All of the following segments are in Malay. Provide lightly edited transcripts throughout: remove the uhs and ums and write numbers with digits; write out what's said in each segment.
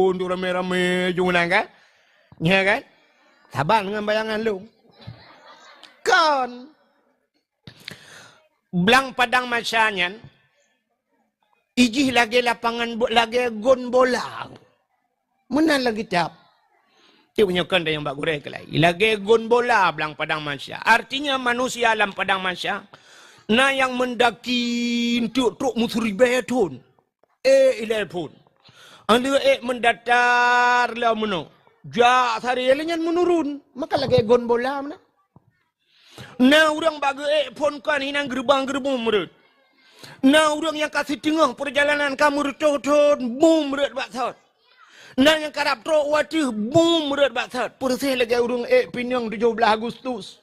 telefon tu rame-rame jungunan kan. Ya kan? Taban dengan bayangan lu. Kan. Belang padang masyanyan. Ijih lagi lapangan, lagi gon bola. Mana lagi tiap. Dia punya kan yang bak gurek lagi. Lagi gon bola belang padang masya. Artinya manusia dalam padang masya. Na yang mendaki untuk musribetun. Ilal pun. Anda mendatar lah meno. Jak hari elenya menurun. Maka lagi gon bola mana. Nah orang bagi pun kan hinang gerbang-gerbang merut. Nah orang yang kasih tengah perjalanan kamu retut bum merut baksat. Nah yang karap trok wati bum merut baksat. Persih lagi orang pinang 17 Agustus.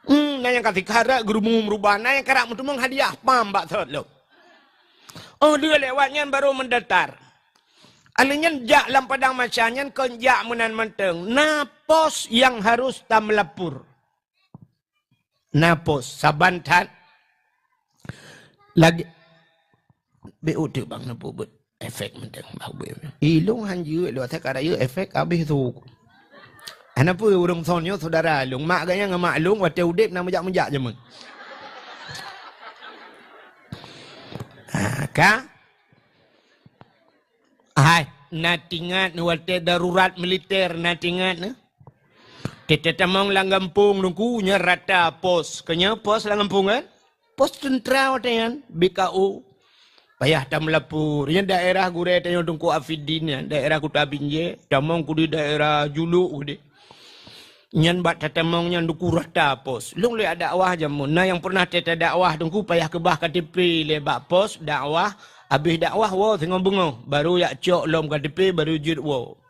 Nah yang kasih karak gerbang merubah. Nah yang karap mentumang hadiah pam baksat lo. Oh dia lewatnya baru mendatar. Alanya jak dalam padang masyanya kon jak menan menteng. Nah pos yang harus tam melapur. Napos sabantan lagi BO tu bang napo buat efek mentang bau ilung hanju lu tak ada efek habis tu ana pu urang sonyo saudara lung mak ganya ngamak lung wate udip nak mejak-mejak je mun ka hai natingat wate darurat militer natingat ne Teta mong langampung nungkunya rata pos. Kanya pos langampung kan? Pos tentera kan? BKU. Payah tam melapur. Yang daerah gure tanya tungku Afidin ya. Daerah Kuta Binje. Tamong ku di daerah Juluk ku di. Nyan bat tatamong nyan duku rata pos. Long le ada dakwah jamun. Nah yang pernah teta dakwah tungku payah kebah KTP le bak pos dakwah. Habis dakwah wo tengok bengong. Baru yak cok lom KTP baru jut wo.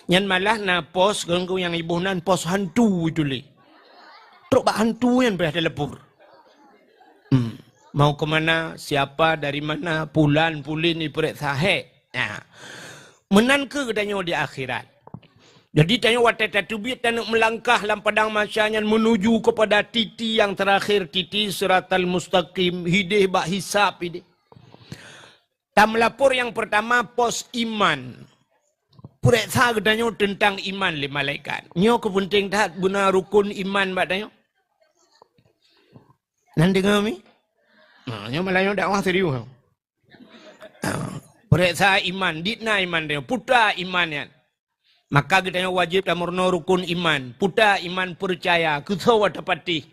Yang malah na pos ganggu yang ibunan pos hantu itu li. Truk bak hantu yang berada lepur. Mau ke mana, siapa, dari mana, pulan, pulin, ipuret sahe. Nah, menan ke katanya di akhirat. Jadi tanya wateta tubit dan melangkah dalam padang masyanya menuju kepada titi yang terakhir, titi siratal mustaqim, hidih bak hisap hidih. Tam lapor yang pertama pos iman. Pureksa katanya tentang iman le malaikat. Nyo kepenting tak guna rukun iman bak tanya. Nan dengar mi? Nyo malah dakwah serius. Pureksa iman, ditna iman dia, putra iman yan. Maka katanya wajib tamurno rukun iman, putra iman percaya, kusawa tepati.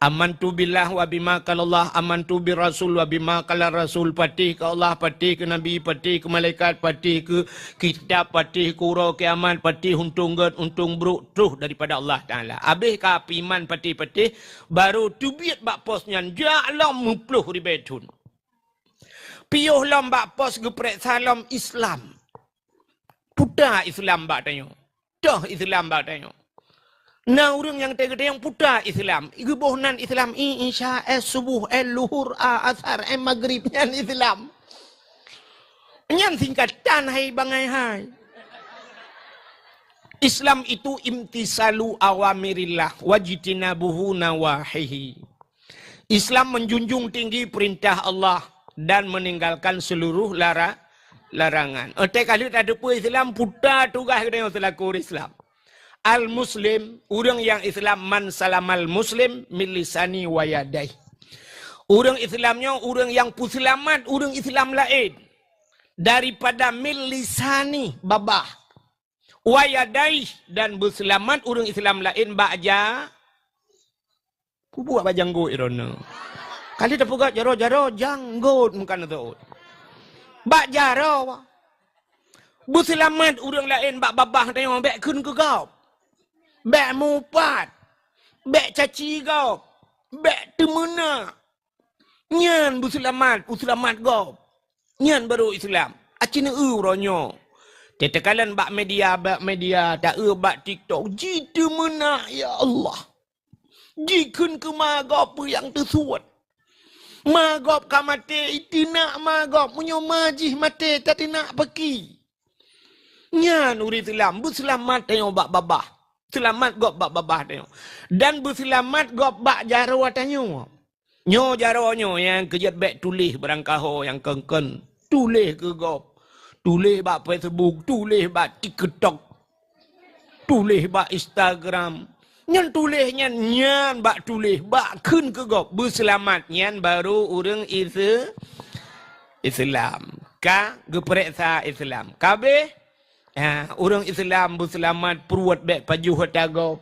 Amantu billah wa bima kalallah, amantu bi rasul wa bima kalal rasul, patih ke Allah, patih ke Nabi, patih ke malaikat, patih ke kitab, patih ke urau kiamat, patih untung ged, untung bruk, tuh daripada Allah Ta'ala. Habis ke api iman patih-patih, baru tubiat bak posnya, ja'lam mupluh ribetun. Piyuh lam bak pos geprek salam Islam. Putar Islam bak tanya. Dah Islam bak tanya. Nah orang yang tegak yang putar Islam, ibunan Islam insya subuh luhur asar maghrib nyan Islam. Nyan singkatan hai bangai hai. Islam itu imtisalu awamirillah wajtinabuhu nawahihi. Islam menjunjung tinggi perintah Allah dan meninggalkan seluruh larangan. Otak kali ada pun Islam putar tugas kita yang selaku Islam. Al-Muslim, orang yang Islam man salamal Muslim milisani wayadai. Orang Islamnya orang yang puselamat, orang Islam lain. Daripada milisani babah. Wayadai dan berselamat orang Islam lain baja. Ku buat bajanggo irona. Kali tak pugat jaro-jaro janggut bukan tu. Bak jaro. Berselamat orang lain bak babah tengok bek kun ke kau. Bek mupat, bek caci kau, bek temena. Nyan berselamat, berselamat kau. Nyan baru Islam. Acina ronyo. Tetekalan bak media, tak bak TikTok. Ji temena, ya Allah. Jikun ke magop yang tersuat. Magop ka mati, itu nak magop. Punya majih mati, tak nak pergi. Nyan uri Islam, berselamat tengok bak babah. Selamat gop bak babah tengok. Dan berselamat gop bak jaro tanya. Nyo jaro nyo yang kejat bek tulis barangkaho yang kengken. Tulis ke gop. Tulis bak Facebook, tulis bak TikTok, tulis bak Instagram. Nyan tulis nyan bak tulis bak kun ke gop berselamat nyan baru orang Islam. Ka gepereksa Islam. Kabeh orang Islam berselamat peruat bek paju hotagop.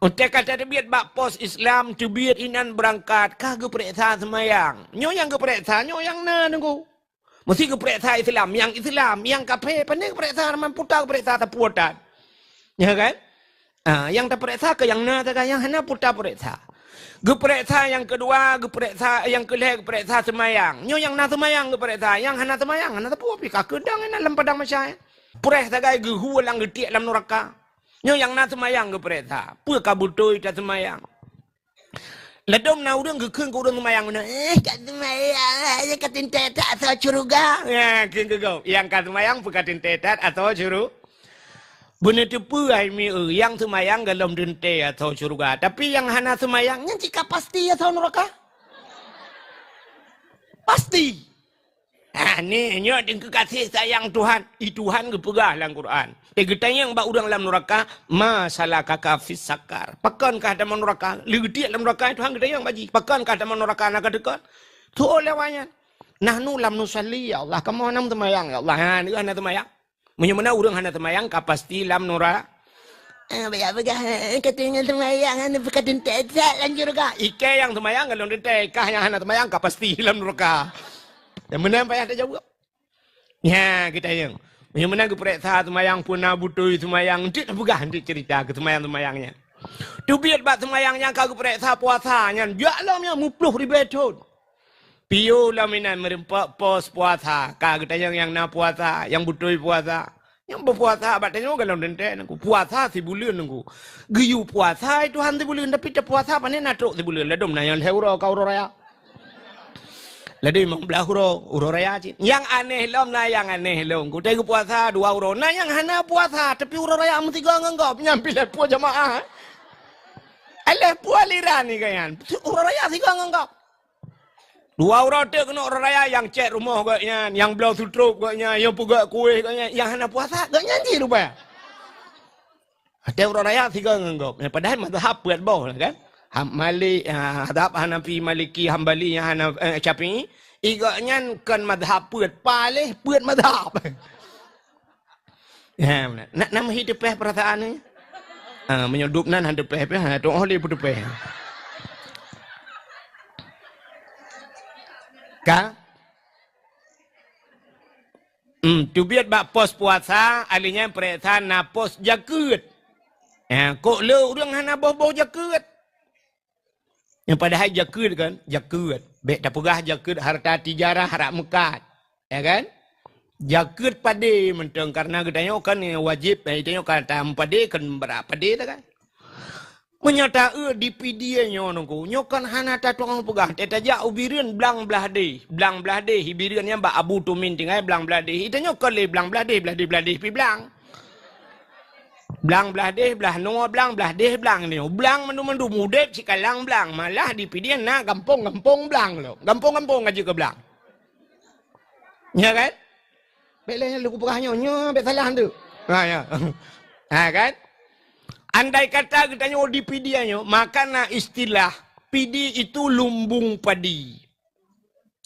Untuk kata tebiat bak pos Islam tebiat inan berangkat ka gepereksa semayang. Nyo yang gepereksa nyo yang na nunggu. Mesti gepereksa Islam, yang kape pandai gepereksa man putar gepereksa tapuatan. Ya kan? Yang terpereksa ke yang na tak yang hana putar pereksa. Gepereksa yang kedua, gepereksa yang kelih gepereksa semayang. Nyo yang na semayang gepereksa, yang hana semayang, hana tapu api ka kedang ina dalam padang masyai. Pureh tagai gehu lang getiak dalam neraka. Nyo yang na semayang gepereksa, pu kabutoi ta semayang. Ledom na urang gekeng ko urang semayang na kat semayang ya katin tetat atau curuga. Ya keng kau. Yang kat semayang pu katin tetat atau curu. Benar tu pu ai mi yang semayang dalam dente atau curuga. Tapi yang hana semayang yang jika pasti atau neraka. Pasti. Ni nyo dengan kasih sayang Tuhan. Tuhan gepegah dalam Quran. Getanya yang bak udang dalam neraka, masalah kakak fis sakar. Pakankah dalam neraka? Legetiak dalam neraka Tuhan getanya yang baji. Pakankah dalam neraka nak dekat? Tu olehnya. Nahnu lam nusalli ya Allah. Kamu hanam temayang ya Allah. Ni hana temayang. Menyemana urang hana temayang kapasti lam neraka. Begah katanya temayang hana bekatin tetek lanjur ka. Ike yang temayang kalau dente kah yang hana temayang kapasti lam neraka. Dan menang payah tak jawab. Ya, kita yang. Yang menang kepereksa semayang punah butui semayang. Dia bukan dia cerita ke semayang-semayangnya. Tu biar bak semayangnya kau kepereksa puasanya. Jaklamnya mupluh ribetun. Piu laminan merempak pos puasa. Kau kita yang na puasa, yang butui puasa. Yang berpuasa, batanya kalau dente nangku. Puasa si bulan nangku. Giyu puasa itu hanti bulan. Tapi tak puasa panen natruk si bulan. Ledom na yang heuro kau raya. Ladi memang belah huro raya cik. Yang aneh lom na yang aneh lom. Ku tengok puasa 2 euro. Nah yang hana puasa tapi huro raya mesti gak nganggap nyampi lepo jamaah. Aleh pu aliran ni kan. Huro raya sih gak nganggap. 2 euro tu kena huro raya yang cek rumah gaknya, yang belau sutruk gaknya, yang pegak kuih gaknya, yang hana puasa gak nyanyi rupanya. Ada huro raya sih gak nganggap. Padahal mazhab buat bawah kan. Malik, hadap Hanafi, Maliki, Hambali, Syafi'i, igaknya kan madhab puat palih, puat madhab. Ya, nak nama hidup perasaan ni. Menyodup nan hidup tu oleh hidup Ka? Tu biar bak pos puasa, alinya perasaan na pos jakut. Kok le orang hana boh-boh jakut. Yang padahal jakut kan, jakut. Baik tak pegah jakut harta tijarah harap mekat. Ya kan? Jakut pade mentang karena katanya kan wajib, katanya kata pade kan berapa pade tak kan? Menyata di pidianya nunggu, nyokan hana ta tuang pegah. Teta ja ubirin blang belah de, hibirin yang ba abu tumin tinggal blang belah de. Itu nyokan le blang belah de pi blang. Blang belah deh, belah noa blang, belah deh blang ni. Blang mandu mudet si kalang blang. Malah di pidian na gampong blang lo. Gampong aja ke blang. Ya kan? Belanya lu pegahnya, bet salah tu. Ya. Kan? Andai kata katanya di pidiannya, maka na istilah pidi itu lumbung padi.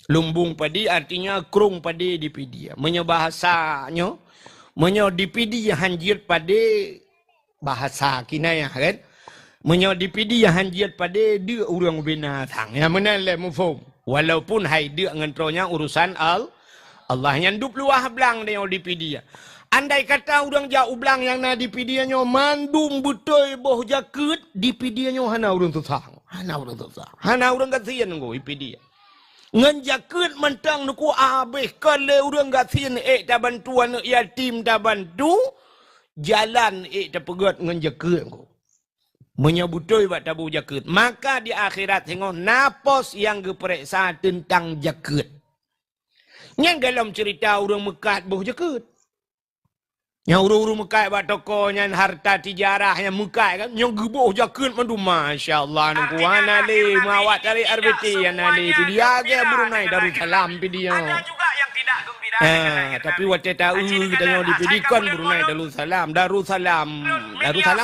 Lumbung padi artinya krung padi di pidia. Menyebahasanya di pidi hanjir pada bahasa kinayah kan. Di pidi hanjir pada dia orang binatang. Yang mana le mufum. Walaupun hai dia ngentronya urusan Allah yang dup luah belang dia di pidi. Andai kata orang jauh belang yang na di pidiannya mandum betul boh jakut di pidiannya hana orang susah. Hana orang kasihan nggo di pidi. Ngan jakut mentang nuku habis kalau orang kasihan tak bantuan yatim tak bantu jalan tak pegat ngan jakut nggo. Menyebutoi buat tabu jakut. Maka di akhirat tengok napos yang geperiksa tentang jakut. Yang dalam cerita orang mekat boh jakut. Yang urung-urung mekai buat toko yang harta tijarah yang mekai kan. Yang gebuh jakut mandu Masya Allah. Nunggu anali mawat dari RBT anali. Dia ke Brunei Darussalam dia. Ada juga yang tidak gembira. Tapi waktu tahu kita yang di pendidikan Brunei Darussalam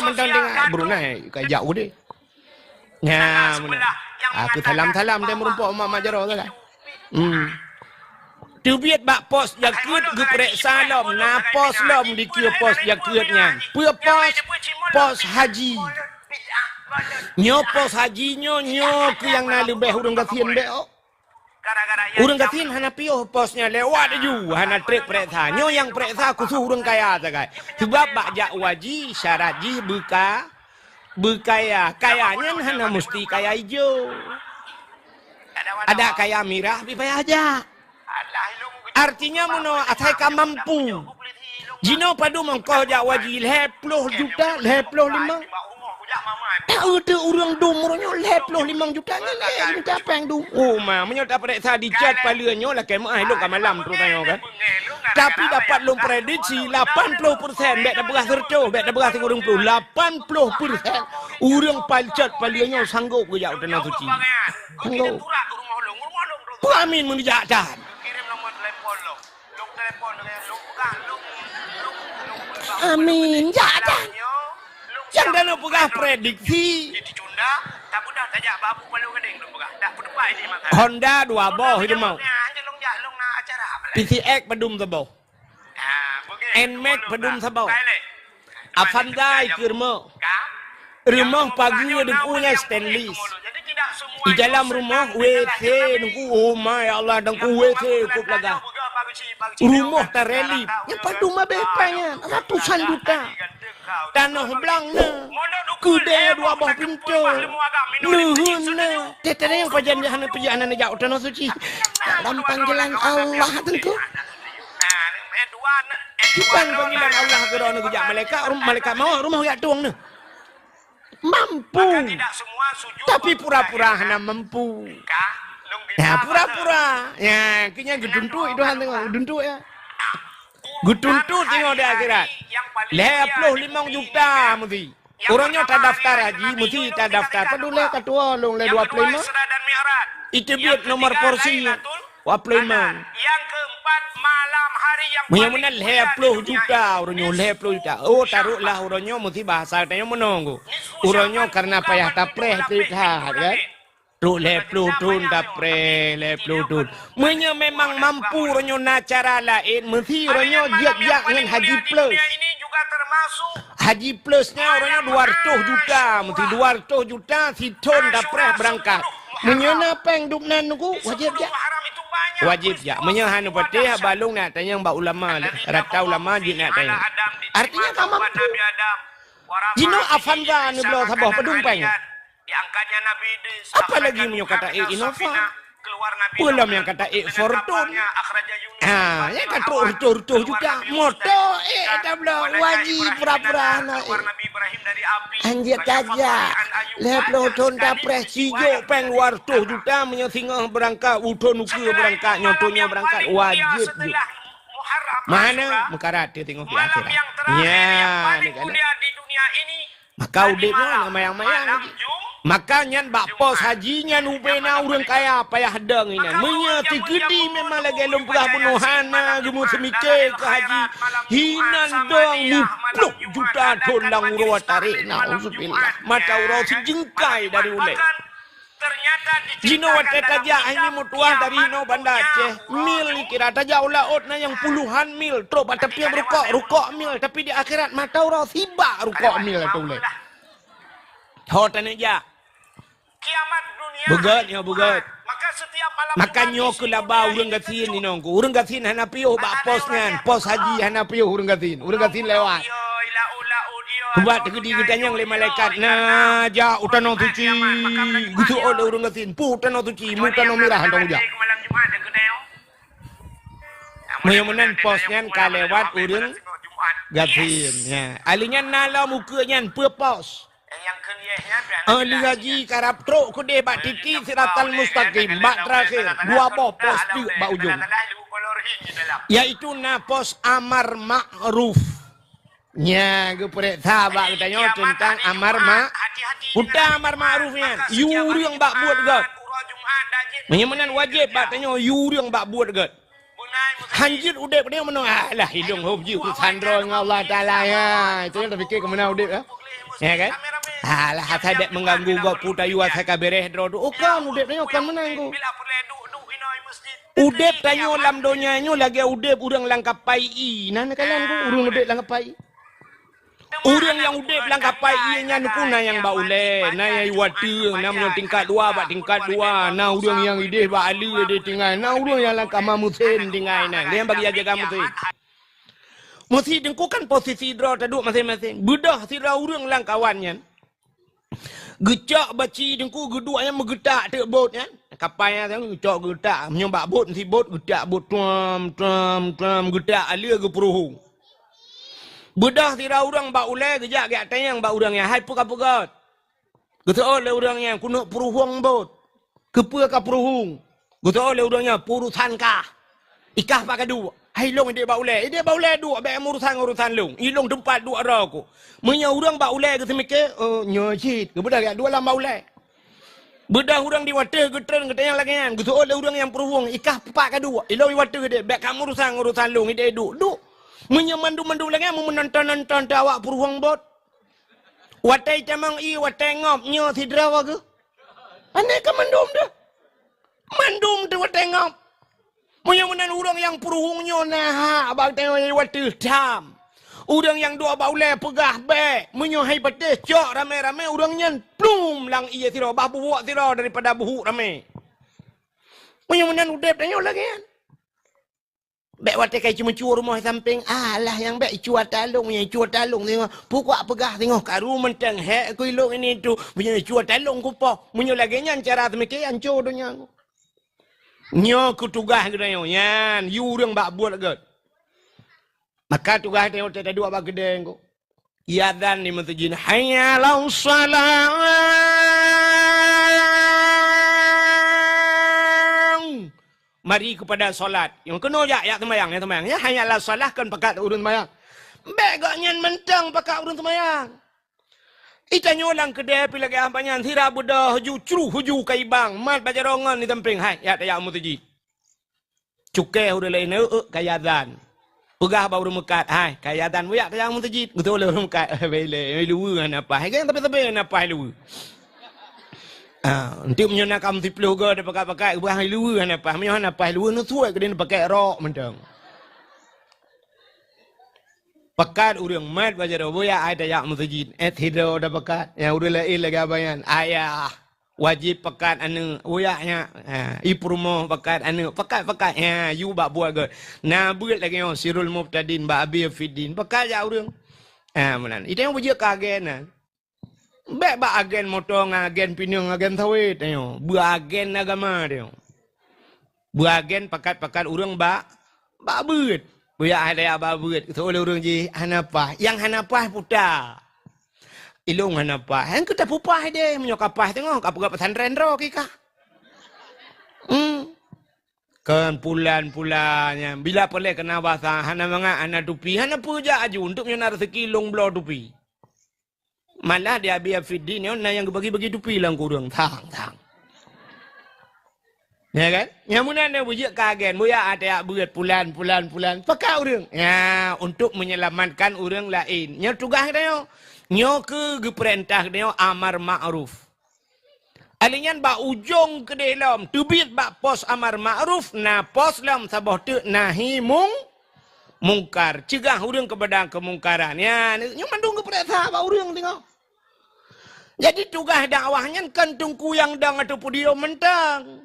mentang dengan Brunei kayak jauh deh. Ya, aku salam dia merumpok Mama Jaro kan. Tu biat bak pos jakut gu periksa lom na pos lom di kira pos jakutnya. Pos haji. Nyo pos haji nyo ke yang na lebih urang gatin beo. Urang gatin hana pio posnya lewat ju hana trek periksa. Nyo yang periksa kusu urang kaya sagai. Sebab bak jak waji syarat ji berkaya. Kayanya hana mesti kaya hijau. Ada kaya merah bipaya aja. Artinya mono atai ka mampu. Jino padu mengkau jak waji 10 juta, 55. Ada orang domornya 55 juta ni minta apa yang du. Oh mah menyota periksa di chat palanya lah kemah elok ka malam tu tanya kan. Tapi dapat lom prediksi 80% bek dah berah serco, bek dah berah 30. 80% orang palcat palanya sanggup ke jak tanah suci. Sanggup. Amin menjak dan. Amin, jangan. Yang dana pegah prediksi. Honda 2 boh hidup mau. PCX pedum sebau. NMAX pedum sebau. Avanza ke rumah pagi ada punya stainless. Di dalam rumah WC nunggu oh my Allah nunggu WC cukup laga. Rumah terelip. Yang padu mah bepanya ratusan juta. Tanah belangna. Kuda 2 buah pintu. Nuhunna. Tetene yang perjalanan jauh tanah suci. Dalam panggilan Allah tentu. Bukan panggilan Allah ke rono kejak malaikat mau rumah yak tuang ni. Mampu. Tapi pura-pura hana mampu. Ya pura-pura. Ya kenya geduntu itu han tengok geduntu ya. Geduntu tengok di akhirat. 55 juta mesti. Orangnya tak daftar haji mesti tak daftar. Peduli ketua long le 25. Itu biar nomor porsinya. 25. Yang keempat malam hari yang Menyamuna 50 juta orangnya 50 juta. Oh taruhlah orangnya mesti bahasa tanya menunggu. Orangnya karena payah tapreh tidak kan. Lu 50 tun tapreh 50 tun. Menya memang mampu orangnya nacara lain mesti orangnya jiak dengan haji plus. ini juga termasuk Haji plusnya orangnya 200 juta. Mesti 200 juta si tun tapreh berangkat. Menyana peng duknan nuku wajib ya. Wajib ya. Menyahan patih balung nak tanya mbak ulama, rata ulama je nak tanya. Artinya tak mampu. Jino Avanza ni belah sabah pedung-peng. Diangkatnya Nabi Idris. Apa lagi punya kata Innova? Belum yang kata Fortune. Yang kata urtuh juga. Moto dah belah wajib pura-pura nak. Anjir saja. 50 ton dapres sijo peng 200 juta menyesingah berangkat udon ukur berangkat nyotonya berangkat wajib je. Mana mekarat dia tengok di akhirat. Ya, ni kan. Maka udipnya mayang-mayang. Makanya bak pos hajinya nubena orang kaya payah hadang ini. Menyati gede memang lagi lom pegah bunuhana gemu semike ke haji. Hinan dong 10 juta dolang urut tarik. Nauzubillah. Mata urut sejengkai dari ulai. Jino wate tajak ini mutuah dari Hino Banda Aceh. Mil kira tajak ulaut na yang puluhan mil. Terus tapi yang rukok mil. Tapi di akhirat mata urut sibak rukok mil itu ulai. Hotan aja. Kiamat dunia. Bugat ya bugat. Maka setiap malam Makanya aku labau urang gatin ni nongku. Urang gatin hana piuh bak pos ngan. Pos haji hana piuh urang gatin. Urang gatin lewat. Buat tegedi kita yang le malaikat. Nah, ja utanong suci. Gitu oleh urang gatin. Pu utanong suci, mu utanong merah hantong ja. Menyamanan pos ngan ka lewat urang gatin. Ya. Alinya nala mukanya pu pos. yang kelihnya Ali haji karap truk ku deh bak tiki siratal mustaqim bak terakhir 2 boh pos tu bak ujung. Yaitu na pos amar ma'ruf. Nya ge perek sahabat katanya tentang amar Udah amar ma'rufnya. Yuri yang bak buat gak. Menyamanan wajib bak tanya yuri yang bak buat gak. Hanjir udep dia mana? Alah hidung hobji urusan roh dengan Allah Ta'ala ya. Itu yang terfikir ke mana udep ya? Ya kan? Alah saya dek mengganggu gua putayu saya kabereh dro. Kan udep dia kan menanggu. Udep tanyo lam donyanya lagi udep urang langkapai i. Nana kalian ku urang udep langkapai. Urang yang udep langkapai nya nukuna yang baule. Na yang watu namanya tingkat 2 bak tingkat 2. Na urang yang ide ba ali de tinggal. Na urang yang langkama musen tinggal na. Dia bagi jaga musen. Mesti dengku kan posisi dro taduk masing-masing. Bedah sira urang langkawannya. Gecak baci dengku geduk yang menggetak te bot kan. Kapal yang gecak getak menyembak bot si bot getak bot tuam getak alia ke peruhu. Bedah tira urang ba ulai gejak gak tayang ba urang yang hai pukat. Getak oleh urang yang kuno peruhuang bot. Kepa ka peruhung. Getak oleh urangnya purusan kah. Ikah pak kadu. Hai long ide ba ulai. Ide ba ulai duk ba urusan long. Ilong tempat duk ara ko. Menya urang ba ulai ke semike nyocit. Kebedah gak dua lama ulai. Bedah urang di water getren ketanya lagi kan. Getak oleh urang yang peruhung. Ikah pak kadu. Ilong water gede. Bak kamu urusan long ide duk. Menya mandu lagi mau menonton awak peruhung bot. Watai camang watai ngop nyo sidra ke. Aneh ka mandum dah. Mandum tu watai ngop. Menya menan urang yang peruhungnya nah abang tengok water dam. Urang yang dua baulai pegah be. Menya hai petis cok rame-rame urangnya plum lang iya sira bah buak sira daripada buhuk rame. Menya menan udep tengok lagi kan. Bek watai kai cuma cua rumah samping. Alah yang bek cua talung. Yang cua talung tengok. Pukak pegah tengok. Karu mentang hek ku ilok ini tu. Punya cua talung ku po. Punya lagi nyan cara temikir ancur dunia ku. Nyo ku tugas ke dayo. Yan. You urang bak buat ke. Maka tugas tengok tadi dua bak gede ku. Yadhan di masjid. Hayya lau salam. Mari kepada solat. Yang kena ya temayang. Ya hanyalah solat kan pakat urun temayang. Begaknya mentang pakat urun temayang. Itanya orang kedai pilih ke ampanyan. Sira budah huju kaibang. Mat bajarongan di temping. Hai ya tayak mutaji. Cukai udah lain. Kayadan. Pegah baru mekat. Hai kayadan. Ya tayak mutaji. Betul lah mekat. Bele. Luwe apa. Hai kan tapi apa luwe. Untuk menyonakkan si peluga dia pakai buah luwe apa menyonakkan apa luwe nu suai ke dia pakai rok mentang. Pakat urang mat baca dah boya ada yang masjid hido dah pakat yang urang lain lagi abayan ayah wajib pakat anu boyanya ibu rumah pakat anu pakat ya you bak buat ke nah buat lagi yang sirul mubtadin ba abi fidin pakat ya urang menan itu yang buat kagen Bek ba agen motor agen pinang agen sawit tengok. Ba agen agama tengok. Ba agen pakat urang ba beut. Buya ada ba beut. Tu oleh urang ji hanapah. Yang hanapah puta. Ilung hanapah. Hang kita pupah de menyokapah tengok apa pesantren ro kika. Kan pulan-pulannya. Bila boleh kena bahasa hana manga ana tupi hana puja aju untuk nyonar sekilong blo tupi. Malah dia biar fidin yang bagi-bagi tupi lang kurang tang. Ya kan? Yang mana dia bujak kagen, buya ada buat pulan. Pakai orang. Ya, untuk menyelamatkan orang lain. Yang tugas dia, nyo ke perintah dia amar ma'ruf. Alinyan ba ujung ke dalam, tubit ba pos amar ma'ruf, na pos lam sabah tu nahi mungkar, cegah orang kepada kemungkaran. Ya, nyo mandung ke perintah ba orang tengok. Jadi tugas dakwahnya kan tungku yang dang atau pudio mentang.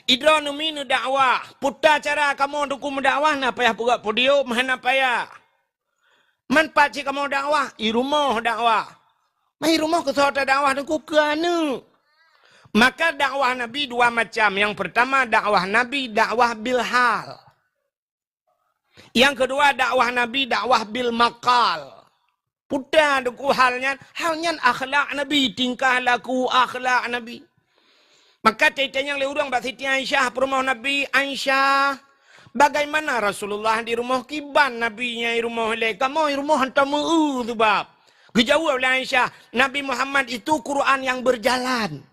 Idra numinu dakwah. Puta cara kamu tungku mendakwah na payah pugak pudio mana payah. Man paci kamu dakwah i rumah dakwah. Mai rumah ke sota dakwah tungku ke anu. Maka dakwah Nabi dua macam. Yang pertama dakwah Nabi dakwah bil hal. Yang kedua dakwah Nabi dakwah bil maqal. Putar duku halnya akhlak Nabi, tingkah laku akhlak Nabi. Maka tanya yang orang Mbak Siti Aisyah rumah Nabi Aisyah, bagaimana Rasulullah di rumah kiban Nabinya di rumah le kamu di rumah hantamu tu bab. Dijawab oleh Aisyah, Nabi Muhammad itu Quran yang berjalan.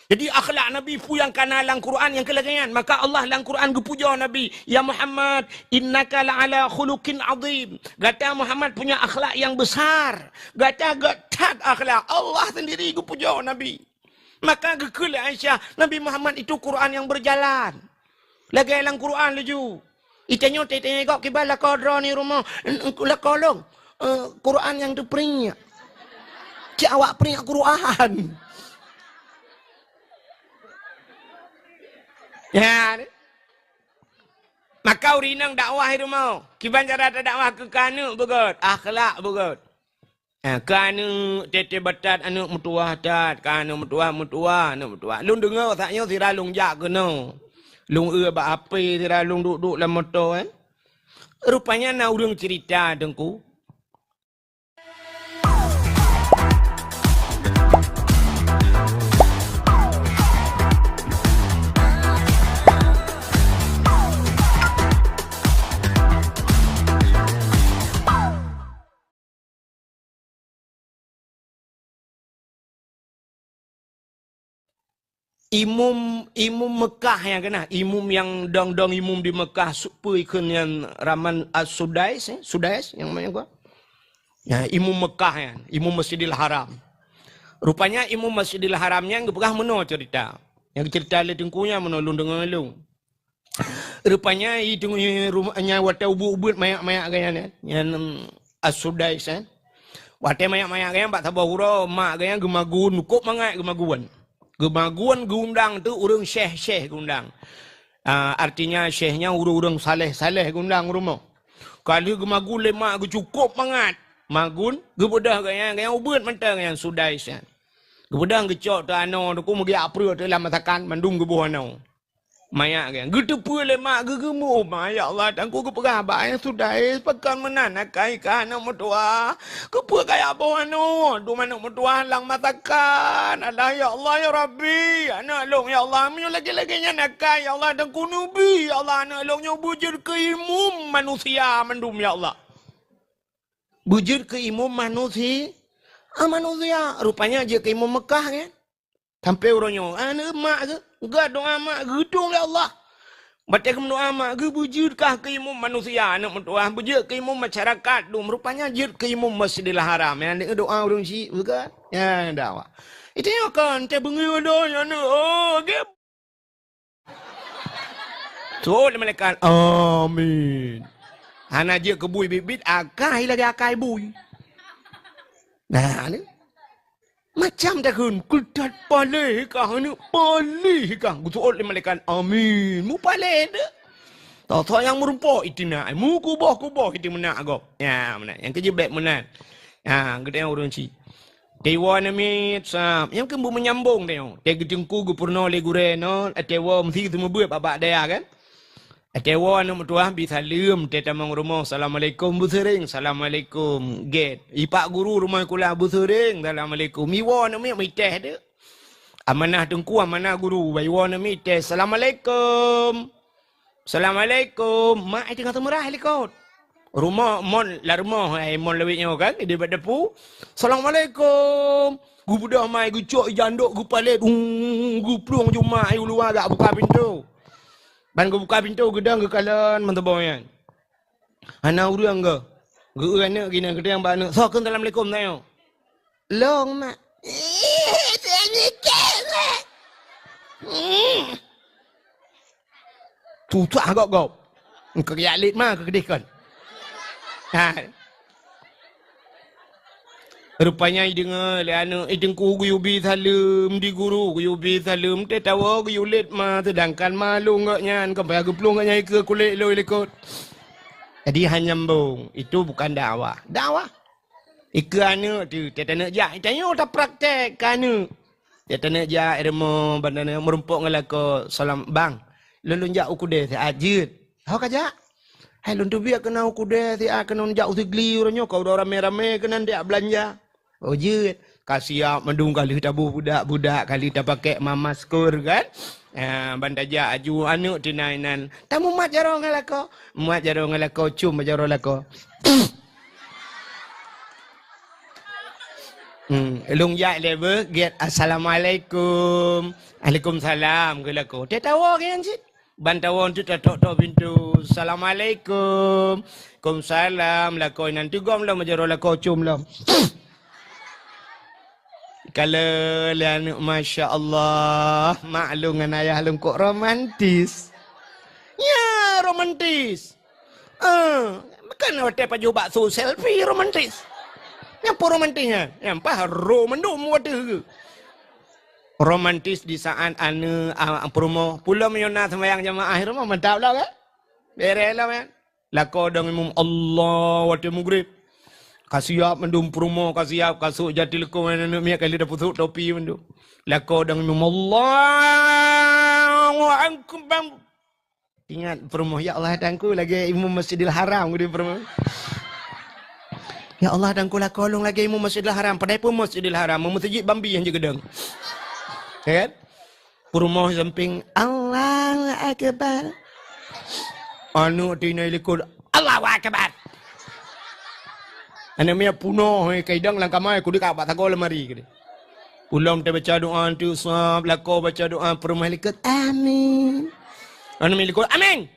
Jadi akhlak Nabi pu yang kana lang Quran yang kelagangan. Maka Allah lang Quran gepuja Nabi. Ya Muhammad, innaka la'ala khuluqin azim. Kata Muhammad punya akhlak yang besar. Kata gatat akhlak. Allah sendiri gepuja Nabi. Maka gekula Aisyah, Nabi Muhammad itu Quran yang berjalan. Lagi lang Quran laju. Itanya kok kibal la kodro ni rumah. La kolong. Quran yang tu perinyak. Cik awak perinyak Quran. Ya, maka urinang dakwah itu mau. Kiban cara dakwah ke kanu begot, akhlak begot. Kanu tete batat anu mutuah tat, kanu mutuah anu mutuah. Lung dengar taknya sira lung jak kena. Lung ba ape sira lung duduk dalam motor kan. Rupanya na urang cerita dengku. Imum Mekah yang kena, imum yang dong imum di Mekah supaya yang Raman As-Sudais, Sudais yang mana gua? Ya, imum Mekah ya, imum Masjidil Haram. Rupanya imum Masjidil Haramnya yang pernah meno cerita. Yang cerita le tengkunya meno lung dengan lung. Rupanya itu rumahnya wata ubud mayak gaya yang As-Sudais kan. Wata mayak gaya pak tabah hura mak gaya gemagun kok mangai gemaguan. Gemaguan gundang tu urang syekh gundang. Artinya syekhnya urang saleh gundang rumah. Kalau gemagun lemak cukup mangat. Magun gebedah gaya ubud mentang yang Sudais kan. Gebedah gecok tu ano tu ku magi april tu dalam masakan mandung gebuh ano. Mayak kan. Getepu lemak gegemu. Ya Allah dan ku keperah ba yang Sudais pekan menan akai kan mutua. Kepu kaya apa ano? Tu mana mutua lang masakan. Allah ya Allah ya Rabbi. Anak long ya Allah minyo lagi-laginya nakai ya Allah dan ku nubi ya Allah anak longnya bujur ke imum manusia mendum ya Allah. Bujur ke imum manusia. Manusia rupanya je ke imum Mekah kan. Sampai orangnya, anak mak ke? Enggak doa mak, gedung ya Allah. Baca ke doa mak, bujurkah ke imum manusia, anak mentua, bujur ke imum masyarakat, rupanya jir ke imum Masjidil Haram, yang ada doa orang syik, bukan? Ya, dakwah. Itu yang kan, saya bengi ada, anak, okay. So, malaikat, amin. Anak je ke bui bibit, akai lagi akai bui. Nah, ni. Macam dah kan, kudat palih kah ni, palih kah. Gusuot le malaikat, amin. Mu palih dah. Tahu yang merumpok itu nak, mu kubah itu menak agak. Ya, menak. Yang kerja baik menak. Ya, kita yang orang si. Dewa namit sam. Yang kembu menyambung dia. Dia getengku gu purno le gureno, dewa mesti semua buat babak dia kan. Dewa nama tuah bisa lium teta mang rumah. Assalamualaikum bu sering. Assalamualaikum get. Ipak guru rumah kula bu sering. Assalamualaikum. Miwa nama miteh de. Amanah tengku amanah guru. Baywa nama miteh. Assalamualaikum. Assalamualaikum. Mak tengah temerah helikot. Rumah mon la rumah mon lewitnya kan di depu. Assalamualaikum. Gu budak mai gu cok jandok gu palet. Gu plung cuma ayu luar gak buka pintu. Ban gu buka pintu gedang ke kalan mentebongnya. Ana urang ke. Gu ana gina gedang ba ana. So assalamualaikum tayo. Long mak. Tu tu agak kau. Engkau yalit mah kegedekan. Ha. Rupanya dengar le anak idengku guyubi salam di guru guyubi salam te tawa guyulit ma sedangkan malu ngaknya sampai geplung ngaknya ke kulit lo ikut. Jadi hanya nyambung itu bukan dakwah. Dakwah ikana tu te nak jak tanya tak praktek kana. Te nak jak ermo bandana merumpuk ngalako salam bang. Lulun jak ukude se ajut. Hau kajak. Hai lun tu biar kena ukude se kena jak usigli orangnya kau dah rame-rame kena dia belanja. Oh je, kasih mendung kali tabu budak-budak kali tak pakai mama skor kan. Bandaja aju anu tinainan. Tamu mat jaro ngalako. Mat jaro ngalako cum jaro lako. Lung ya level get assalamualaikum. Waalaikumsalam ke lako. Dia tahu kan sih. Bantawan tu tok pintu. Assalamualaikum. Waalaikumsalam lako nanti gom lah majaro lako cum lah. Kalau lian masya-Allah maklum dengan ayah lung kok romantis. Ya, romantis. Bukan hotel paju bakso selfie romantis. Yang apa romantisnya? Yang apa romandum wadah. Romantis di saat promo pulau menyona sembahyang jamaah rumah mantap lah kan? Berelah kan? Lako dong imam Allah wadah maghrib. Kasiap mendum promo kasiap kasuk jati leko mana miak kali dah putuk topi mendum. Lako dong imam Allah wa ankum bang. Ingat promo ya Allah dangku lagi imam Masjidil Haram gudi promo. Ya Allah dangku lah kolong lagi imam Masjidil Haram padai pun Masjidil Haram masjid Bambi yang jaga deng. Kan? Promo samping Allahu Akbar. Anu tina likul Allahu Akbar. Ana mia puno kaidang lang kamay kudu ka bata ko lemari kede. Ulam te baca doa tu sab lako baca doa perumah likut amin. Ana mi likut amin.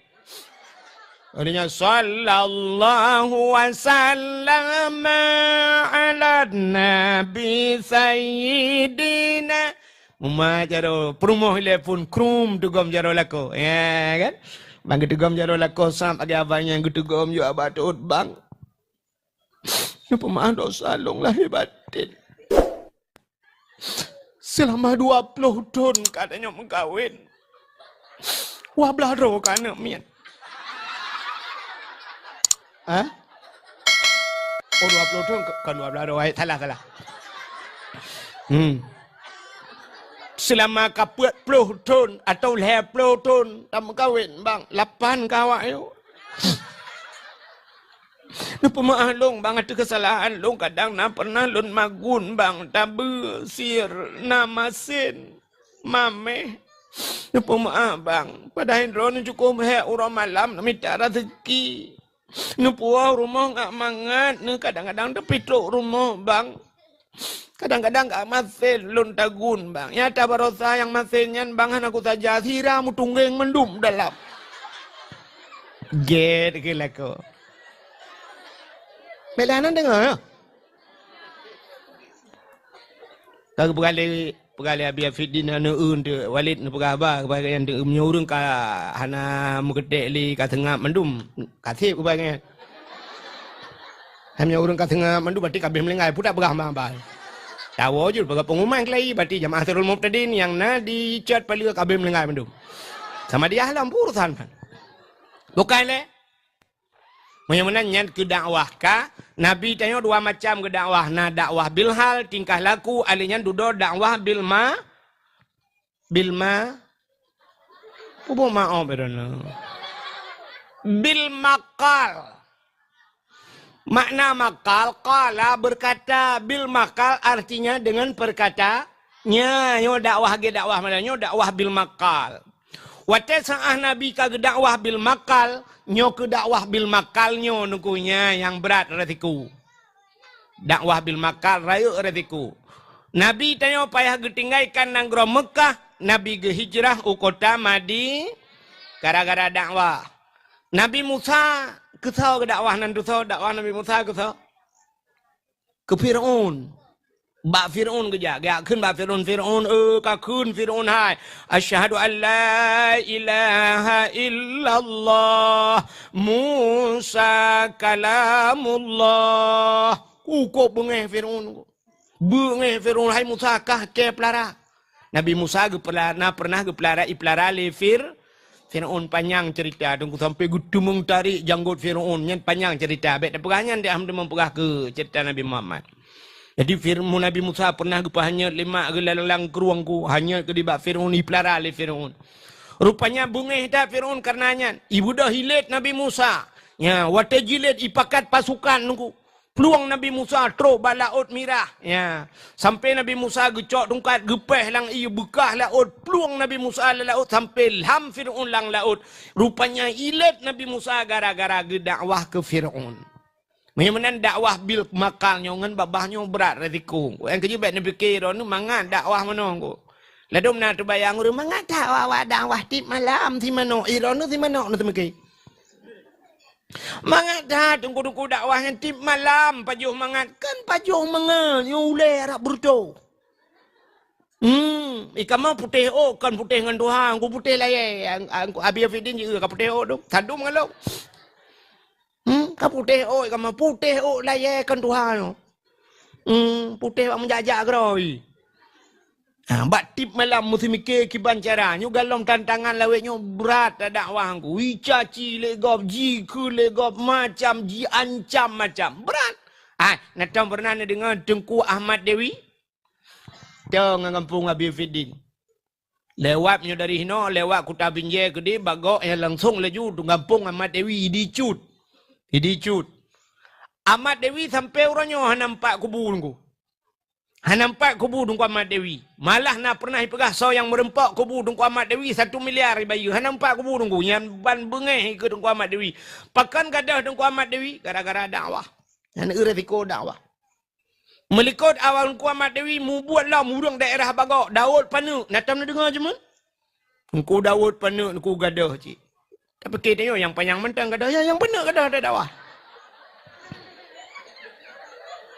Adanya sallallahu wasallam ala nabi sayyidina. Muma jaro perumah telepon krum tugam jaro lako. Ya kan? Bang tugam jaro lako sam ada abang yang tugam yo abatut bang. Pemaaf dosa long lahir batin. Selama 20 tahun katanya mengkawin. Wah belaro kana mian. Hah? Oh 20 tahun kan 20 tahun salah. Selama 40 tahun atau 20 tahun tak mengkawin bang. 8 kawak yo. Pemaaf long bang ada kesalahan long kadang na pernah lon magun bang tabe sir nama sen mame. Pemaaf bang pada hendron cukup he orang malam minta rezeki. Puah rumah ngak mangat kadang-kadang terpituk rumah bang. Kadang-kadang ngak masen lon tagun bang. Ya tabarosa yang masenyan bang aku saja siramu tunggeng mendum dalam. Get ke lako. Melanan dengar ya? Kalau pegale abi Afidin anu unde Walid nu pegaba kepada yang de menyurung ka hana mugedek li ka tengah mendum kasih kepada hanya urung ka tengah mendum berarti kabeh melengai pudak begah mambal. Tahu je pegah pengumuman kelai berarti jamaah Sirul Muqtadin yang na di chat paling kabeh melengai mendum. Sama dia halam urusan. Bukan le? Menyenang ke dakwah ka Nabi tanya dua macam ke dakwah na dakwah bilhal tingkah laku alinya dudo dakwah bilma apa maaf berana bil makal makna makal qala berkata bil makal artinya dengan perkataannya yo dakwah ge dakwah mananya dakwah bil makal wate saah Nabi ka dakwah bil makal nyo ke dakwah bil makal nyo nukunya yang berat retiku. Dakwah bil makal rayu retiku. Nabi tanya payah getinggaikan nang gro Mekah, Nabi ge hijrah u kota Madi gara-gara dakwah. Nabi Musa kesau ke dakwah nan dosa dakwah Nabi Musa kesau. Ke Firaun. Ba Firaun ke jaขึ้น ba Firaun ka kun Firaun hai asyhadu an la ilaha illallah Musa kalamullah kok bengeh Firaun hai Musa kah ke pelara Nabi Musa ge pernah ge pelara le Firaun panjang cerita tunggu sampai gudumung tarik janggut Firaun nyen panjang cerita bet pegangan dia hamde mempegah ke cerita Nabi Muhammad. Jadi firman Nabi Musa pernah hanya 5 gelalang keruangku hanya ke di bak Firaun dipelara oleh Firaun. Rupanya bungeh dah Firaun karenanya. Ibu dah hilet Nabi Musa. Ya, wate jilid ipakat pasukan nunggu. Peluang Nabi Musa tro balaut mirah. Ya, sampai Nabi Musa gecok tungkat gepeh lang iu bekah laut. Peluang Nabi Musa laut sampai ham Firaun lang laut. Rupanya hilet Nabi Musa gara-gara dakwah ke Firaun. Memang dakwah bil makalnya ngan babahnya berat resiko. Yang kerja baik ni fikir ni mangat dakwah mana ko. Lalu nak tu bayang ru mangat dakwah tip malam si mano iron si mano tu mikir. Mangat dah tunggu dakwah yang tip malam pajuh mangat kan pajuh mangat nyule rak burdo. Ikan mau putih kan putih dengan Tuhan, aku putih lah ya. Aku Abi Afidin juga putih tu. Tadu mengalau. Ka putih ikan mau putih lah ya kan Tuhan. Putih wak menjajak keroi. Bak tip malam mesti mikir kiban cara. Nyu galom tantangan laweknya berat dakwah aku. Wicaci legop, jiku legop, macam, ji ancam macam. Berat. Natang pernah dengar Tengku Ahmad Dewi? Dengan kampung Abi Fidin. Lewatnya dari hino, lewat Kuta Binjai ke dia, bagok yang langsung laju tu kampung Ahmad Dewi, Idicut. Ahmad Dewi sampai orangnya nampak kubur tu. Nampak kubur tu Ahmad Dewi. Malah nak pernah pegah so yang merempak kubur tu Ahmad Dewi 1 miliar bayu. Nampak kubur tu yang ban bengeh ke tu Ahmad Dewi. Pakan gadah tu Ahmad Dewi gara-gara dakwah. Yang resiko dakwah. Melikut awal Ahmad Dewi mu buatlah murung daerah bagok Daud Panuk. Natam nak dengar je man. Engkau Daud Panuk engkau gadah cik. Tapi kita yang panjang mentang gadah yang benar gadah ada dakwah.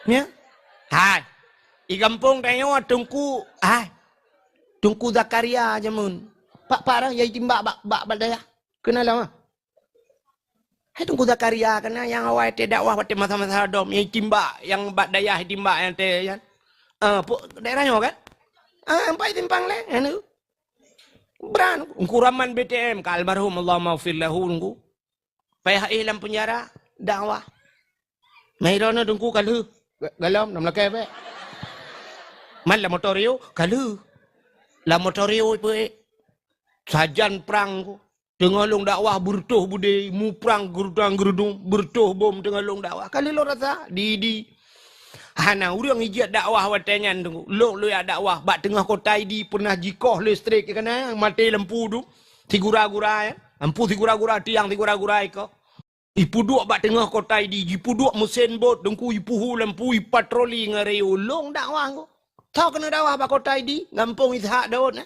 Ya. Hai. I kampung tanya Tungku Tungku Zakaria je mun. Pak dah yai timbak bak daya. Kenal lah. Hai Tungku Zakaria kena yang awal te dakwah pada masa-masa dom yang timbak yang bak daya timbak yang te kan. Daerahnya kan? Empai timpang le anu. Beran ukuraman BTM ka almarhum Allah maghfir lahu nunggu. Payah dalam penjara dakwah. Mairona dungku kalu galam nam lakai pe. Man la motorio kalu. La motorio pe. Sajan perang ku. Tengah long dakwah bertuh bude mu perang gerudung bertuh bom tengah long dakwah. Kali lo rasa di hana urang ijat dakwah watanyan tu. Lo ya dakwah bak tengah kota idi pernah jikoh listrik kan mati lampu tu. Tigura-gura ya. Lampu tigura-gura tiang tigura-gura iko. Ipu duk bak tengah kota idi ipu duk mesin bot dengku ipu lampu patroli ngareu long dakwah ko. Tahu kena dakwah bak kota idi ngampung Ishak Daud na.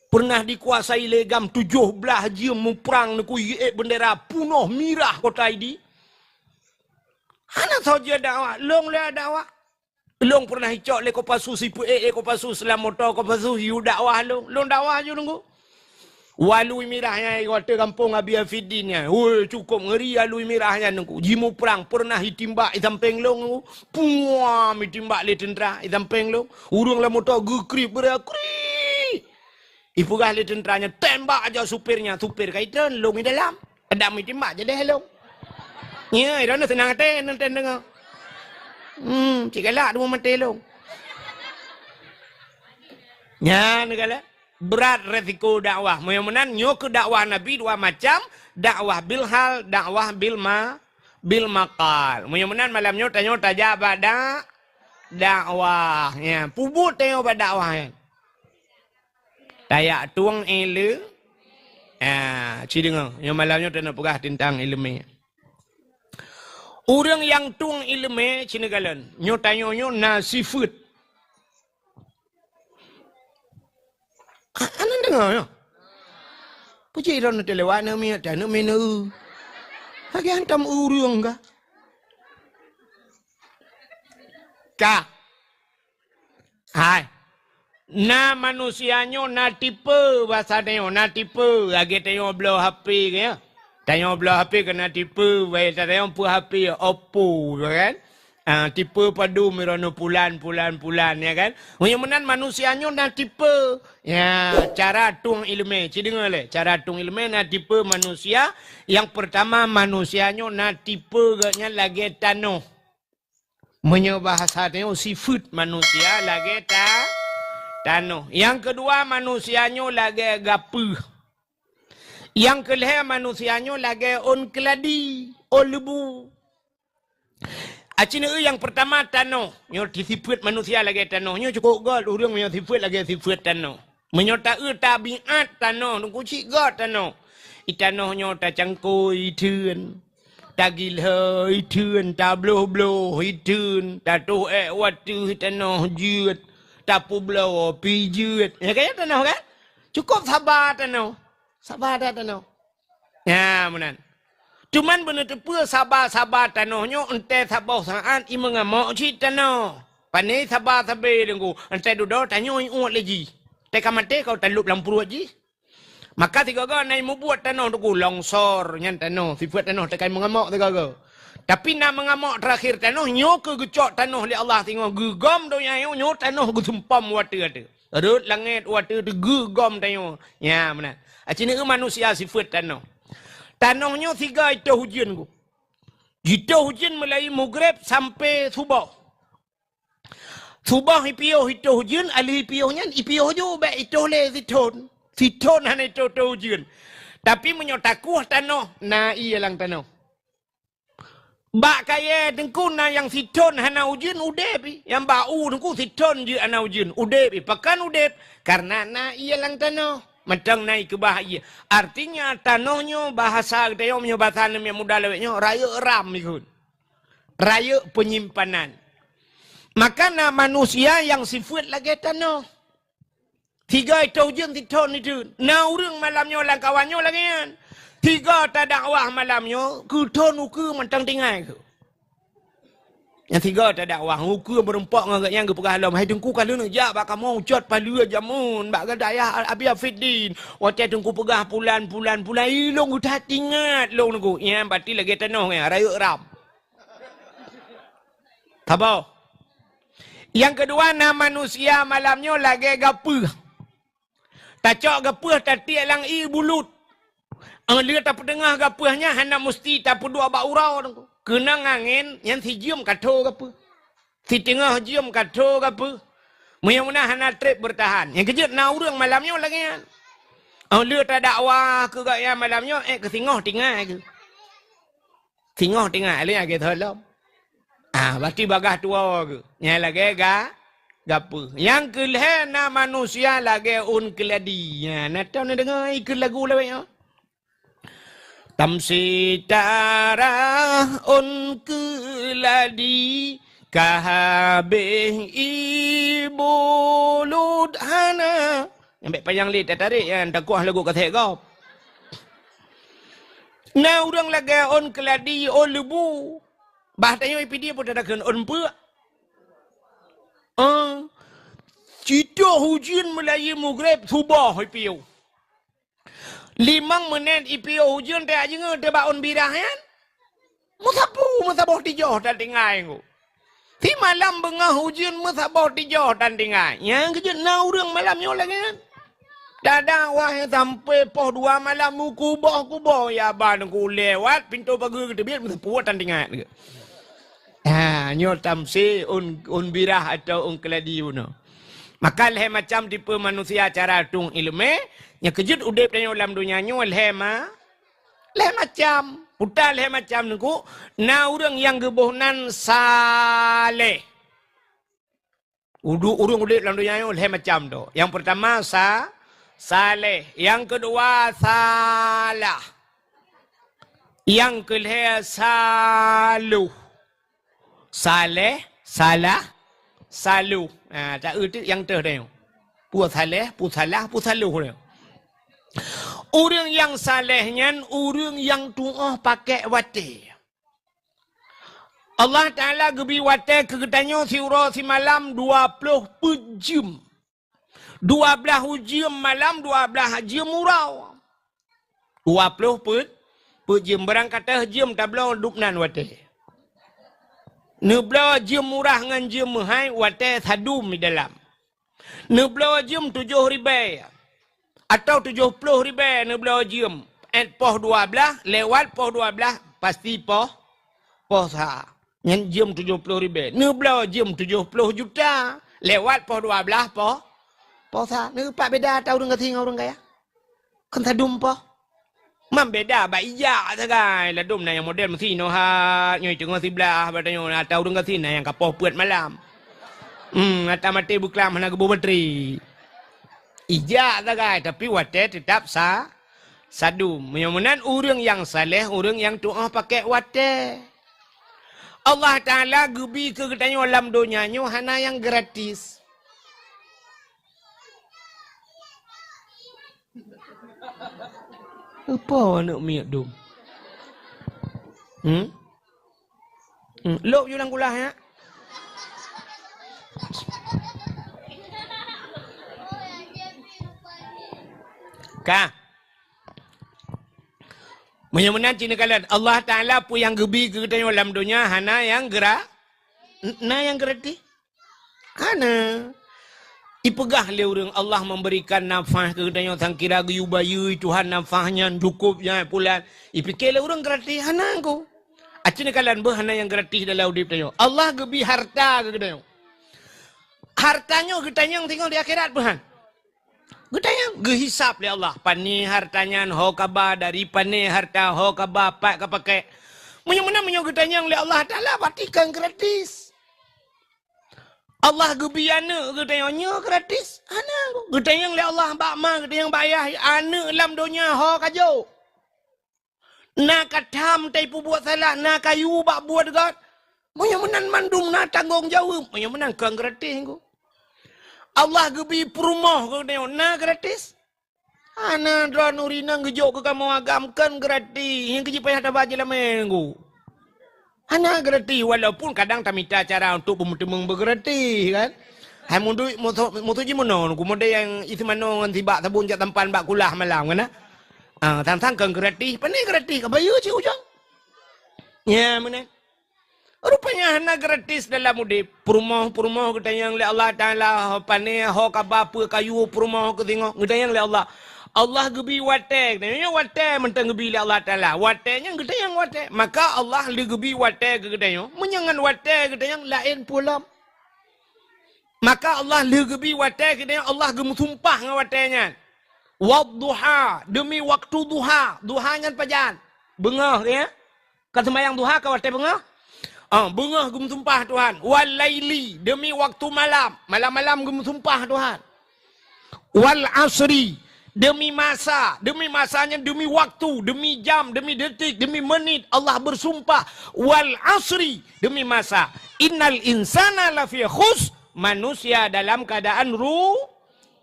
Pernah dikuasai legam 17 jam perang ku bendera punuh mirah kota ini. Hana saja dakwah, long le dakwah. Long pernah hicok le kopasu sipu kopasu selam motor kopasu yu dakwah long dakwah je nunggu. Walui mirahnya kota kampung Abi Afidin nya. Cukup ngeri alui mirahnya nunggu. Jimu perang pernah ditimbak samping long nunggu. Puam ditimbak le tentera samping long. Urang la motor gekrip berakri. Ibu ahli tenteranya tembak aja supirnya. Supir kaitan long di dalam. Ada mi tembak je deh long. Ya, itu nak senang hati nanti dengar. Cikalah dua mati long. Ya, negala berat resiko dakwah. Mudah-mudahan nyok dakwah Nabi dua macam, dakwah bil hal, dakwah bil maqal. Mudah-mudahan malamnya tanya jawab dakwah. Ya, pubut tanya pada dakwah ya. Tayak tuang ilmu. Dengar. Yang malamnya tak nak pegah tentang ilmu. Orang yang tuang ilmu, cina galan. Nyo tanya nasifut. Anak dengar ya? Puji orang nak lewat nama tak nak menu. Hagi hantam urung kah? Kah? Hai. Na manusianya na tipe bahasa tengok na tipe lagi tengok belah HP ke ya tengok belah HP kena tipe baik tengok pu HP Oppo kan tipe padu mirono pulan ya kan menan manusianya na tipe ya cara tung ilmu dengar le cara tung ilmu na tipe manusia yang pertama manusianya na tipe gaknya lagi tano bahasa tengok sifat manusia lagi Tano. Yang kedua manusianya lagi gapuh. Yang kelima manusianya lagi on keladi, on lebu. Acina yang pertama tano. Nyo sifat manusia lagi tano. Nyo cukup gol urang nyo sifat lagi sifat tano. Menyota tabiat tano, nunggu cik god tano. Itano nyo ta cangkoi thឿn. tagil hơi thươn ta blo blo hít thươn ta tu wat tu ta no jut ta pu blo pi jut ya kan ta no kan cukup sabar ta no ya menan cuman bener tepua sabar ta no nyo ente sabar saan i mengamok ci ta no pani sabar sabe dengku ente dudo ta nyo uat lagi te kamate kau talup lampuru ji maka tiga ga nai mu buat tanah tu longsor nyan tanah sifat tanah tekan mengamok tiga ga tapi nak mengamok terakhir tanah nyo ke gecok tanah li Allah tengok gegom do yang nyo tanah gu sempam water ada rut langit water tu gegom tanah ya mana acini manusia sifat tanah nyo tiga itu hujan gu itu hujan mulai maghrib sampai subuh ipio itu hujan ali ipio nyan ipio jo ba itu le siton hanya itu hujan. Tapi menyotakuh tanah, na iya lang tanah. Bak kaya dengku na yang siton hanya hujan udepi, yang bau dengku siton je hanya hujan udepi. Pakan udep karena na iya lang tanah. Macam naik ke bahaya. Artinya tanahnya bahasa kita yang bahasa yang mudah lewatnya raya ram ikut. Raya penyimpanan. Maka na manusia yang sifat lagi tanah. Tiga itu hujan titon itu. Nah orang malamnya lang kawannya lagi kan. Tiga tak dakwah malamnya. Kuton uku mentang tinggal ke. Yang tiga tak dakwah. Uku berempak dengan yang ke pegalam. Hai tengku kalau nak jak bakal mau ucat palu jamun. Bakal daya abi afidin. Waktu tengku pegah pulan. Ilong udah tingat. Long nunggu. Yang berarti lagi tanah kan. Raya ram. Tabau. Yang kedua na manusia malamnya lagi gapur. Tacok gapah tatiak lang i bulut. Dia tak pedengah gapahnya hanya mesti tak pedua bak urau. Kena angin yang si jium katho gapah. Si tengah jium katho gapah. Mudah-mudahan hana trip bertahan. Yang kejut na urang malamnya lagi kan. Dia tak dakwah ke gaya malamnya ke singoh tinggal ke. Singoh tinggal ali ke tholom. Berarti bagah tua ke. Yang lagi gapa. Yang kelihana manusia lagi keladi. Ya, nak tahu nak dengar ikut lagu lewat. Tamsitara keladi kahabeh ibulud hana. Yang panjang li tarik yang takuah lagu kata kau. Nah orang lagi keladi lebu. Bahtanya ipidi pun tak kena pua. Cita hujan mulai maghrib subuh ipiu. 5 minit ipiu hujan tak aja ngah tebak birah kan? Musabuh tijoh dan tinggal aku. Ti malam bengah hujan musabuh tijoh dan tinggal. Yang kejut na orang malamnya lagi kan? Dadah wah sampai poh 2 malam mu kubah ya ban ku lewat pintu pagar kita biar musabuh dan tinggal. Nyo tamsi birah atau keladi uno. Maka leh macam tipe manusia cara tung ilmu. Yang kejut udep dan dalam dunia nyo leh macam. Putar leh macam niku. Na orang yang gebohnan saleh. Urung udep dalam dunia nyo leh macam do. Yang pertama saleh. Yang kedua salah. Yang kelih saluh. Saleh, salah, salu. Tak erti yang terdeng. Pu saleh, pu salah, pu salu. Orang yang salehnya, orang yang tuah pakai wate. Allah Ta'ala gebi wate kegetanya siura si malam 20 jam. 12 jam malam, 12 jam urau. 20 jam berangkat jam tablau dupnan wate. Nebla jam murah dengan jam mahal wate sadum di dalam. Nebla jam 7 ribu atau 70 ribu nebla jam. Poh 12 lewat poh 12 pasti poh sah. Yang jam 70 ribu. Nebla jam 70 juta lewat poh 12 poh sah. Nampak beda tahu dengan tinggal orang kaya. Kan sadum poh. Membeda ba iya sagai la dum na yang model mesti no ha nyoi tengah sebelah badanyo atau dengan sini yang kapoh puat malam. Atau mati buklam hana gebu bateri. Ija sagai tapi wate tetap Sadu. Menyamanan orang yang saleh, orang yang doa pakai wadah. Allah Ta'ala gebi ke katanya alam dunianya hana yang gratis. Apa nak miak dum? Lok julang kulah ya. Kah? Menyamanan cina kalian Allah Ta'ala pun yang gebi ke katanya alam dunia hana yang gerak. Na yang gratis. Hana. Ipegah le orang Allah memberikan nafas ke katanya sangkira geyu bayu Tuhan nafasnya cukupnya pulan. Ipikir le orang gratis hana ko. Acina kalian hana yang gratis dalam hidup katanya. Allah gebi harta ke katanya. Hartanya katanya yang tinggal di akhirat bukan. Gudanya gehisap le Allah. Pani hartanya ho kaba dari pani harta ho kaba pak ka pakai. Munya-munya gudanya le Allah Taala batikan gratis. Allah gebiana gudanya gratis. Ana gudanya le Allah bak ma gudanya bayah ana lam dunia ho kajo. Na katam tai pu buat salah na kayu bak buat dekat. Munya-munya mandum na tanggung jawab. Munya-munya kang gratis ko. Allah gebi perumah ke dia, na gratis. Ana dra nurina ngejok ke kamu agamkan gratis. Yang kerja payah tabah je lah minggu. Ana gratis walaupun kadang tak minta cara untuk pemutemeng bergratis kan. Hai mundu moto je mono ku mode yang isi mano ngan tiba tabun jak tempan bak kulah malam kan. Tang-tang kan gratis, pani gratis ka bayu ci ujang. Ya mana? Rupanya hana gratis dalam udip. Perumah kita yang le Allah Ta'ala pane ho kabapa kayu perumah ke tengok kita yang le Allah. Allah gebi watek. Nya watek mentang gebi le Allah Ta'ala. Wateknya kita yang watek. Maka Allah le gebi watek ke kita yang menyangan watek kita yang lain pula. Maka Allah le gebi watek kita yang Allah gemu sumpah dengan wateknya. Wadduha demi waktu duha. Duhanya pajan. Bengah ya. Kata sembahyang duha ka watek bengah. Bengah gum sumpah Tuhan. Wal laili demi waktu malam. Malam-malam gum sumpah Tuhan. Wal asri demi masa. Demi masanya, demi waktu, demi jam, demi detik, demi menit. Allah bersumpah. Wal asri demi masa. Innal insana lafi khus. Manusia dalam keadaan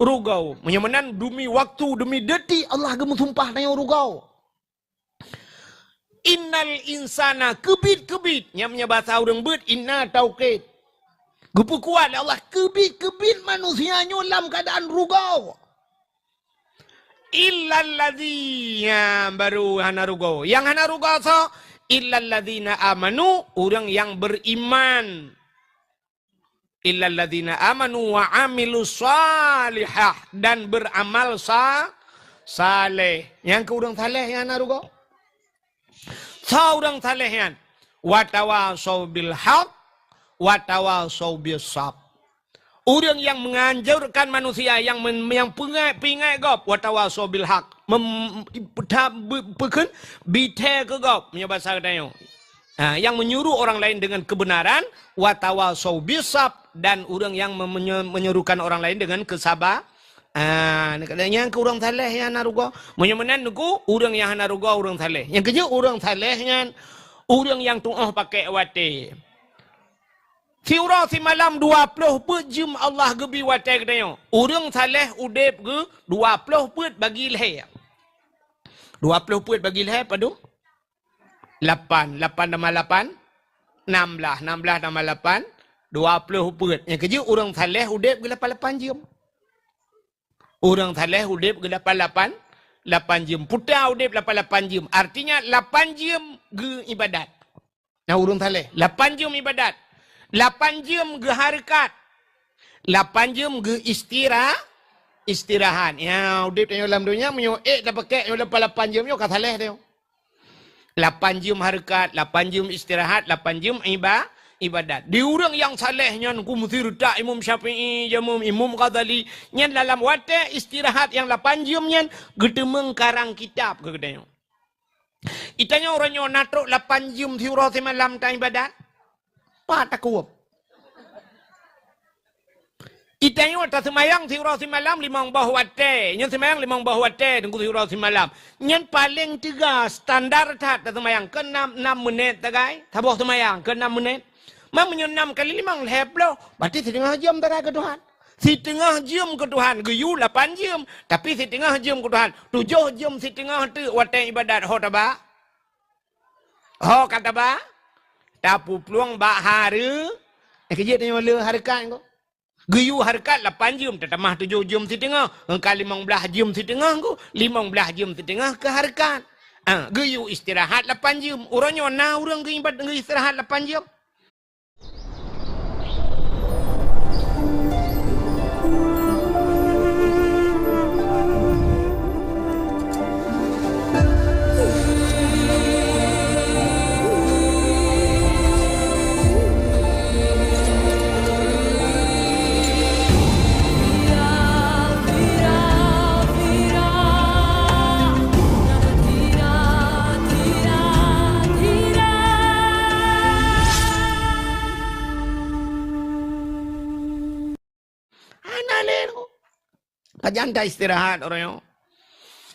rugau. Menyamanan demi waktu, demi detik. Allah gum sumpah dengan rugau. Innal insana kebit-kebit. Nyamnya bahasa orang bet. Inna taukid. Gepu kuat Allah. Kebit-kebit manusianya dalam keadaan rugau. Illalladzi. Baru hana rugau. Yang hana rugau so. Illalladzina amanu. Orang yang beriman. Illalladzina amanu wa amilu salihah. Dan beramal saleh. Yang ke orang saleh yang hana rugau. Seorang salehan watawasau bil haq watawasau bis sab. Orang yang menganjurkan manusia yang pingai gop watawasau bil haq pekan bite ke gop punya bahasa katanya. Yang menyuruh orang lain dengan kebenaran watawasau bis sab dan orang yang menyuruhkan orang lain dengan kesabaran. Yang ke orang saleh yang naruga. Menyamanan nuku orang yang naruga orang saleh. Yang kerja orang salehnya orang yang tuah pakai wate. Tiura si malam 20 jam Allah gebi wate katanya. Orang saleh udep ke 20 put bagi leher. 20 put bagi leher padu 8 tambah 8 16 tambah 8 20 put. Yang kerja orang saleh udep ke 8 jam. Orang saleh udip ke 8 jam. Putra udip 8 jam. Artinya 8 jam ke ibadat. Nah orang saleh 8 jam ibadat. 8 jam ke harakat. 8 jam ke istirahat. Ya udip tanya dalam dunia menyo dah pakai 8 jam yo ka saleh dia. 8 jam harakat, 8 jam istirahat, 8 jam ibadat. Di orang yang salehnya ku mesti retak Imam Syafi'i, Imam Ghazali, nyan dalam wate istirahat yang 8 jam nyan gedemeng karang kitab ke gedenya. Itanya orangnya natrok 8 jam tiura malam ta ibadat. Pa tak kuat. Itanya ta semayang tiura semalam limang bahwate. Nyen semayang limang bahwate tengku tiura semalam. Nyen paling tiga standar tat ta semayang ke 6 menit tagai. Taboh semayang ke 6 menit. Mam nyen 6 kali limang heblo. Berarti setengah jam tagai ke Tuhan. Setengah jam ke Tuhan. Geyu 8 jam. Tapi setengah jam ke Tuhan. 7 jam setengah tu wate ibadat ho taba. Ho kata ba. Tapu peluang ba hari. Kerja tanya wala harakat kau. Geyu harakat 8 jam, tetamah 7 jam setengah. Engkau 15 jam setengah ko, 15 jam setengah ke harakat. Geyu istirahat 8 jam. Orangnya na orang ke ibadat istirahat 8 jam. Pajan dah istirahat orang.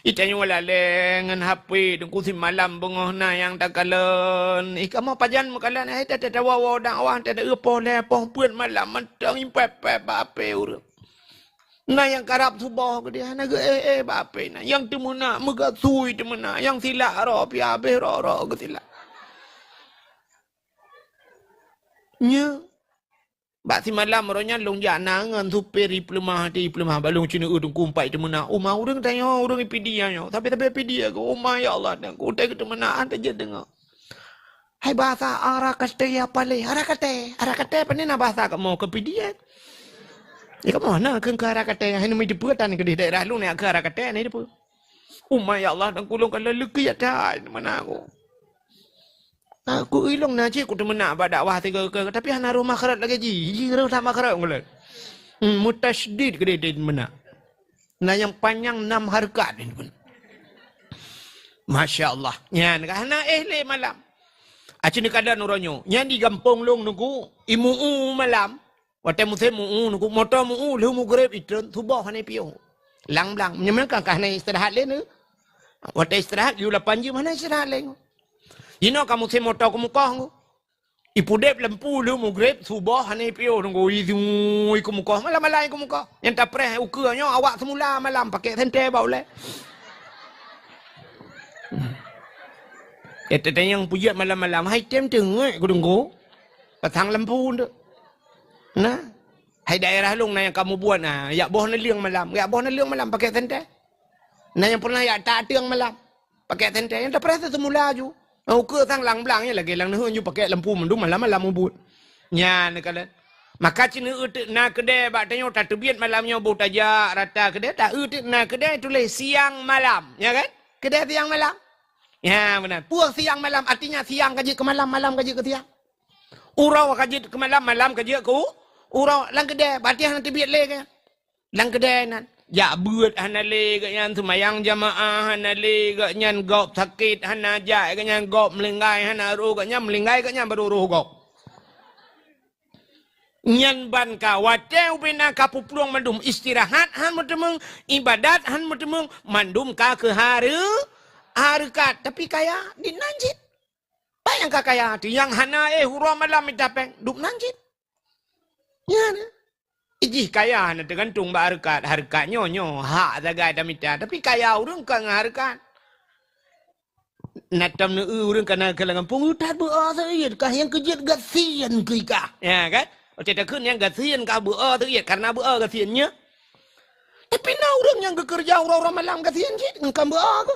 Itanya wala lengan HP dengku si malam bengah na yang tak kalan. Kamu pajan makalan ai tak tawa dak awang tak epo le poh puan malam mentang impep bape urang. Na yang karap subah ke dia na ge bape na. Yang temuna mega sui temuna yang silak ro pi abe ro ke silak. Nya Bak si malam orangnya long jana ngan superi pelemah balung cina udung kumpai temena. Umah urang tanya urang ipidia nyo. Tapi ipidia ko umah ya Allah dan ko tak temena ante je dengar. Hai bahasa arakate ya pale arakate panena bahasa ka mau ke pidia. Ya ka mana ke arakate hai nami dipuatan ke di daerah lu ne ke arakate ni depu. Umah ya Allah dan kulung kalau leki ya dah mana ko. Aku ilong na cik, aku temenak pada dakwah tiga ke. Tapi hana rumah kerat lagi ji. Ji rumah tak kerat ngulat. Mutasydid ke dia temenak. Nah yang panjang 6 harkat ni pun. Masya Allah. Nyan hana le malam. Acin ni kadang nuronyo. Nyan di gampung long nunggu. Imu malam. Waktu musim nunggu. Motor lu mu grab itun. Tubah hana piyo. Lang. Menyemelkan hana istirahat le ni. Waktu istirahat, you 8 jam hana istirahat le. Ino kamu se motor kamu kau, ipudep lampu lu mu grab subuh hane pio nunggu izui kamu kau malam kamu kau yang tak pernah ukurnya awak semula malam pakai sente bau le. Itu yang pujat malam hai tem tengok aku tunggu pasang lampu tu. Nah, hai daerah long na yang kamu buat nah, ya boh neliang malam pakai sente. Nah yang pernah ya tak tiang malam pakai sente yang tak pernah semula ju. Ukur sang lang belangnya lagi lang nahun you pakai lampu mendung malam ubut. Nya ne kala. Maka cina utek na kedai bak tanyo tak terbiat malamnya ubut aja rata kedai tak utek na kedai tulis siang malam, ya kan? Kedai siang malam. Ya benar. Puas siang malam artinya siang kaji ke malam kaji ke siang. Urau kaji ke malam kaji ke urau lang kedai berarti hang terbiat le kan. Lang kedai nan. Ya buat hana le ke nyan semayang jamaah hana le ke nyan gop sakit hana jai ke nyan gop melinggai hana ru ke nyan melinggai ke nyan baru ru gop. Nyan ban ka wateu bina ka pupluang mandum istirahat han mutemeng ibadat han mutemeng mandum ka ke harikat tapi kaya di nanjit. Bayang ka kaya hati yang hana hurau malam itapeng duk nanjit. Ya ne. Ijih kaya na tergantung ba harkat nyo hak zagai damita tapi kaya urang ka harkat natam ne urang kana kalangan pengutat beah seiet kah yang kejit gasian ke kah ya kan ocet keun yang gasian kah beah seiet karena beah gasiannya tapi na urang yang bekerja urang malam gasian jit engkau beah ke.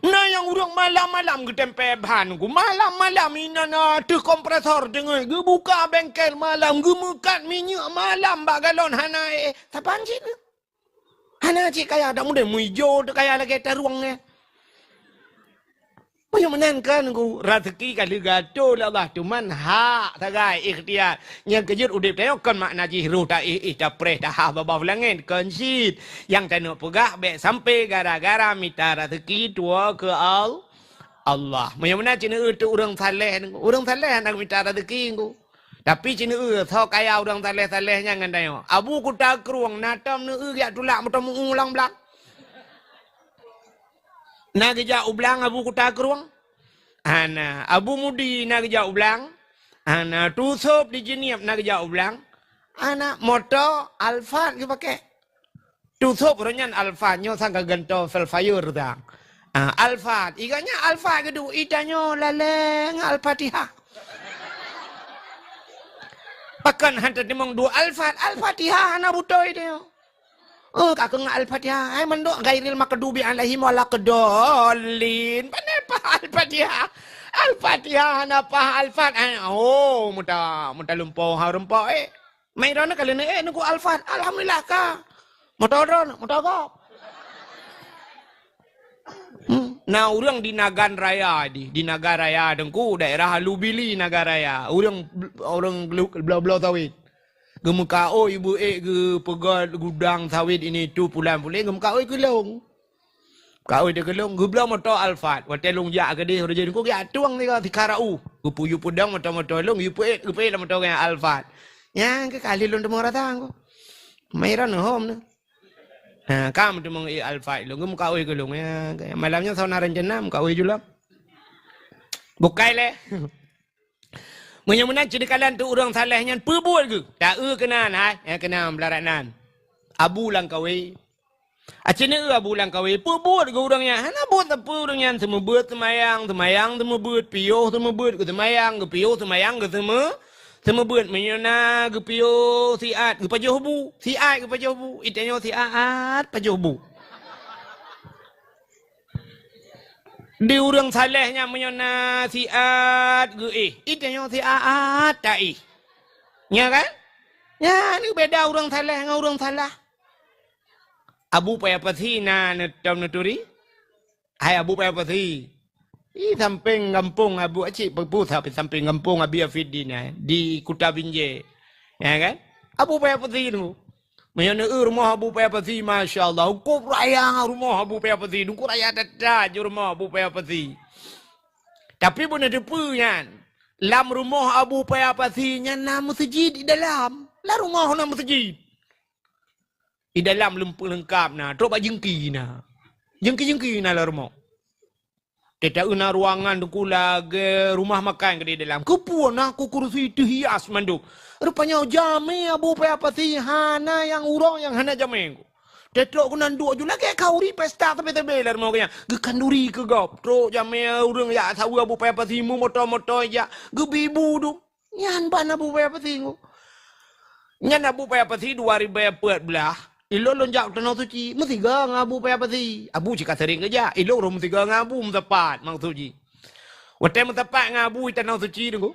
Nah yang urang malam ke tempe bahan ku malam ina na tu kompresor dengai ge buka bengkel malam ge mekat minyak malam bak galon hana tapan cik hana cik kaya dak mudah muijo tu kaya lagi taruangnya. Yang menenkan ku rezeki kali gato lah Allah cuman hak tagai ikhtiar yang kejut udip tayok kan makna jihru ta ita preh dah babau langit konsit yang tanu pegah be sampai gara-gara minta rezeki tua ke Allah. Yang mana cina itu orang saleh nak minta rezeki ku. Tapi cina thau kaya orang taleh-talehnya ngandayo. Abu ku takruang natam ya tulak mutam ulang belak. Nagja ublang abu ku takruang. Ana abu mudi nagja ublang. Ana tusop di jeniap nagja ublang. Ana moto alfa ki pakai. Tusop ronyan alfa nyo sang gento fel fire dah. Alfa iganya alfa gedu itanyo laleng al-Fatihah. Pakan hantar dimong dua al-Fatihah na butoy dia. Oh kakeng al-Fatihah ay mando gairil makadubi alaihim wala kedolin. Panapa al-Fatihah? Al-Fatihah na pa al-Fatihah. Oh muta lumpau harumpo Mayroon na kalina nuku al-Fatihah. Alhamdulillah ka. Motoron, motogop. Nah, orang di Nagan Raya di Naga Raya dengku daerah Lubili Naga Raya. Orang belau sawit. Gemuka ibu ge pegat gudang sawit ini tu pulang gemuka gelong. Kau dia gelong geblau motor Alfat. Wate long ja ke dia jadi ku ya tuang ni ka tikarau. Gupu pudang motor long yupe la motor yang Alfat. Yang ke kali long demong ratang ku. Mairan home ni. Kamu tu meng alfa lu ngum kau gelung ya malamnya sauna rencana kau julam bukai le menyamuna jadi kalian tu orang salehnya perbuat ke tak kena ya kena belaranan abu lang kau acene abu lang kau perbuat ke orangnya hana buat apa orangnya semua buat semayang semua buat pio semua buat ke semayang ke pio semayang ke semua buat menyana gepio siat gepajohbu siat gepajohbu itanyo siat pajohbu di urang salehnya menyana siat ge itanyo siat tai nya kan ya ni beda urang saleh dengan urang salah abu paya pasi na netam neturi hai abu paya pasi samping kampung abu acik berpusat samping kampung abi Afidi di Kuta Binjai. Ya kan? Abu payah peti tu. Menyana rumah abu payah peti masya-Allah. Ukur raya rumah abu payah peti. Ukur raya dada je rumah abu payah peti. Tapi pun ada punya. Lam rumah abu payah peti nya nama masjid di dalam. Lah rumah nama masjid. Di dalam lengkap nah. Teruk jengki nah. Jengki nah lah rumah. Tidak una ruangan tu lagi rumah makan ke di dalam. Kepuan aku kursi itu hias mandu. Rupanya jami abu payah pati hana yang urang yang hana jami aku. Tetok ku nanduk je lagi kau ri pesta tebe-tebe lah mau kaya. Ge kanduri ke gop. Truk jami urang ya sawu abu payah pati mu moto-moto ya. Ge bibu tu. Nyan ban abu payah pati ku. Nyan abu payah pati 2014. Ilo lonjak tanah suci, mesti gang abu payah pasti. Abu cakap sering kerja. Ilo rom mesti gang abu mentepat mang suci. Wate mentepat ngabu tanah suci tu.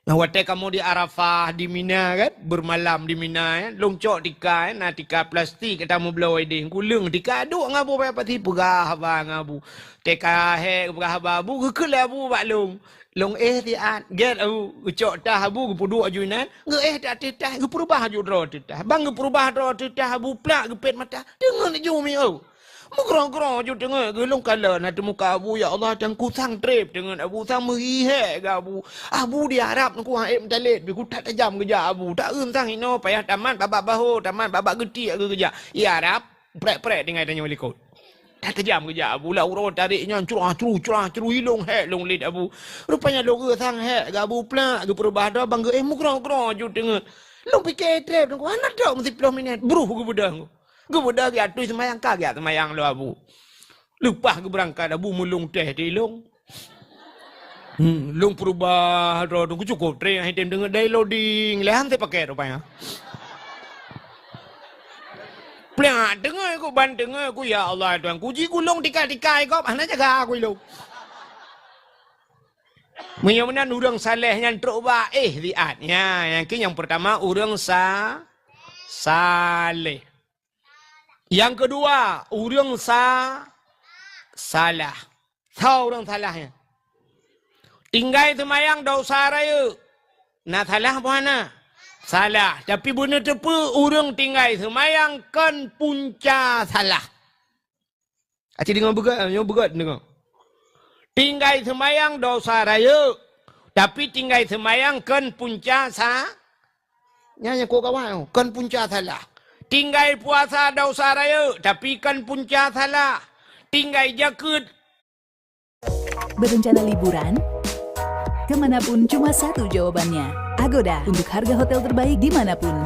Nah wate kamu di Arafah di Mina kan, bermalam di Mina kan, longcok tika kan, tika plastik kita mau belau ide. Kulung tika duk ngabu payah pasti pegah bang ngabu. Teka he pegah abu gekul abu baklong. Long tiat get au ucok tah abu gepuduk ajunan nge tak tetah geperubah aju dro tetah bang geperubah dro tetah abu plak gepet mata dengar ju mi au mukrong-krong aju dengar gelong kala na muka abu ya Allah dan ku sang trip dengan abu sang merihe ga abu di Arab ku haim talit ku tak tajam kerja abu tak sang ino payah taman babak bahu taman babak geti ke kerja ya Arab prek-prek dengan tanya walikot. Tak terjam kerja abu lah urut tariknya curah hilong hek long lid abu. Rupanya logo sang hek ke abu plak ke perubah dah bang ke mukrong-krong ju tengok. Long fikir trip tu anak dak mesti 10 minit. Bruh ke budak. Ke budak ke atu semayang kaget semayang lo abu. Lupa ke berangkat abu mulung teh di long. Long perubah dah tu cukup trip hai tem dengar downloading lehan te pakai rupanya. Plah dengar aku ban dengar aku ya Allah Tuhan kuji gulung tika-tika kau mana jaga aku lu. Menyamanan urang saleh yang terubah lihatnya yang pertama urang saleh. Yang kedua urang salah. Tahu urang salahnya. Tinggal semayang dosa raya. Nak salah mana? Salah. Tapi benar tepu orang tinggal semayang kan punca salah. Acik dengar begat dengar. Tinggal semayang dosa raya. Tapi tinggal semayang kan punca sa. Nyanya kau kawan, kan punca salah. Tinggal puasa dosa raya, tapi kan punca salah. Tinggal jakut. Berencana liburan? Kemanapun cuma satu jawabannya. Agoda, untuk harga hotel terbaik dimanapun.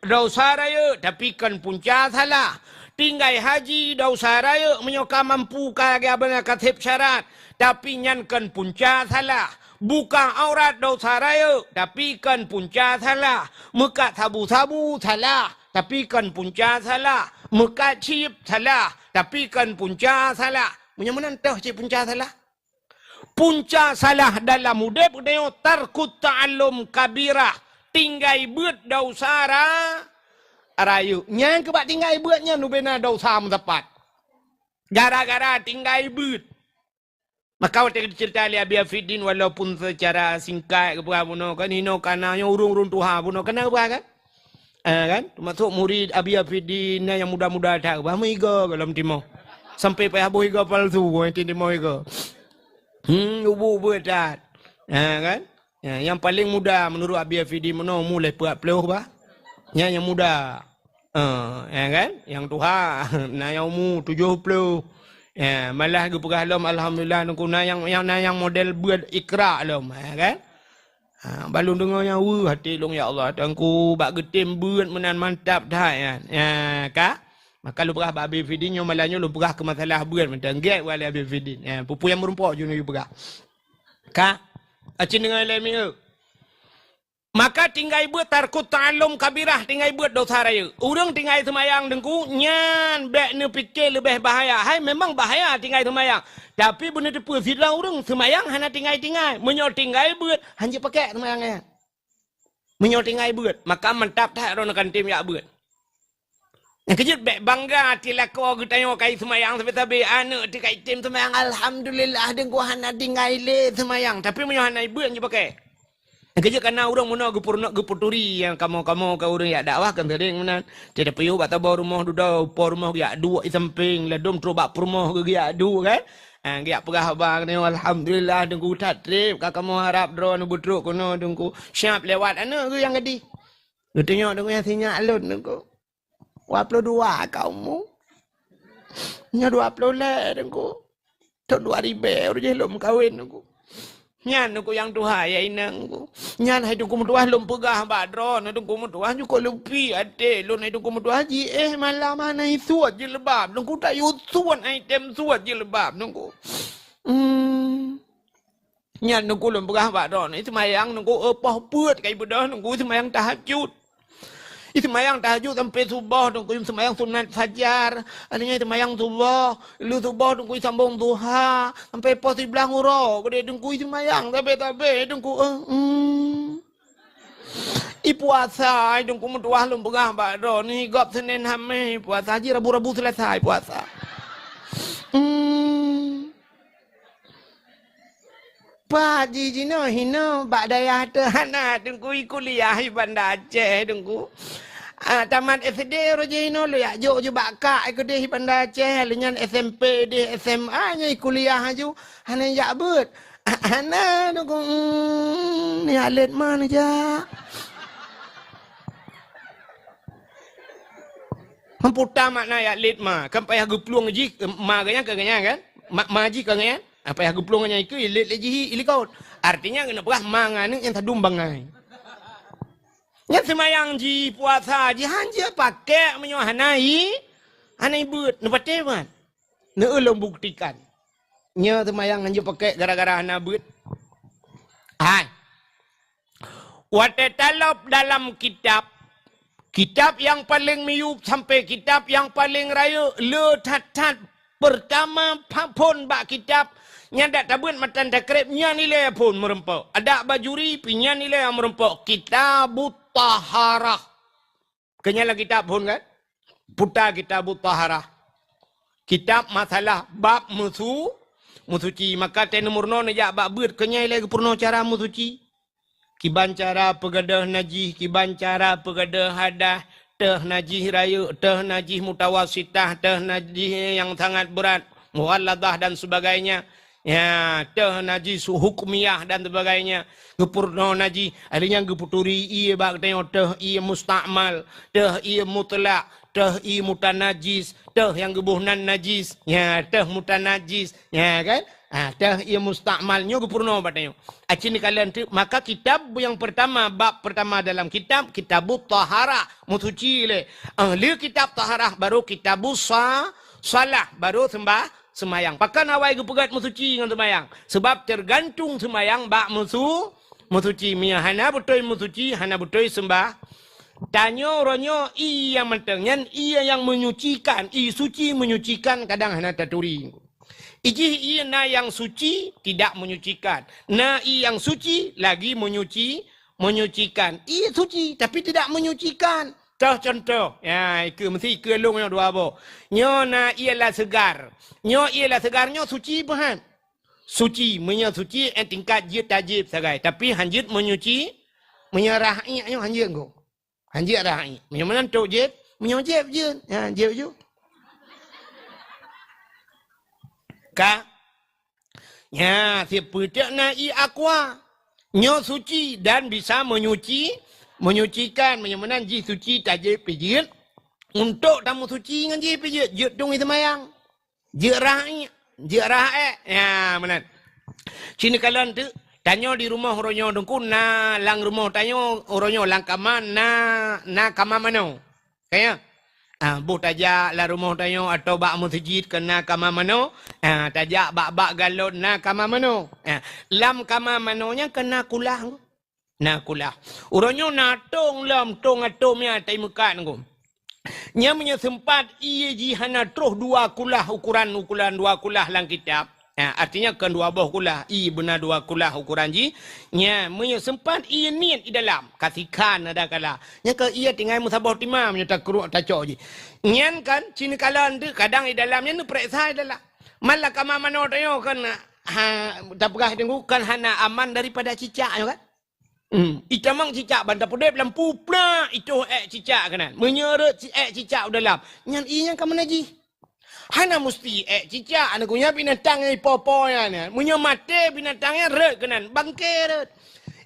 Dosa raya, tapi kan punca salah. Tinggal haji dosa raya, menyoka mampu kaya benar katib syarat. Tapi nyan kan punca salah. Buka aurat dosa raya, tapi kan punca salah. Muka sabu-sabu salah, tapi kan punca salah. Muka cip salah, tapi kan punca salah. Punya mana tahu cip punca salah? Punca salah dalam mudep dia tarkut ta'allum kabirah. Tinggal buat dosa raya. Yang kebak tinggal buatnya nu bena dosa mendapat. Gara-gara tinggal buat. Maka waktu cerita li Abi Afidin walaupun secara singkat ke puno kan hino kana yang urung-urung Tuhan puno kena apa kan? Kan? Termasuk murid Abi Afidin yang muda-muda tak apa meiga dalam timur. Sampai payah bohiga palsu yang timur higa. Ubu tat. Kan? Ya, yang paling muda menurut Abi Afidin mulai 40 bah. Yang muda. Ya kan? Yang Tuhan na yang umur 70. Ya, malah ke perah alhamdulillah nunggu yang model buat ikra lom, ya kan? Balung dengar yang hati long ya Allah, tangku bak getim buat menan mantap dah ya. Ya, kak. Maka lu perah Abi Afidin yang malahnya lu perah ke masalah buat mentang gek wali Abi Afidin. Ya, pupu yang merumpok je nu perah. Kak, acin dengan lemi. Maka tinggal buat tarkut ta'allum kabirah, tinggal buat dosa raya. Orang tinggal semayang dengku, nyan bek ni fikir lebih bahaya. Hai memang bahaya tinggal semayang. Tapi benda tu fitlah orang semayang hanya tinggal. Menyor tinggal buat, hanya pakai semayangnya. Menyor tinggal buat, maka mantap tak orang akan tim ya buat. Yang kejut bek bangga tila kau kita tengok kai semayang tapi anak tikai tim semayang. Alhamdulillah dengku hanya tinggal le semayang. Tapi menyor hanya buat hanya pakai. Kerja karena orang mana gepurturi yang kamu ke orang yang dakwah kan sering mana tidak perlu bata bawa rumah duduk por rumah ya dua di samping ledom terobak rumah ke ya dua kan dia perah bang ni alhamdulillah dengku tak trip kamu harap drone butruk kono dengku siap lewat ana ke yang gedi tengok dengku yang sinyal alun dengku 22 kamu nya 20 le dengku tahun 2000 je belum kahwin dengku. Nyan aku yang Tuhan ya inang ku. Nyan hai dengku mutuah lum pegah badron, dengku mutuah juga lupi ade, lun hai dengku mutuah ji malam mana itu aja lebab, dengku tak yusuan item suat je lebab dengku. Nyan dengku lum pegah badron, itu mayang dengku apa buat kai bedah dengku itu mayang tahajud. Itu mayang tahajud sampai subuh dengku semayang sunat fajar. Adanya itu mayang subuh, lu subuh dengku sambung duha sampai pos di belah nguro. Gede dengku itu mayang tapi dengku puasa dengku mentuah lum pegah bakdo ni gop Senin Hamis puasa haji Rabu selesai puasa. Pak jino hino bak daya hana dengku kuliah di Bandar Aceh dengku. Tamat SD rojino lu ya jo bakak ikut di Bandar Aceh lenyan SMP di SMA nya kuliah aju hana ya bet. Hana dengku ni alet mana ja. Memputar makna ya alet ma kan payah gepluang ji maganya kaganya kan? Maji kaganya? Apa yang gepulungannya itu ilit leji ilikot. Artinya kena perah mangan yang tadum bangai. Yang semayang ji puasa ji hanja pakai menyohanai hanai but nepate man. Ne ulung buktikan. Nya semayang hanja pakai gara-gara hana but. Hai. Watetalop dalam kitab yang paling miup sampai kitab yang paling raya le tatat pertama pun bak kitab nyandak tabun matan takrib nya nilai pun merempok. Ada bajuri pinya nilai yang merempok. Kitabut taharah. Kenyala kitab pun kan? Putar kitabut taharah. Kitab masalah bab musuci. Maka tenumur non ya bab ber kenyala ke purno cara musuci. Kiban cara pegadah najih, kiban cara pegadah hadah, teh najis raya, teh najis mutawasitah, teh najis yang sangat berat, mughalladah dan sebagainya. Ya, teh najis hukmiyah dan sebagainya. Gepurno najis, adanya geputuri iya bak tengok teh iya mustakmal, teh iya mutlak, teh iya mutanajis, teh yang gebuhnan najis, ya teh mutanajis, ya kan? Teh ia mustakmalnya gepurno batanya. Acini kalian tu, maka kitab yang pertama, bab pertama dalam kitab, kitabut taharah, musuci le. Li kitab taharah baru kitabus salah, baru semayang. Pakan awai gepegat musuci dengan semayang. Sebab tergantung semayang bab musuci. Mia hana betul musuci, hana betul sembah. Tanya orangnya, ia mentengnya, ia yang menyucikan, suci menyucikan, kadang hana taturi. Iji ia na yang suci tidak menyucikan. Na i yang suci lagi menyucikan. I suci tapi tidak menyucikan. Contoh. Ya, itu mesti kelung yang dua bo. Nyo na ialah segar. Nyo ialah segarnya suci bahan. Suci, suci tingkat jid tajib sagai. Tapi hanjit menyuci, menyerah nyo hanjit go. Hanjit rahi. Mana tok jid? Menyojib je. Ya, jib je. Ya, siapa tak nak aqua. Nyo suci dan bisa menyucikan. Menyamanan ji suci tajib pijit. Untuk tamu suci dengan ji pijit. Jid tung itu mayang. Jid rahi. Ya, mana. Sini kalian tu. Tanya di rumah orangnya dengku. Na lang rumah tanya orangnya lang kamar. Na kamar mana. Kaya. Bu tajak lah rumah tayo atau bak masjid kena kamar mano. Tajak bak galon na kamar mano. Lam kamar manonya kena kulah. Na kulah. Orangnya natong lam tong atomnya tai muka ngu. Nya punya sempat ia jihana troh dua kulah ukuran dua kulah lang kitab. Artinya kan dua buah kulah. I benar dua kulah ukuran ji. Nya punya sempat ia niat di dalam. Kasihkan ada kala. Nya ke ia tinggal musabah timam. Nya tak keruk tak cok ji. Nyan kan. Cini kalan tu. Kadang di dalamnya tu periksa di dalam. Malah kamar mana tayo kan. Tak pegah tengok kan hana aman daripada cicak kan. Itamang cicak bantah pudep lampu pula. Itu cicak kan. Menyeret cicak dalam. Nyan inya ke mana ji. Hana mesti cicak anak punya binatang yang poponya ni. Punya mati binatangnya red kenan bangke red.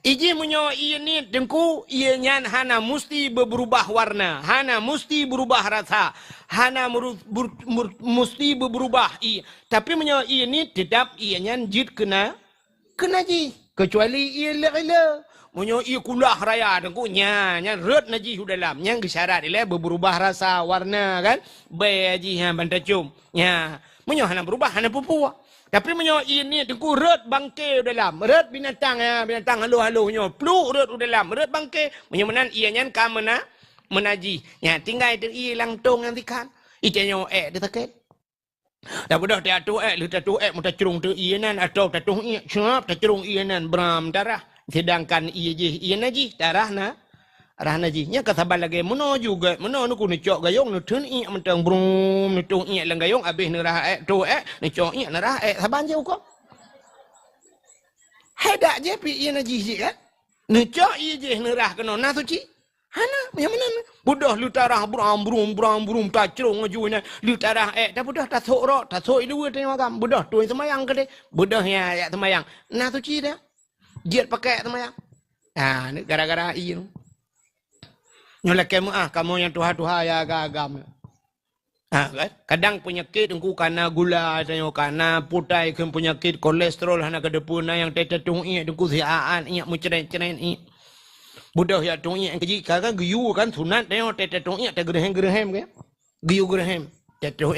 Iji punya ini dengku ianya hana mesti berubah warna, hana mesti berubah rasa, hana mesti berubah tapi punya ini tetap ianya jid kena ji kecuali ia le. Punya ia kulah raya dengku nya red naji dalam yang gesyarat ile berubah rasa warna kan be aji bantacum nya punya hana berubah hana pupua tapi punya ini dengku red bangke dalam red binatang halu nya pluk red dalam red bangke punya menan ianya ka menaji nya tinggal itu ilang tong nanti kan itanya dia takut dah bodoh dia tu lu tu muta cerung tu ianan atau tatung siap tacerung ianan beram darah. Sedangkan iya naji darah naji nya kasabar lagi meno juga meno nu ku necok gayung nu thun i mentang brum nu tung i lang gayung habis nu rah tu necok i na rah saban je ko heda je pi iya naji si kan necok i je nu rah kena na suci hana yang mana bodoh lu tarah brum ta cerong ajunya lu tarah tak bodoh tak sok itu tengok agam bodoh tu semayang ke de bodoh ya semayang na suci dah. Dia pakai temayang. Ni gara-gara ini. Nyolak kamu yang tuha-tuha ya agam. Kadang penyakit engkau karena gula, karena putai ke penyakit kolesterol hana ke depuna yang tetetung ini engkau siaan ini muceren-ceren ini. Bodoh ya tung ini keji kan giyu kan sunat tengok tetetung ini gerhem ke. Giyu gerhem. Tetetung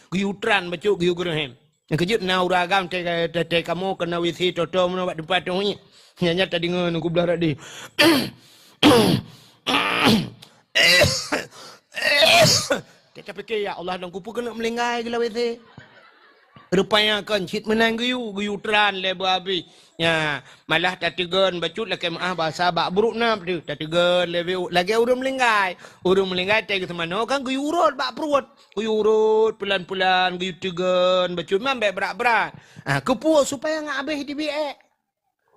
giyu tran bacu giyu gerhem. Yang kejut na uragam te kamu kena wisi toto mana buat depan tu ni. Nyanya tadi ngan aku belah tadi. Kita fikir ya Allah dan kupu kena melinggai gila wisi. Rupanya kan cit menang giyu tran le babi. Ya, malah tatigan bacut lagi bahasa bak buruk nam tu. Tatigan lagi urut melinggai te ke mana kan giyu urut bak perut. Giyu urut pelan-pelan giyu tigan bacut mambe berat-berat. Kepuas supaya ngak habis hidup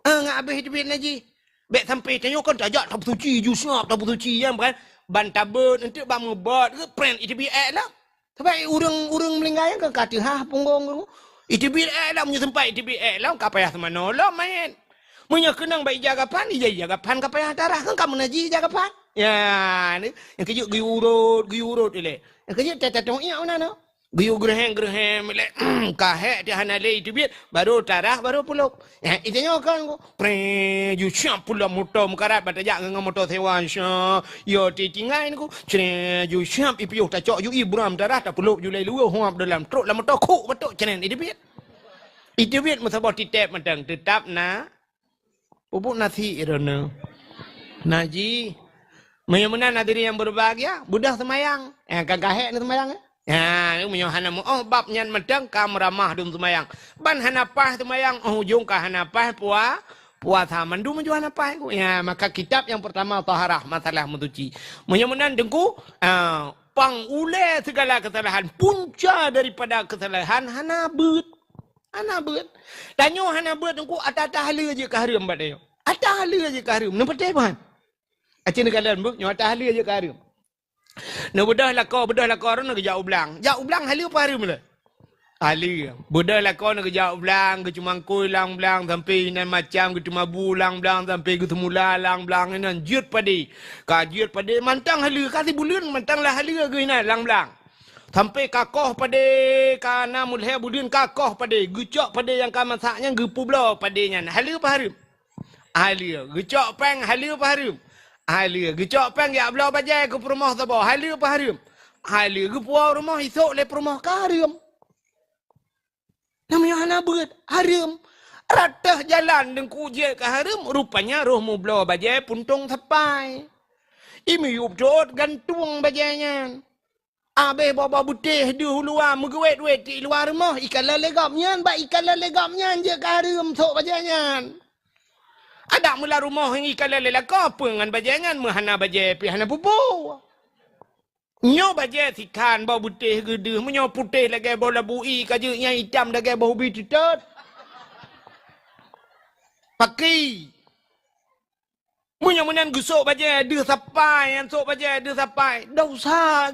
ngak habis hidup naji. Bek sampai tanya kan tajak tak suci ju siap tak suci yang kan. ban tabut untuk ban ngebot ke print itu biar lah. Tapi urang melinggai ke kata punggong tu. Itu biar lah punya tempat itu biar lah kapayah semana lah main. Punya kenang baik jagapan, jagapan kapayah darah kan kamu naji jagapan. Ya, ni yang kerja guyurut ile. Yang kerja tetap iya mana no. Guyu gerhem ile. Kahek dia hanale itu biar baru darah baru puluk. Ya, itunya kan ko. Pre ju siap pula motor mukarat pada jak ngam motor sewan sya. Yo titingai ko. Cene ju siap ipiu tak cok ju ibram darah tak puluk ju lai luo huap dalam truk la motor ku betul cene itu biar. Itu biar musabah titep mentang tetap na. Ubuk nasi irana. Naji. Menyemuna nadiri yang berbahagia. Budak semayang. Kagahek ni semayang. Ini menyohana mu. Oh, bab nyan medang kam ramah dum semayang. Ban hanapah semayang. Oh, ujung ka hanapah puasa mandu menju hanapah. Ya, maka kitab yang pertama taharah masalah mencuci. Menyemuna dengku. Pangule segala kesalahan. Punca daripada kesalahan hanabut. Hanabut. Tanyo hanabut dengku atah hala je kaharium bad dia. Atah hala je kaharium. Nampak pan? Acin kalan bu, nyo atah hala je kaharium. Na bedah lakau ron ke jauh belang. Jauh belang hala apa harium le? Hala. Bedah lakau ke jauh belang, ke cuma kulang belang sampai nan macam ke cuma bulang belang sampai ke semula lang belang nan jiut padi. Ka jiut padi mantang hala kasih bulan mantang lah hala ke nan lang belang. Sampai kakoh pada kana mulai budin kakoh pada gucok pada yang ka masaknya gepu blo padanya halu apa harum halu gucok pang halu apa harum halu gucok pang ya blo bajai ke rumah sabo halu apa harum halu gepu rumah esok le rumah ka harum namanya hana beut harum ratah jalan dengku je ke harum rupanya rohmu blo bajai puntung sapai imi yup jod gantung bajainya. Abeh bawa butih di luar menguet-uet di luar rumah ikan lelegapnya bak ikan lelegapnya je karum sok bajanya ada mula rumah yang ikan lelegap apa dengan bajanya mahana bajai pihana pupu nyo bajai sikan bawa butih gede menyo putih lagi bola bui kajuknya hitam lagi bau bititot pakai Munyan gusok baja dia sapai yang sok baja dia sapai dosa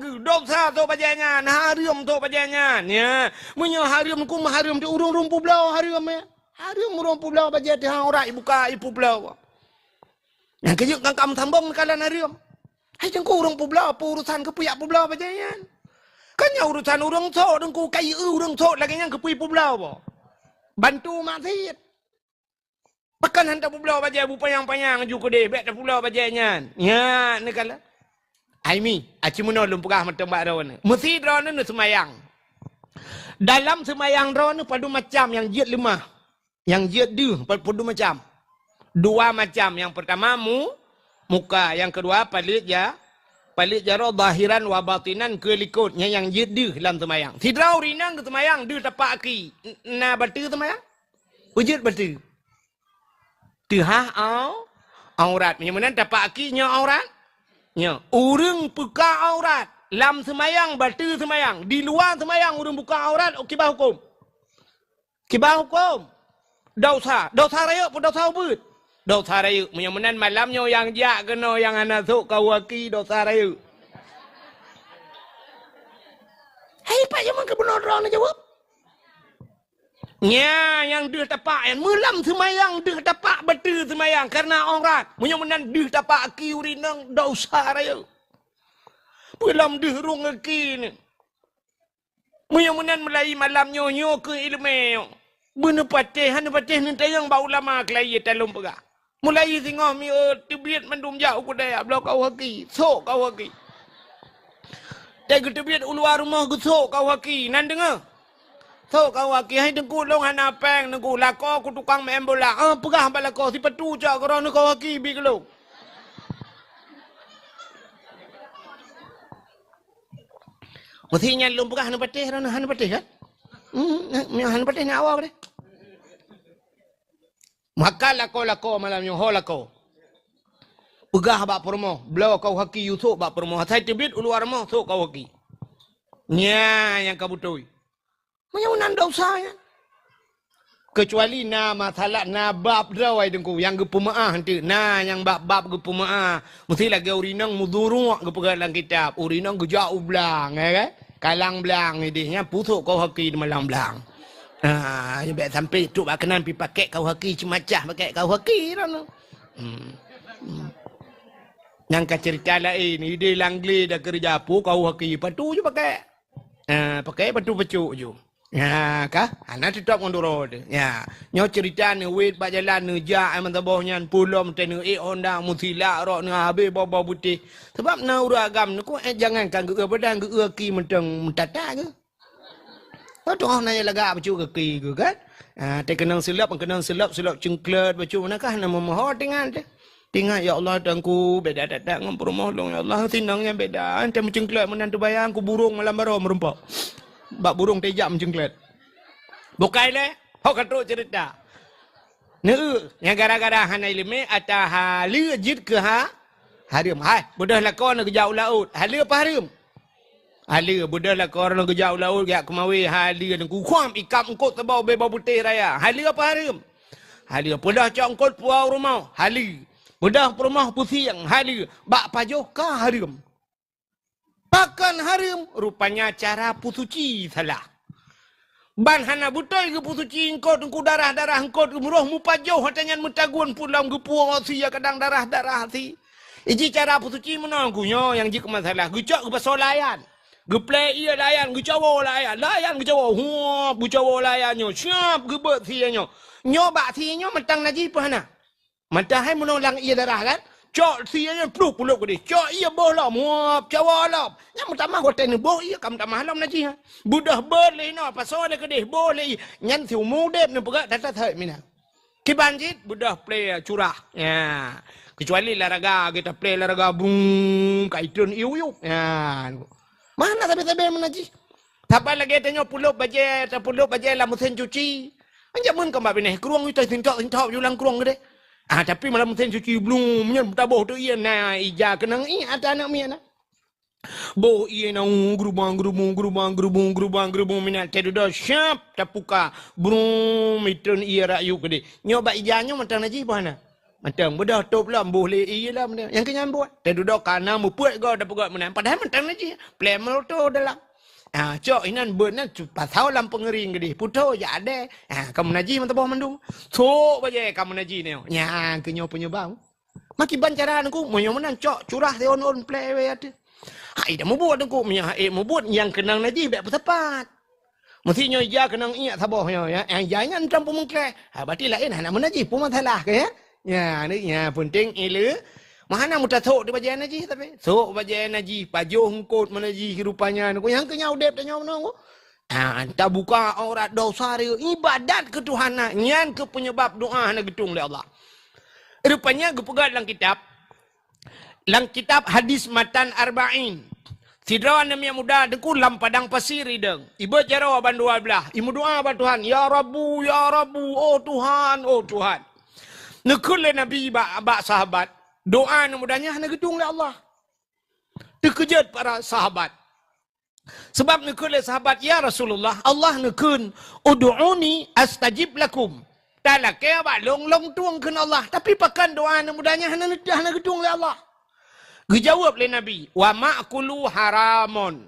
sok bajanya harum sok bajanya ya munyo harum ku harum di urung rumpu blau harum ya harum rumpu blau baja di orang buka ipu blau yang kejut kan kamu sambung kalan harum hai jengku urung pu blau urusan ke puyak pu blau bajanya kan ya urusan urung sok dengku kai urung sok lagi yang ke ipu blau bantu maksiat Pakan hantar pulau bajai bupayang-payang juga deh. Bek dah pulau bajainya. Ya, ni kala. Aimi, aci menolong pegah matembak rawan. Mesti rawan ni semayang. Dalam semayang rawan ni padu macam yang jiat lemah. Yang jiat dua, padu macam. Dua macam. Yang pertama muka. Yang kedua palit jaro zahiran wa batinan kelikut. Yang jiat dua dalam semayang. Sidrau rinang ke semayang, dua tapak aki. Na batu semayang? Wujud batu. Tuhah aurat. Menyamanan tapak akinya aurat. Ya. Urang buka aurat. Lam semayang, batu semayang. Di luar semayang, urang buka aurat. Kibah hukum. Kibah hukum. Dosa. Dosa raya pun dosa ubud. Dosa raya. Menyamanan malamnya yang jak kena yang anak sok kawaki dosa raya. Hei Pak Jaman kebenar orang nak jawab. Ya, yang dia tapak yang melam semayang dia tapak betul semayang karena aurat. Menyamanan dia tapak aki urinang dosa raya. Pelam dia rung aki ni. Menyamanan melai malam nyo ke ilmu. Bener patih ni tayang bau lama kelai talum pegah. Mulai singoh mi tebiat mendum jauh kudaya blok kau aki. Sok kau aki. Tegu tebiat uluar rumah gusok kau aki. Nan dengar? So kau aki hai dengku long hana peng dengku lako ku tukang main bola. Pegah balako si petu cak korang kau aki bi kelong. Mestinya lom pegah hana patih kan? Hana patih ni awak deh. Maka lako malam yang ho lako. Pegah bak promo, belau kau haki yusuk bak promo. Saya tebit uluar mo so kau haki. Nya yang kabutoi. Menyunan dosa ya. Kecuali na masalah na bab rawai dengku yang gepemaah tu. Na yang bab gepemaah. Mesti lagi urinang muduruk gepegat dalam kitab. Urinang gejauh belang, kan? Kalang belang ni dia. Pusuk kau haki di malang belang. Ya baik sampai tu bakanan pi pakai kau haki cemacah pakai kau haki dah. Yang ka cerita lain ni dia langgli dah kerja apa kau haki patu je pakai. Pakai patu pecuk je. Ya kah? Anak tetap ngondoro tu. Ya. Nyo cerita ni wait pak jalan ni jak aman taboh nyan pulom tenu Honda musila rok ni habis bawa putih. Sebab na uragam ni ku jangan kan ge badan ge ki menteng mentata ke. Kau tu nanya laga pecuk ke ke kan? Te kenang selap cengklet pecuk manakah nama maho dengan tu. Tinggal ya Allah tangku beda dadak ngam promoh ya Allah tinangnya beda. Ante mencengklet menantu bayang ku burung malam baro merempak. Bak burung tejak mencengklet. Bukai le, hok katuk cerita. Yang gara-gara hana ilmi atau halu jid ke harim. Hai, budah lakon ke jauh laut. Halu apa harim? Halu budah lakon ke jauh laut yak kemawi halu dan ku kuam ikam engkot tebau bebau putih raya. Halu apa harim? Halu budah cak engkot puau rumah. Halu budah rumah pusing. Halu bak pajoh ka harim. Pakan harim, rupanya cara pusuci salah. Ban hana butai ke pusuci engkau tengku darah-darah engkau muruh mupa jauh hatanyan mutagun pulang gepuang sia kadang darah-darah si. Iji cara pusuci menanggunya yang jika masalah. Gecak ke pasal layan. Geplay ia layan, gecawa layan. Layan gecawa. Huap gecawa layannya. Siap gebet sianya. Nyobak sianya mentang najib hana. Mentang hai menolak ia darah kan. Cok sianya peluk ke dia. Cok ia bolam. Muap cawa alam. Yang pertama kau tanya boh ia kam tak mahalam naji ha. Budah boleh no pasal dia ke dia boleh. Nyan siu mudep ni pegat data thai mina. Kibanjit budah play curah. Ya. Kecuali laraga kita play laraga bung kaitun iu. Ya. Mana tapi menaji. Tapi lagi tanya puluk baje lah mesin cuci. Anjamun kau mbak bineh keruang itu tintok julang keruang ke dia. Tapi malam mesin cuci belum nyen taboh tu ia na ija kenang ada anak mia na. Bo ia na gerubang minat tedu dah siap tapuka brum mitun ia rayu ke dia. Nyoba ijanya mentang naji bahana. Mentang bedah top lah boleh ia lah yang kenyan buat. Tedu dah kana mupuat kau dah pegat menang padahal mentang naji plemel tu dalam. Cok inan benar pasal lam pengering gede puto ya ada kamu naji mata bawah mendung sok baje kamu naji ni nya kenyo penyebab maki bancaran aku moyo menang cok curah on play we ada ai dah mau buat aku nya mau buat yang kenang naji bek tepat mesti nyo ja kenang iya sabah ya jangan campur mengkle berarti lain nak menaji pun masalah ke ya ni ya penting ile mana muta sok di bajian naji tapi sok bajian naji pajoh ngkot menaji rupanya aku yang kenyau dep tanya menang anta buka aurat dosa dia ibadat ketuhanan nyan ke penyebab doa hana getung oleh Allah rupanya gepegat dalam kitab hadis matan arba'in sidrawan namanya muda deku lam padang pasir ideng ibu jarawa bandua belah imu doa ba Tuhan ya Rabbu oh Tuhan nekul nabi ba sahabat doa mudahnya hanya gedung oleh Allah. Terkejut para sahabat. Sebab nekun oleh sahabat, ya Rasulullah, Allah nekun, udu'uni astajib lakum. Tak lah, kaya abak long tuang kena Allah. Tapi pakan doa mudahnya hanya gedung oleh Allah. Dijawab oleh Nabi, wa ma'kulu haramun,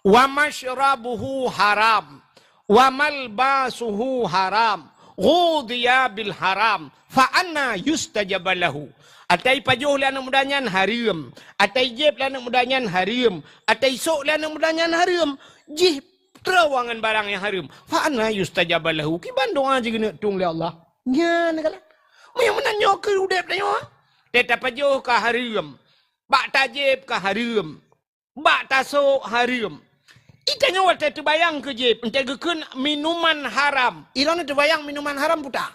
wa masyrabuhu haram, wa malbasuhu haram, ghudiya bil haram, fa'anna yustajabalahu. Atai pajuh lah anak mudanya haram. Atai jeb lah anak mudanya haram. Atai sok lah anak mudanya haram. Jih terawangan barang yang haram. Fa'ana yustajabalahu. Kiban doa je kena tung oleh Allah. Ya nak kala. Yang menanya ke udep tanya. Tetap pajuh ke haram. Bak tajib ke haram. Bak tasok haram. Itanya waktu terbayang ke jeb. Entah gekun minuman haram. Ilana terbayang minuman haram putar.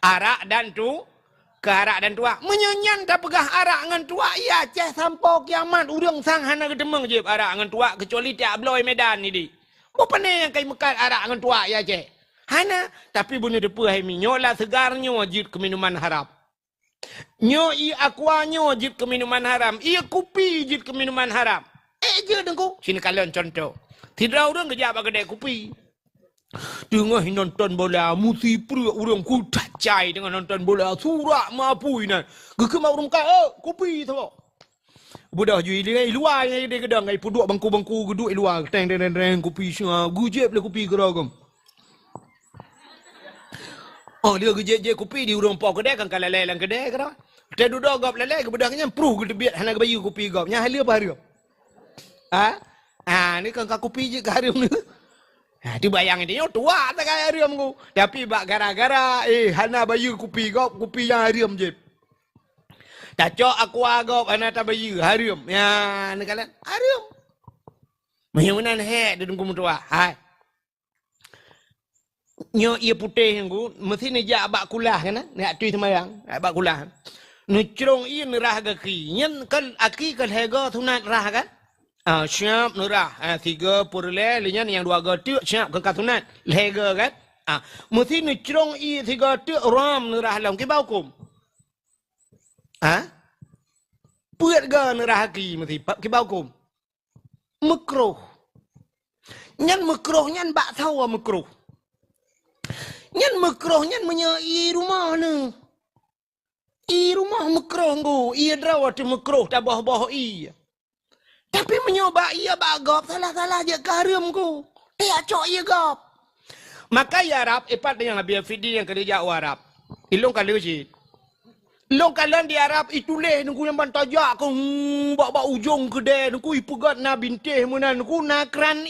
Arak dan tu. Ke arak dan tuak. Menyenyan tak pegah arak dengan tuak. Ya, ceh sampai kiamat. Urang sang hana kedemang je arak dengan tuak. Kecuali tiap bloy medan ni di. Apa ni yang kai mekat arak dengan tuak ya ceh? Hana. Tapi bunyi depa hai minyak lah segarnya wajib ke minuman haram. Nyo i aquanya wajib ke minuman haram. Ia kopi wajib ke minuman haram. Je dengku. Sini kalian contoh. Tidak orang kerja apa kedai kopi. Tengah nonton bola, mesti perut orang ku cacai dengan nonton bola. Surak mapui nan. Gekemak orang kaya, kopi tu. Budak ju dia luar dia kedang ai puduk bangku-bangku geduk luar. Teng kopi semua. Gujep le kopi geragam. Oh dia gejek kopi di urang pok kedai kan kalalai lang kedai kena. Dia duduk gap lalai ke budaknya pruh ke debiat hana bayu kopi gap. Nya halia apa haria? Ni kan kopi je ke haria ni. Tu bayang dia tua tak kaya hariam ku. Tapi bak gara-gara hana bayu kopi gap, kopi yang hariam je. Tak cok aku agak hana tak bayu hariam. Ya ni kalan hariam. Menyunan he dia tunggu tua. Hai. Nyo ia putih ku mesti ni jak bak kulah kan nak tui semayang bak kulah. Ni cerong ia nerah gaki. Nyen kan aki kan hega tunat rah kan? Siap nerah. 3 purle linyan yang 2 gatuk siap ke katunat hega kan? Mesti ni cerong ia 3 gatuk ram nerah lam ke bau kum. Puat ga nerah aki mesti ke bau kum. Makruh. Nyen makruh nyen bak tahu makruh. Nyen makruh nyen menyai rumah ni. Rumah makruh ku. Ia drawat makruh tak bah-bah Tapi menyoba ia bagap salah-salah je karim ku. Tiak cok ia gap. Maka ya Arab ipat yang Nabi Fidi yang kerja Arab. Ilong kalau je. Long kalian di Arab itu leh nunggu yang bantajak ku bak ujung kedai nunggu ipugat na bintih mana nunggu nakran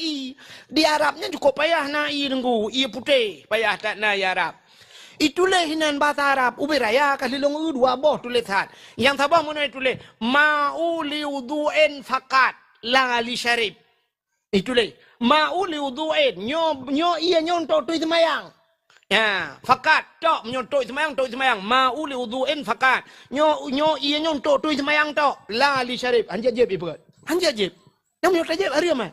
di Arabnya cukup payah na nunggu ia putih payah tak na ya Arab itu leh hinan bahasa Arab ubi raya kali long 2 boh tulisan yang sabah mana itu leh ma'uli wudu'in fakat la li syarib itu leh ma'uli wudu'in nyo ia nyontok tu semayang. Ya, fakat tok menyontok semayang mauli wudu'in fakat nyo ia nyontok tu semayang tok la li syarif anjat jeb ibu anjat jeb yang menyontok jeb hari amat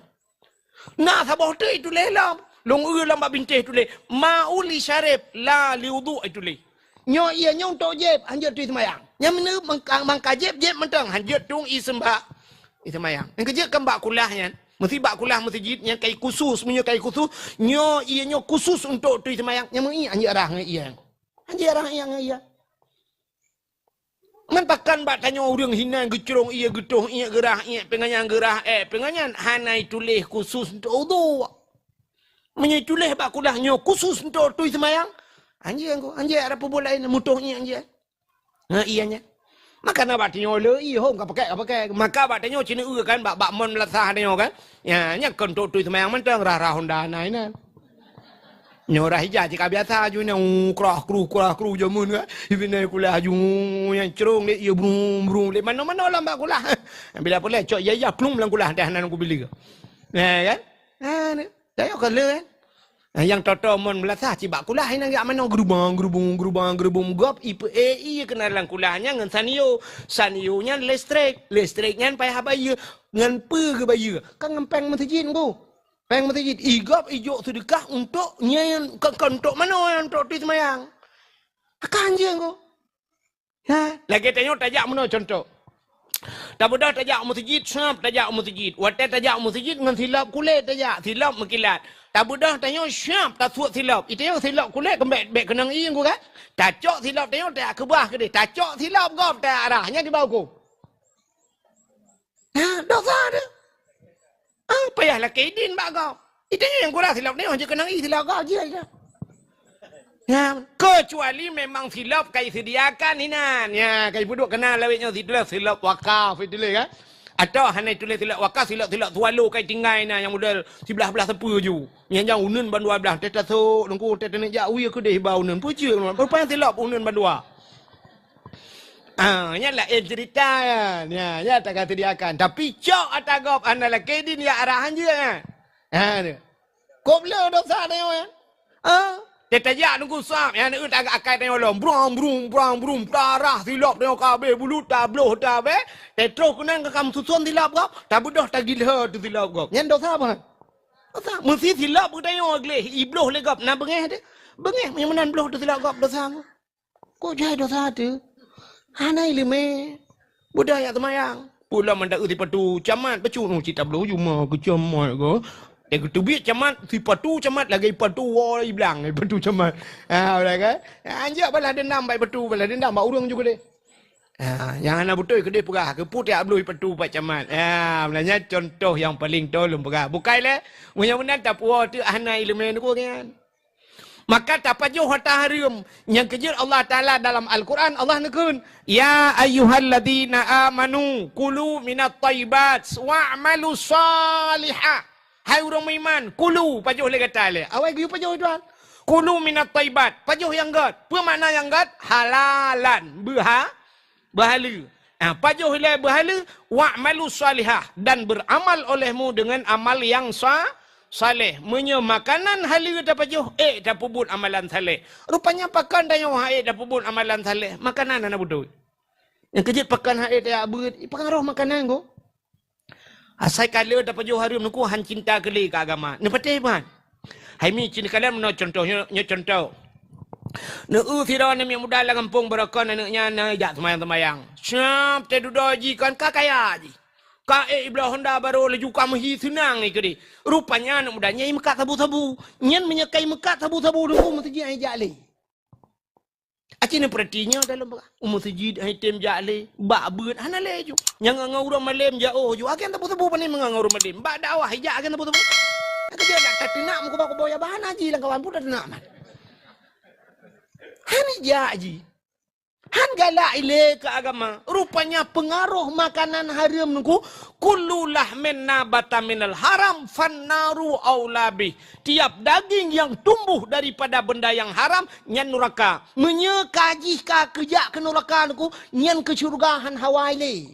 nah sabah tu itu lelam long lam bak bintih tu le mauli syarif la li wudu' itu le nyo ia nyontok jeb anjat tu semayang yang mana mangka jeb mentang anjat tung isembak semayang yang kerja kan bak kulahnya mesti bak kulah masjid yang kai khusus punya kai khusus nyo ia nyo khusus untuk tu semayang yang mengi anjir arah ngai ia anjir arah yang ia man pakan bak tanya urang hinan gecrong ia getuh ia gerah ia penganyan gerah penganyan hanai tulis khusus untuk wudu menyi tulis bak kulah nyo khusus untuk tu semayang anjir ko anjir arah pebolain mutuh ia anjir ianya maka nak bat tanya le hom ka pakai maka bat tanya cina kan bak mon melasah tanya kan ya nya kontok tu semayang mentang rah Honda nai nan nyorah hijau jika biasa ju yang kerah kru jamun kan ibinai kulah ju yang cerong le ia brum le mana lam bak kulah bila pula cok ya klum lang kulah dah nan aku beli ke kan dah kan le kan yang toto mon melasah cibak kulah nang ya mana gerubung gop IPE kena lang kulahnya ngan sanio nya listriknya payah bayu ngan pe ke bayu kan ngempeng masjid ku peng masjid igop ijo sedekah untuk nya untuk mana untuk tu semayang akan je ku lagi tanya tajak mana contoh tak mudah tajak masjid snap tajak masjid watai tajak masjid ngan silap kulit tajak silap mekilat tak mudah tanya syap tak suat silap itu yang silap kulit kembek kenang ing ku kan tak cok silap tanya tak kebah ke dia tak cok silap gop tak arahnya di bawah ku dosa dia payahlah kedin bak gop itu yang kulah silap dia hanya kenang ing silap gop je kecuali memang silap kai sediakan hinan ya kai buduk kenal lawitnya silap wakaf itu le kan atau hanya tulis silap wakaf silap tualu kai tinggai na yang model sebelah sepu ju yang unun bandua belah teta so nunggu teta ni jauh ke deh bau unun puji berapa silap unun bandua nya lah cerita ya tak kata dia akan tapi cok atagop analah kedin ya arahan je kop le dosa dia teta ja nunggu sam ya ni agak akai tengok lom brum darah silap tengok kabe bulu tabloh tabe tetro kunan ke kam susun silap gop tak budah tak gila tu silap gop nyen dosa apa dosa mesti silap ku tengok gle ibloh le gop na bengeh yang menan bloh tu silap gop dosa ko jai dosa tu hanai le me budaya semayang pula mendak uti patu camat pecu nu cita bloh cuma ke camat ko Dia ketubik camat, si patu camat lagi patu woi bilang, patu camat. Boleh kan? Anjak balas dendam baik patu, balas dendam mak urang juga deh. Yang anak betul ke dia perah, ke putih abluh patu pak camat. Sebenarnya contoh yang paling tolong perah. Bukanlah, benar-benar tak puas tu anak ilmu tu kan. Maka tak pajuh harta haram. Yang kejut Allah Ta'ala dalam Al-Quran, Allah nekun. Ya ayyuhalladzina amanu, kulu minat tayyibat, wa'amalu salihah. Hai orang beriman, kulu, pajuh lagi kata le. Awak you pajuh tuan. Kulu minat tayyibat, pajuh yang gad. Apa makna yang gad? Halalan, berhala. Pajuh le berhala, wa'amalu salihah. Dan beramal olehmu dengan amal yang saleh, makanan halal tak pajuh, tak pubut amalan saleh. Rupanya pakan dan yang tak pubut amalan saleh. Makanan anak betul. Yang kejut pakan haid tak abut, pengaruh makanan ko. Asal kala tak pajuh harum nuku han cinta kali ke agama. Ni patih ban. Hai mi cinta kalian menau contohnya contoh. Nu firau ni muda lah kampung berakon anaknya na jak semayang-semayang. Siap te dudoji kan kakaya ji. Iblah Honda baru laju kamu senang ni kedi. Rupanya anak mudanya mekat sabu-sabu. Nyan menyekai mekat sabu-sabu dulu masjid ai jale. Aci ni perhatinya dalam masjid ai tem jale, bak beut ana le ju. Yang ngau malem jauh ju akan sabu-sabu pani mengangau malem. Bak dakwah hijak akan sabu-sabu. Kerja nak tenak muka aku boya bahan haji lang kawan pun dah tenak man. Hani haji. Han galak ile ke agama. Rupanya pengaruh makanan haram nungku. Kullu lahmin nabata minal haram fannaru aulabi. Tiap daging yang tumbuh daripada benda yang haram, nyan neraka. Menyekajih ka kejak ke neraka nungku, nyan ke syurgahan hawa ile.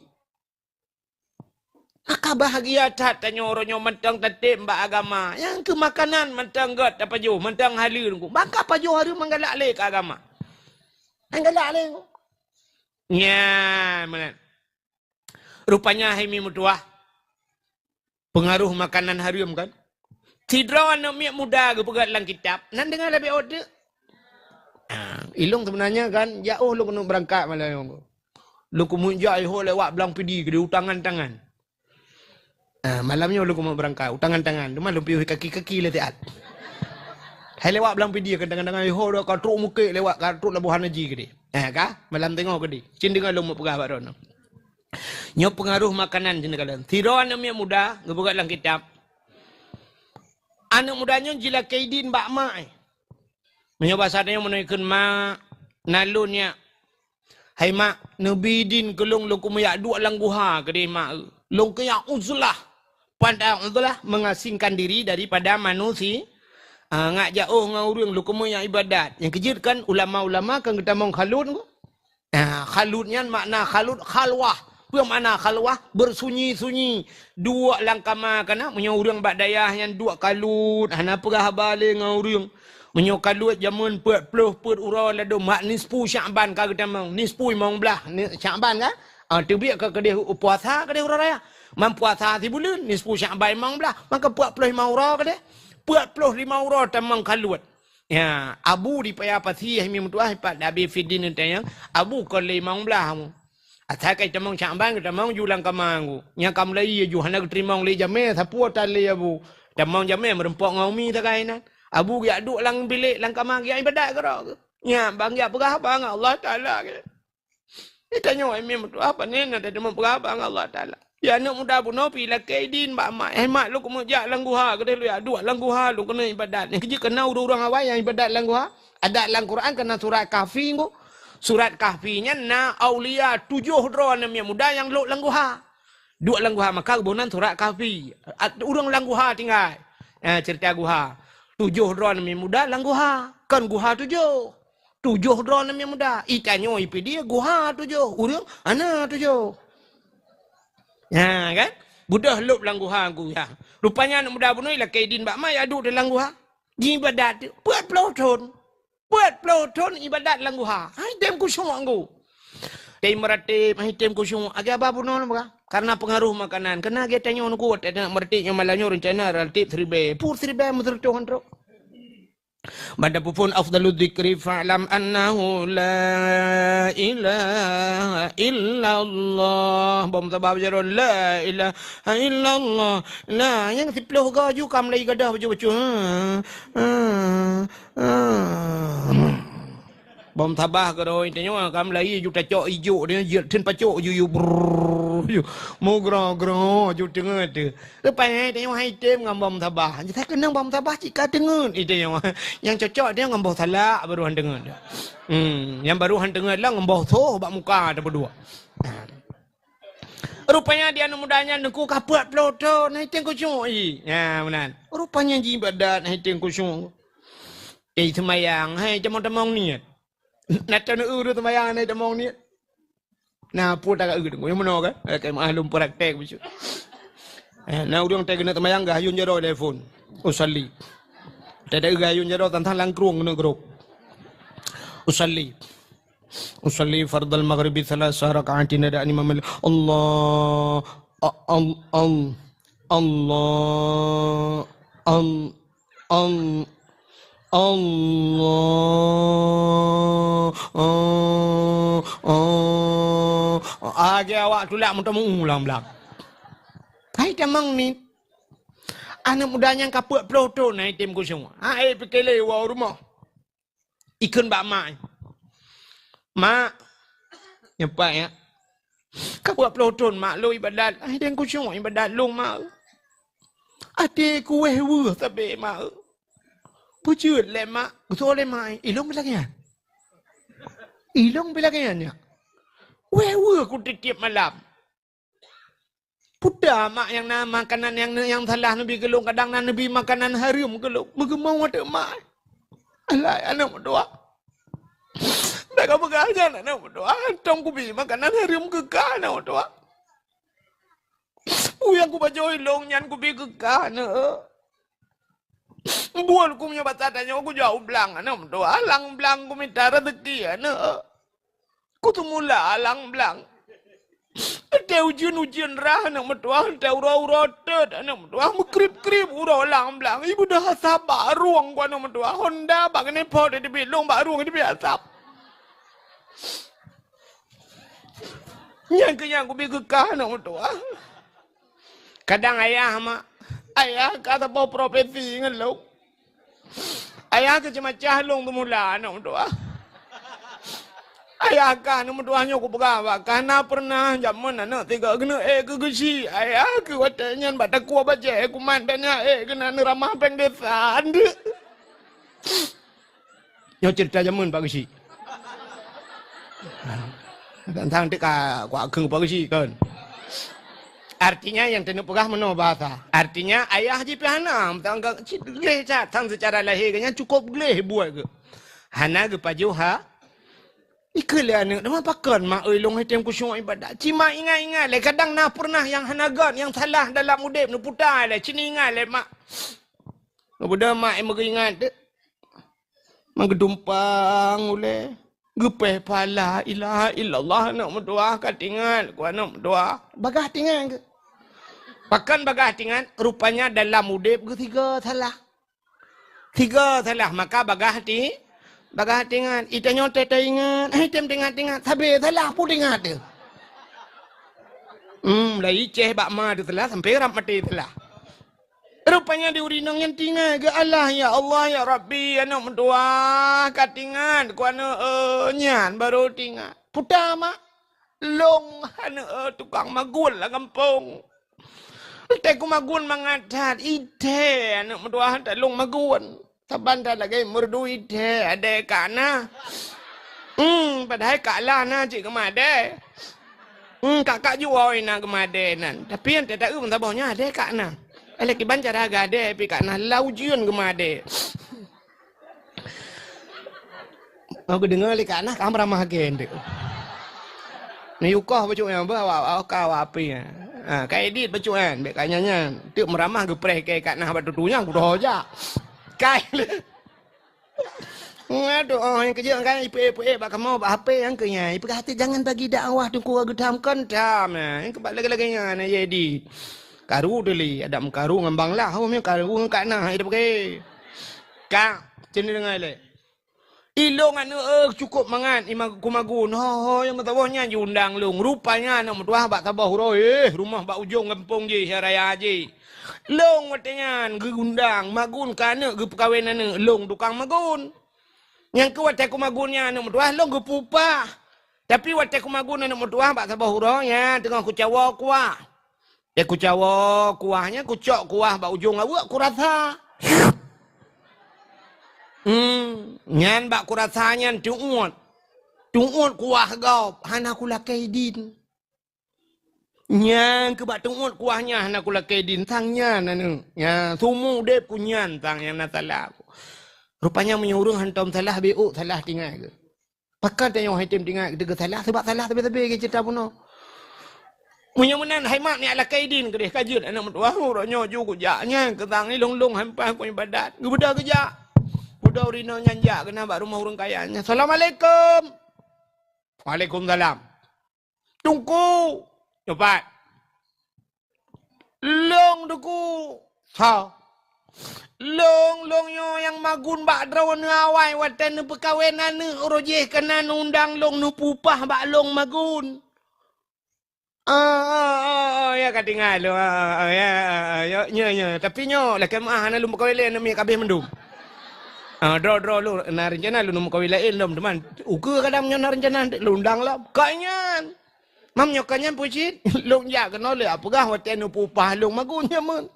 Maka bahagia tak tanya orangnya mentang tatip mbak agama. Yang ke makanan mentang gat apa jauh, mentang halil nungku. Maka apa jauh haram menggalak ile ke agama. Anggalak le. Nya, mana? Rupanya hai mi mutuah. Pengaruh makanan haram kan? Tidra anak mi muda ke pegat dalam kitab. Nan dengar lebih order. Ilung sebenarnya kan, jauh lu kena berangkat malam. Lu kumunjak ho lewat belang pidi ke utangan tangan. Malamnya lu kena berangkat utangan tangan. Cuma lu pergi kaki-kaki le tiat. Hai lewat belang pidi ke tangan-tangan ho dah ka truk muka lewat ka truk labuhan haji ke dia. Kah? Malam tengok ke dia. Cin dengar lu mau pegah kat rono. Nyo pengaruh makanan cina kalian. Tiro anak muda ngebuka dalam kitab. Anak mudanya jila kaidin bak mak. Menyo bahasanya menaikkan mak nalunnya. Hai mak, nabi din kelung lu kumayak dua langguha ke dia mak. Long kayak uzlah. Pandang uzlah mengasingkan diri daripada manusia. Ngak jauh ngurung lu yang ibadat. Yang kejut kan ulama-ulama kan kita mau khalut ko. Khalutnya makna khalut khalwah. Apa makna khalwah? Bersunyi-sunyi. Dua langkama kana menyurung bak dayah yang dua kalut. Hana perah balik ngurung. Menyo kalut jamun puluh ura lado mak nisfu Syaban ka kita mau. Nisfu mau belah Syaban ka. Tebik ke dia puasa ke dia ura raya. Mempuasa si bulan nisfu Syaban mau belah. Maka 45 ura ke dia. 45 ura tamang kalut. Ya, abu di payah pasi mi mutuah pat Nabi Fidin tanya. Abu ko le mang belah mu. Atha kai tamang Syaban ke tamang julang kamangu. Nya kam lai ju hana terima le jame sapu tali abu. Tamang jame merempok ngaumi ta kaina. Abu ya duk lang bilik lang kamang ya ibadat ke ro. Nya bang ya perah bang Allah Taala ke. Ditanya mi mutuah apa ni nak ada perah bang Allah Taala. Ya anak muda pun pi la kaidin mak mak mak lu kumujak langguha ke lu ya dua langguha lu kena ibadat. Yang kerja kena orang awal yang ibadat langguha. Ada dalam Quran kena surat Kahfi ko. Surat Kahfinya na aulia 7 dron anak muda yang lu langguha. Dua langguha maka kebunan surat Kahfi. Urang langguha tinggal. Cerita guha. 7 dron anak muda langguha. Kan guha 7. 7 dron anak muda. Itanyo ipi dia guha 7. Urang ana 7. Ya kan? Budah lup dalam guha aku ya. Rupanya anak muda punoi lah kaidin bak mai aduk dalam guha. Ibadat tu 40 tahun. 40 tahun ibadat dalam guha. Hai tem kusyuk aku. Tem meratib, hai tem kusyuk. Agak apa pun apa? Karena pengaruh makanan. Kena dia tanya aku ada meratibnya malamnya rencana relatif seribe. Pur seribe muter tuhan tro. Pada pun afdalul dzikri fa'lam annahu la ilaha illallah. Bom tabah berjarah la ilaha illallah. Nah, yang 10 gaju kam lagi gadah baca-baca. Bom tabah ke rồi tanya kam lagi ju tacok hijau dia jit tin pacok ju mo gra ju tengah tu. Lepas tanya hai tem ngam bom tabah. Kita kena bom tabah jika dengar itu yang cocok dia ngam bau salak baru han dengar. Yang baru han dengar lah ngam bau thoh bak muka ada berdua. Rupanya dia mudanya nengku kaput ploto naik tengku syung. Ya benar. Rupanya jibadat naik tengku syung. Semayang hai temong niat. Nak tahu uru temayang ni temong ni. Nah, pun tak uru tengok. Yang mana kan? Kayak maklum praktek macam. Nah, orang tak kena temayang gah ayun jero telefon. Usalli. Tak ada ayun jero tentang langkrung kena grup. Usalli fardal maghribi 3 raka'atin ada imam Allah Age awak tulak muntah mengulang belak. Hai temang ni. Anak mudanya yang kaput peloto naik tim kusung. Hai pikir lewa rumah. Ikan bak mak. Mak. Nyepak ya. Kaput peloto mak lo ibadat. Hai tim kusung ibadat lo mak. Adik kueh weh tapi mak. Pucuk le mak. Betul le mak. Ilong belakang. Ilong belakangnya. Weh aku titip malam. Puda mak yang nama makanan yang salah Nabi gelung kadang Nabi makanan haram gelung. Bagaimana ada mak? Alah anak berdoa. Dah kau begaja anak berdoa. Tong kubi makanan haram kekal anak berdoa. Yang ku baca ilong nyan kubi kekal anak. Buat aku punya batatannya aku jauh belang anak berdoa. Alang belang ku minta rezeki anak. Ku tu mula alang belang. Ada ujian rah anak mertua, ada ura-ura tet anak mertua, mekrip-krip ura alang belang. Ibu dah asap bak ruang ku anak mertua. Honda bak kena pot di bilung bak ruang di asap. Yang kenyang ku pergi kekah anak mertua. Kadang ayah mak, ayah kata bawa profesi dengan lu. Ayah kecemacah long tu mula anak mertua. Ayah kan nombor 2 aku berapa karena pernah zaman anak 3 kena ke gesi ayah ke watanya batak ku baca aku man banyak kena ramah pengdesan yo cerita zaman pak gesi tentang dekat ku ageng pak gesi kan artinya yang tenuk pegah meno bahasa artinya ayah ji pihanam tangga gleh tang secara lahirnya cukup gleh buat ke hana ke pajuha Ikalah anak, nama pakan mak long hitam kusyuk ibadat. Cima ingat le kadang nak pernah yang hanagan yang salah dalam udip nu putar le. Cini ingat le mak. Kemudian mak yang ingat de. Menggedumpang ule. Gepeh pala ilaha illallah nak berdoa kat ingat ku anak berdoa. Bagah tingan ke? Pakan bagah tingan rupanya dalam udip ketiga salah. 3 salah maka bagah ti Bagah tingan, itanya tete ingat, tem tingat, tapi salah pun tingat tu. Lah iceh bak ma tu telah sampai ram mati telah. Rupanya di urinang yang tingat ke Allah ya Allah ya Rabbi anak mendoa kat tingat ku anak nyan baru tingat. Puta mak long anak tukang magul lah kampung. Te ku magul mangadat ite anak mendoa tak long magul. Saban dah lagi merdu ide ada kana. Padahal kalah na cik kemade. Kakak jual ina kemade nan. Tapi yang tak tahu tabahnya ada kana. Lagi bancar harga ada tapi kana laujian kemade. Aku dengar le kana kamu ramah gen tu. Ni ukah baju yang bawa kau apa ya. Kai edit baju kan, bek kanyanya. Tu meramah ke preh kai kana batutunya aku dah aja. Kai le. Aduh, yang kerja kan ipe bak mau bak HP yang kenya. Ipe hati jangan bagi dakwah tu ku gedam kentam. Yang kebal lagi-laginya na jadi. Karu deli, ada karu ngembang lah. Home karu ngkana hidup ke. Ka Cina dengar le. Ilong anu cukup mangan imang kumagun. Ho yang betawahnya diundang long. Rupanya nak mutuah bak tabah huroi. Rumah bak ujung kampung je raya je. Long watenya geundang magun kana ge perkawinan long tukang magun. Yang ke watai kumagunnya nak mutuah long ge pupah. Tapi watai kumagun nak mutuah bak tabah huroi ya tengah ku cawa kuah. Ya ku cawa kuahnya ku cok kuah bak ujung awak ku rasa. Nyan bak ku rasanya tuut kuah gop hana ku lakai din. Nyan ke bak tuut kuahnya hana ku lakai din tangnya nanu. Ya sumu dep ku nyan tang yang natalah aku. Rupanya menyuruh hantam salah beuk salah tinggal ke. Pakar tanya hitam tinggal ke salah sebab salah tapi ke cerita puno. Munyan haimak ni ala kaidin ke dia kajut anak mutuah ronyo ju ku jaknya ke tang ni long hampa ku ibadat. Gebedah kejak. Udah urino nyanjak kena bak rumah orang kayanya. Assalamualaikum. Waalaikumsalam. Tunggu. Cepat. Long duku. Ha. Long yo yang magun bak drawan ngawai watan perkawinan ni rojeh kena undang long nu pupah bak long magun. Ya katingal lo. Ya. Tapi nyo lah kemah ana lu perkawinan ni kabeh mendung. Draw lu na rencana lu nemu kawilain dom teman. Uke kadang nyo na rencana lu undang lah. Kanyan. Mam nyo kanyan pucit. Long ya kena le apagah hotel nu pupah long magunya mun.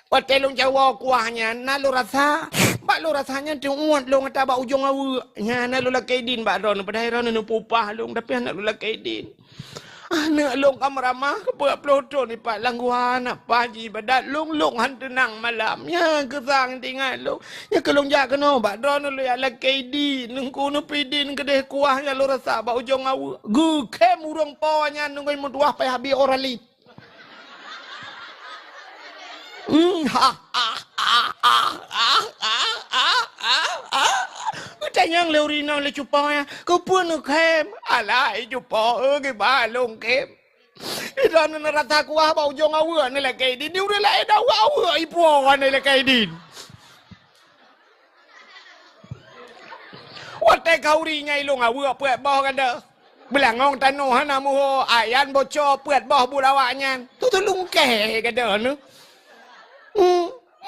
Hotel long Jawa kuahnya na lu rasa. Bak lu rasanya tuut long ata bak ujung awu. Nya na lu lakaidin bak ron pada heran nu pupah long tapi anak lu lakaidin. Anak long kamramah kebuat ploto ni pak langguhan apa haji badat long han tenang malam ya kesang tinggal long ya kelong jak kena bak dron lu ya lakaidi nungku nu pidin kedeh kuah ya lu rasa bak ujung awu gu kem urang pawanya nunggu mutuah pai habi orali Tanyang leurina le cupaya kau pun kem alai cupa ke balong kem idan na rata kuah bau jong awu ni la kaidin ni udah la eda awu ipu ni la kaidin wate kauri nyai long awu puet boh kada belangong tanu hana mu ayan bocor puet boh bulawanya tu tulung ke kada nu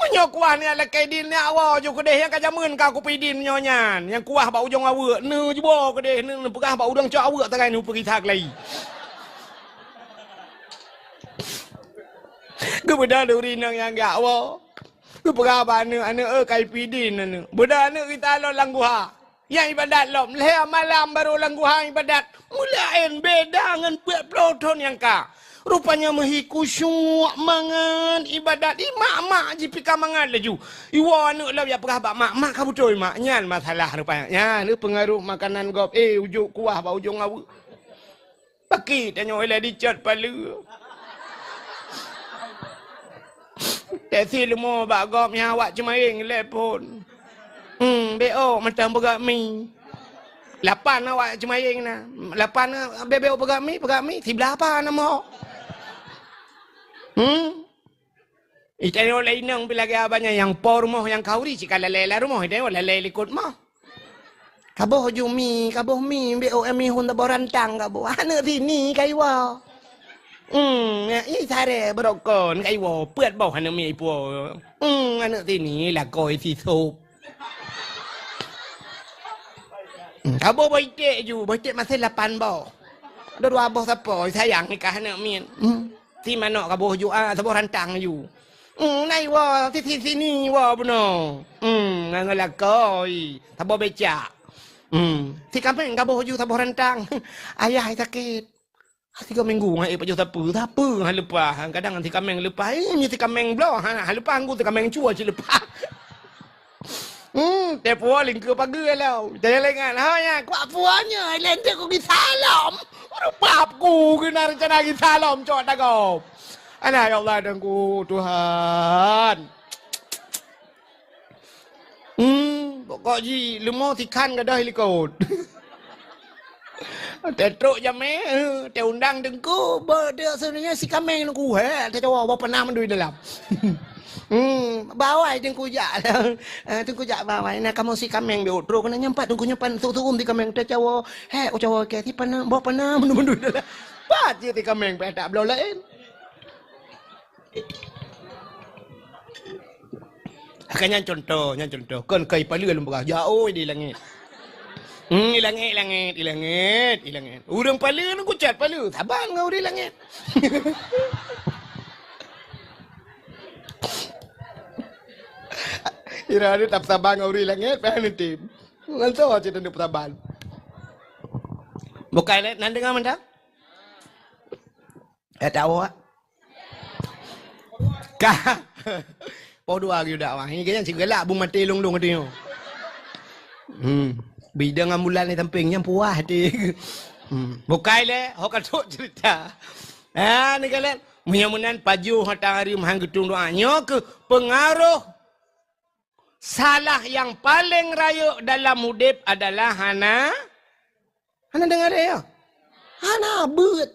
Menyo kuah ni ala kaidin ni awak je kedeh yang kajamun ka ku pidin nyonyan yang kuah bau ujung awak nu jebo kedeh nu pegah bau udang cak awak tangai nu pergi tak lagi ke beda duri nang yang gak wa ke pegah bana ane kai pidin ane beda ane kita lo langguha yang ibadat lom le malam baru langguha ibadat mulain beda ngan puet ploton yang ka rupanya mehiku syuk mangan ibadat mak je pika mangan laju. Iwa anu lah ya perah bak mak ka betul mak nyan masalah rupanya. Ya ni pengaruh makanan gop ujuk kuah bau ujung awu. Pakit tanya oleh dicat palu. Tesi lemo bak gop nya awak cemaing lepon. Beo macam begak mi. 8 awak cemaing na. 8 bebeo begak mi 11 apa nama. Itanya oleh inang bilagi abanya yang por moh yang kauri cika lela rumah itanya oleh lelikut moh. Kaboh jumi, kaboh mi, BOM hun ta borantang kaboh. Ane sini kaiwa. Ini sare berokon kaiwa, puet boh ane mi ipo. Ane sini lah koi si sop. Kaboh baik ju, baik masih 8 boh. Dua boh sapo sayang nikah ane min. Si manok kaboh ju saboh rantang ju. Nai wa sini wa beno. Ngalakoi saboh becak. Si kameng kaboh ju saboh rantang. Ayah sakit. 3 minggu ngai paju siapa hang lepas. Kadang si kameng lepas. Ni si kameng bloh hang lepas aku si kameng cua je lepas. Tepo lingkup pagi lah. Jangan lengan ha kuat puanya lente ku gi salam. Bapku kena rencana gi salam cok takop. Alah ya Allah dengku Tuhan. Pokok ji lemo tikan ke dah likut. Tetruk jame te undang dengku dia sebenarnya si kameng ku he te jawa apa pernah mendui dalam. bawai tengku jak lah. Tengku jak bawai. Nah kamu si kameng be utro kena nyampat tengku nyampan tu di kameng teh cawo. He cawo ke ti pana bawa pana mendu dah. Pat je ti kameng pe tak belau lain. Akannya contoh. Kan kai pala lembah jauh di langit. Langit. Urang pala nu kucat pala. Saban ngau di langit. Ira ni tak saban ngau di langit pa ni tim. Ngan so cerita ni saban. Bukai le nan dengar mentang? Tahu ah. Ka. Podo lagi dah wah. Ini kan si gelak bu mati long tu. Bidang ambulan ni tamping yang puas hati. Bukai le, hok katuk cerita. Ni kalian, mudah-mudahan paju hatang hari mahang getung doanya ke pengaruh salah yang paling raya dalam hidup adalah hana dengar ya? Hana beut.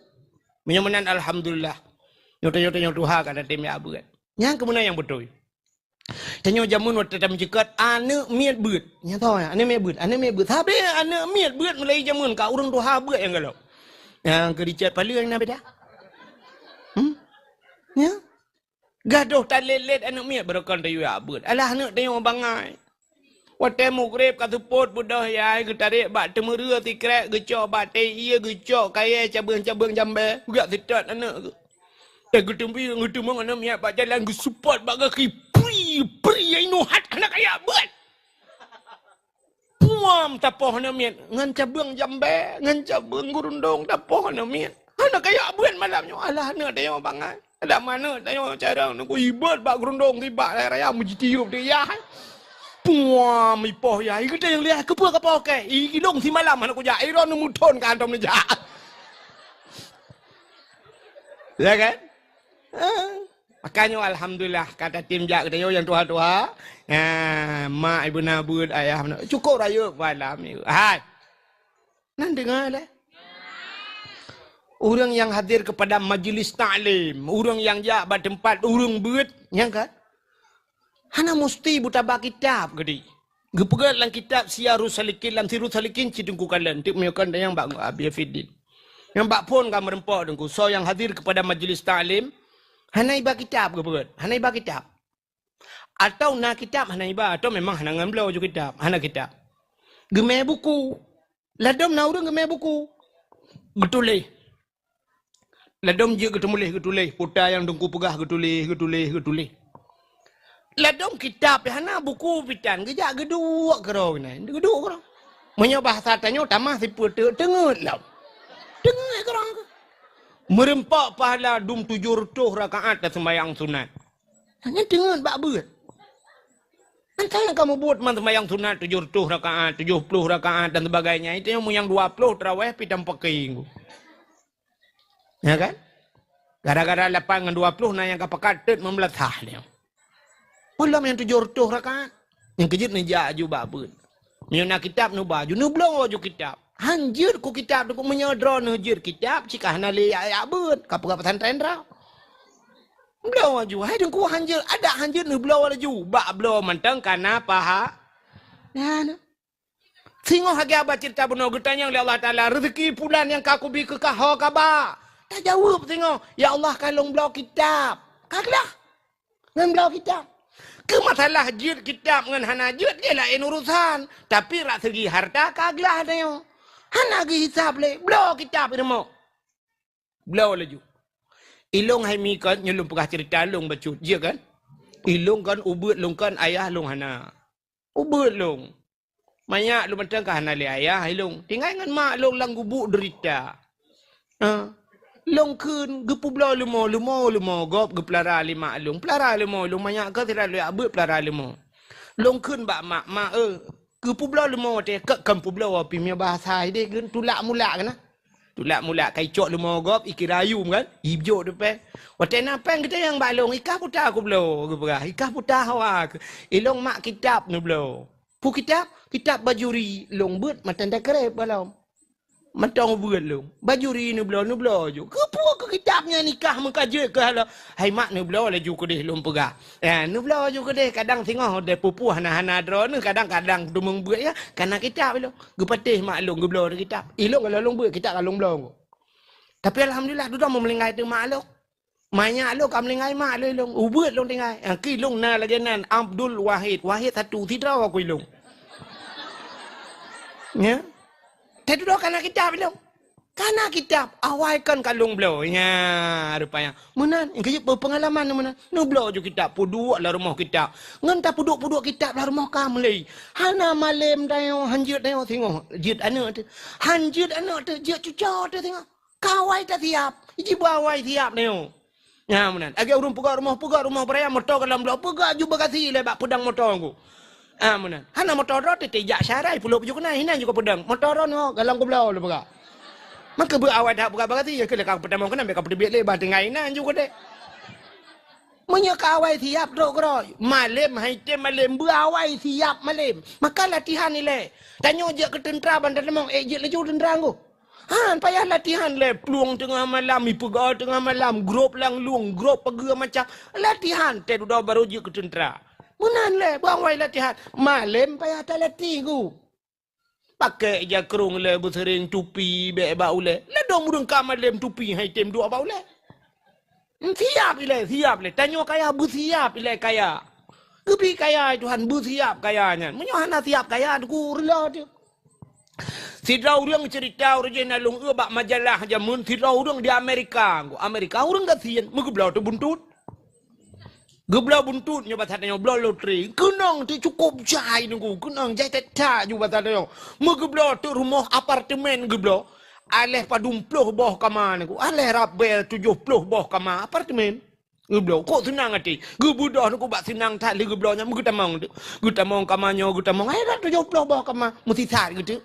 Mudah-mudahan alhamdulillah. Nyota Tuhan kata tim ya beut. Yang kemudian yang betul. Tanya jamun waktu dalam jekat anak miat beut. Nya tahu ya, anak miat beut. Tapi anak miat beut mulai jamun ka urang Tuhan beut yang galau. Yang kedicat pala yang nak beda. Ya. Gaduh talelet anak miat berakan tayu ya beut. Alah anak tanya bangai. Waktu mukrib kata pot budah ya getarik bak temera tikrek gecok bak teh ia gecok kaya cabang-cabang jambe. Gak sedat anak ke. Getumpi getumang anak miat bak jalan support bak kaki. Pri ino hat anak kaya buat. Puam tapoh anak miat ngan cabang jambe, ngan cabang gurundong tapoh anak miat. Anak kaya buat malamnya. Alah anak tanya bangai. Ada mana tanya cara nak ibat bak gurundong tiba raya mujitiup dia. Puam ipoh ya. Kita yang lihat kepa ke. Ilong si malam anak kuja iron muton kantom ni ja. Ya kan? Makanya alhamdulillah kata tim jak kita yang tua-tua. Mak ibu nabud ayah cukup raya malam ni. Hai. Nan dengar lah. Orang yang hadir kepada majlis ta'lim, orang yang jak bertempat urang beut, yang kan? Hana mesti buta ba kitab gedi. Gepegat lang kitab Siyarus Salikin lam Sirus Salikin cidengku kalian tik meyakan yang bak Abi Fidin. Yang bak pun kam merempak dengku. So yang hadir kepada majlis ta'lim hana iba kitab gepegat. Hana iba kitab. Atau na kitab hana iba atau memang hana ngamblau jo kitab. Hana kitab. Gemeh buku. Ladom na urang gemeh buku. Getulih. Ladom je getulih. Putar yang dengku pegah getulih. Ladom kitab hana buku pitan gejak geduk kerau ni. Geduk kerau. Menyo bahasa tanya tamah si putu tengut lah. Tengut kerau. Merempak pahala dum 700 rakaat dan sembahyang sunat. Hanya tengut bak beut. Entah yang kamu buat sembahyang sunat 700 rakaat, 70 rakaat dan sebagainya. Itu yang 20 tarawih pitam pakai. Ya kan? Gara-gara 8 dengan 20 na yang kapakat tet membelatah dia. Ulam yang 700 rakaat. Yang kejut ni jaju babun. Nyona kitab nu baju nu blow ju kitab. Hanjir ku kitab ku menyodro nu jir kitab cikah na le ya bun kapag pesantren ra. Blow ju hai ku hanjir ada hanjir nu blow ju ba blow mantang kana paha. Nah. Singo hagi aba cerita buno getanya oleh Allah Taala rezeki bulan yang kaku bi ke kaho kaba. Tak jawab singo. Ya Allah kalong blow kitab. Kaglah. Ngan blow kitab. Ke masalah jid kitab dengan hana jid dia lain urusan. Tapi rak segi harta kaglah dia. Hana gi hisab le. Blow kitab ini mau. Blow laju. Ilong hai mi kan nyelum pegah cerita long bacut. Dia kan? Ilong kan ubut long kan ayah long hana. Ubut long. Banyak lu macam kan hana le ayah ilong. Tinggal dengan mak long lang gubuk derita. Long kun gepu blau lumo gop gepelara lima long pelara lumo banyak ke tidak lu abut pelara lumo long kun bak mak gepu blau lumo te ke kampu blau api mia bahasa dia gun tulak mulak kan tulak mulak kai cok lumo gop ikirayu kan hijau depan watena pen kita yang balong ikah putar aku blau geperah ikah putar hawa ilong mak kitab nu blau pu kitab bajuri long but matan dak kere balong Matang buat lu. Baju ri nu blo ju. Kepu Dua ke kitabnya nikah mengkaji ke hala. Hai mak ni belah laju ke deh lum pegah. Ni belah laju ke deh kadang tengok de pupu hana-hana dro ni kadang-kadang dumeng buat ya. Karena kitab lo. Gepatih mak long ge belah kitab. Ilong kalau long buat kitab kalau belah. Tapi alhamdulillah tu dah memelingai tu mak lo. Banyak lo kam lingai mak lo ilong. Ubut long tinggai. Ki long na lagi nan Abdul Wahid. Wahid satu tidak aku ilong. Ya. Tapi tu dah karena kitab ilong. Karena kitab awaikan kalung belau. Ya, rupanya. Menan, kaya pengalaman menan. Nu belau je kitab, puduk lah rumah kitab. Ngentah puduk-puduk kitab lah rumah kamu lagi. Hana malam dayo, hanjut dayo tengok. Jut anak tu. Hanjut anak tu, jut cucuk tu tengok. Kawai tak siap. Iji bawai siap dayo. Ya, menan. Agak urung pegang rumah perayaan motor dalam belau. Pegang juga kasih lebak pedang motor aku. Menan. Hana motor tu tejak syarai puluh pujuk kena. Hina juga pedang. Motor tu galang ku belau le pegang. Maka berawal dah bukan berarti ya kelakar pertama kena mereka pergi lebar tengah inan juga dek. Menyakawai siap dok keroi. Malam haitem malam berawal siap malam. Maka latihan ni le. Tanya je ke tentera bandar lemong je laju tentera aku. Payah latihan le. Peluang tengah malam, ipegal tengah malam, grup lang luang, grup pergi macam latihan. Tadi dah baru je ke tentera. Menan le, berawal latihan. Malam payah tak latih ku. Pakai je kerung le bersering tupi be bau le. La dong mudeng kamalem tupi hai tem dua bau le. Siap le. Tanya kaya bersiap le kaya. Kepi kaya Tuhan bersiap kayanya. Menyohana siap kaya ku rela dia. Sidrau orang cerita original long bak majalah jamun sidrau orang di Amerika. Amerika orang kasihan megeblau tu buntut. Geblau buntut nyo batanya geblau loteri. Kenang tu cukup jai nunggu. Kenang jai tak juga batanya. Megeblau tu rumah apartemen geblau. Aleh padum puluh boh kamar nunggu. Aleh rabel 70 boh kamar apartemen. Geblau. Kok senang hati. Gebudah nunggu bak senang tak li geblau nya menggutamong tu. Gutamong kamarnya gutamong. Ayat 70 boh kamar. Mesti sat gitu.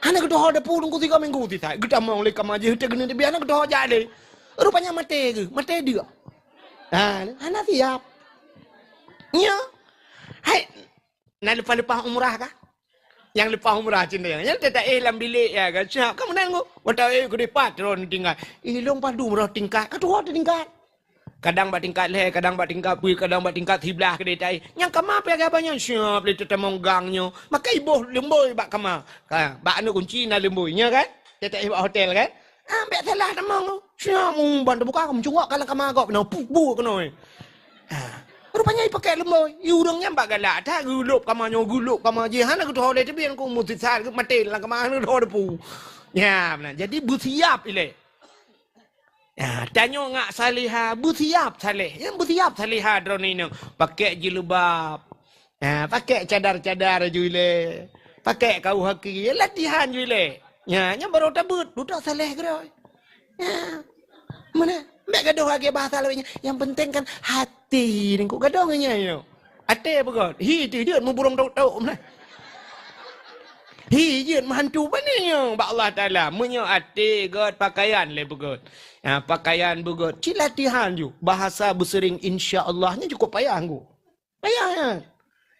Hana kedoh ada pulung ku 3 minggu ti sat. Gutamong le kamar je hute gena biar hana kedoh jadi. Rupanya mati ke? Mati dia. Hana siap. Ya. Hai. Nak lepas-lepas umrah kah? Yang lepas umrah cinta yang tak dalam bilik ya kan. Siap kamu nanggu. Wata ku depat ron tinggal. Ilong padu umrah tingkat. Kedua tingkat. Kadang bat tingkat le, kadang bat tingkat pui, kadang bat tingkat sebelah ke detai. Yang kama pe agaknya siap le tetemong gangnyo. Maka ibuh lemboi bak kama. Bak anu kunci na lemboinya kan? Detai hotel kan? Ambek salah temong. Siap bantu buka kamu cungak kalau kamu agak benar pupu kenoi. Rupanya pakai lemboy. Urangnya mbak galak tak gulup kamu je. Hana kudu hole tapi aku mesti sar mati lah kamu anu hole pu. Ya benar. Jadi bersiap ile. Ya, tanya ngak salihah, bersiap salih. Yang bersiap salihah drone ini. Pakai jilbab. Pakai cadar-cadar jule. Pakai kau haki, latihan jule. Ya, nya baru tabut, duduk salih geroi. Ya. Mana? Mek gaduh lagi bahasa lainnya. Yang penting kan hati ni kau gaduh nya yo. Hati apa kau? Dia mu burung tok-tok mana? Dia menghantu bani yo. Ba Allah Taala menyo hati god pakaian le begot. Ya, pakaian begot. Ci latihan ju. Bahasa bersering insya-Allahnya cukup payah aku. Payah ya.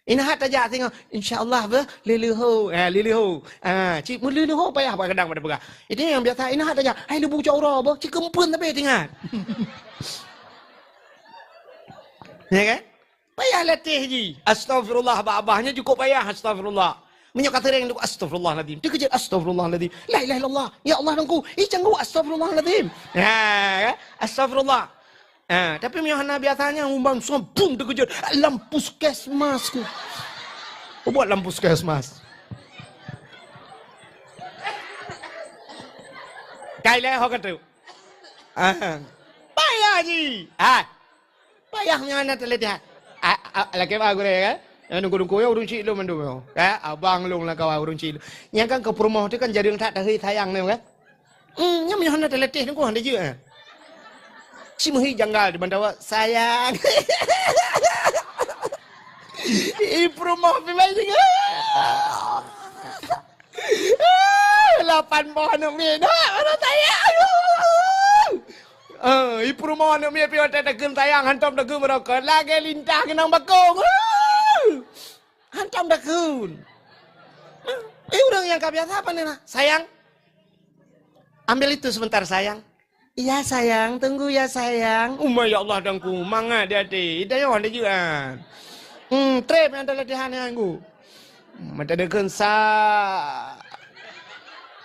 Ina hat aja tengok insya-Allah be liliho liliho. Cik mu liliho payah apa kadang pada pegang. Itu yang biasa ina hat aja. Hai lebu caura be cik kempun tapi tengah. Ya kan? Payah latih ji. Astagfirullah abahnya cukup payah astagfirullah. Menyok kata yang tu astagfirullahaladzim. Dia kerja astagfirullahaladzim. La ilaha illallah. Ya Allah nangku. Canggu astagfirullahaladzim. Ya, astagfirullah. Tapi Yohana biasanya umbang sombong terkejut. Lampu puskesmas ku. Buat lampu puskesmas. Kailah hok tu. Payah ji. Payahnya anak terlihat. Lagi bagus kan? Nunggu-nunggu ya urung cilo mandu yo. Abang long lah kau urung cilo. Yang kan ke rumah tu kan jadi tak tahu sayang ni kan. Yang Yohana terlihat nunggu hande je. Si muhi janggal di bandawa sayang. Rumah pimai juga. 8 pohon ni. Mana sayang. Rumah ni pi ada tegem sayang hantam tegem mereka. Lagi lintah kenang bakong. Hantam dakun. Orang yang biasa apa ni nak? Sayang. Ambil itu sebentar sayang. Iya sayang, tunggu ya sayang. Ya Allah dangku, manga dia ti. Ida yo dia juga. Trip yang ada latihan yang aku. Mata deken sa.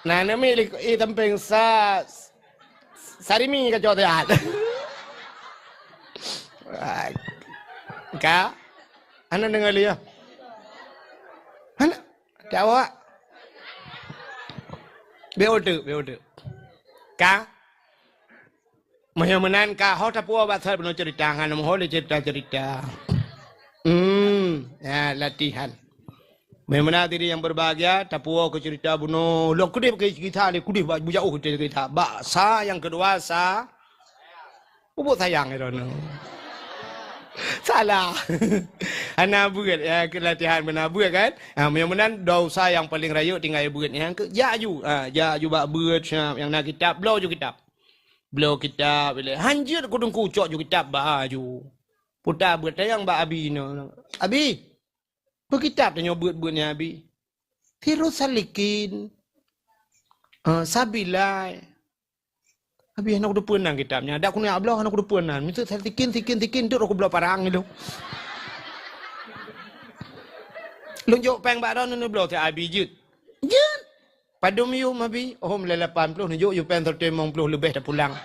Nah, nami tamping sa. Sarimi ka jodoh. Ka, anak dengar dia. Anak, jawab. Beodu. Ka, mahamanan ka, hot apa bahasa penuh cerita, kan? Mohon cerita. Ya latihan. Memang diri yang berbahagia, tapuo ke cerita bunuh. Lo kudip ke kita ni, kudip bujau ke cerita. Sa yang kedua sa, ubuk sayang itu. Salah. Anak buat ya latihan mana buat kan? Memang dosa yang paling rayuk tinggal buat yang ke jaju. Jaju bak buat yang nak kitab, blow ju kitab. Blow kitab bila hanjir kudung kucok ju kitab baju. Putar buat yang bak abi no. Abi. Berkitab tanya buat-buatnya abi. Tirus salikin. Sabilai. Abi anak udah punang kitabnya. Ada aku ni ablah anak udah punang. Mesti tikin tu aku belah parang itu. Lunjuk peng badan nu belah ti abi jut. Jut. Padum yu abi. Oh mulai 80 nunjuk yu peng 30 lebih dah pulang.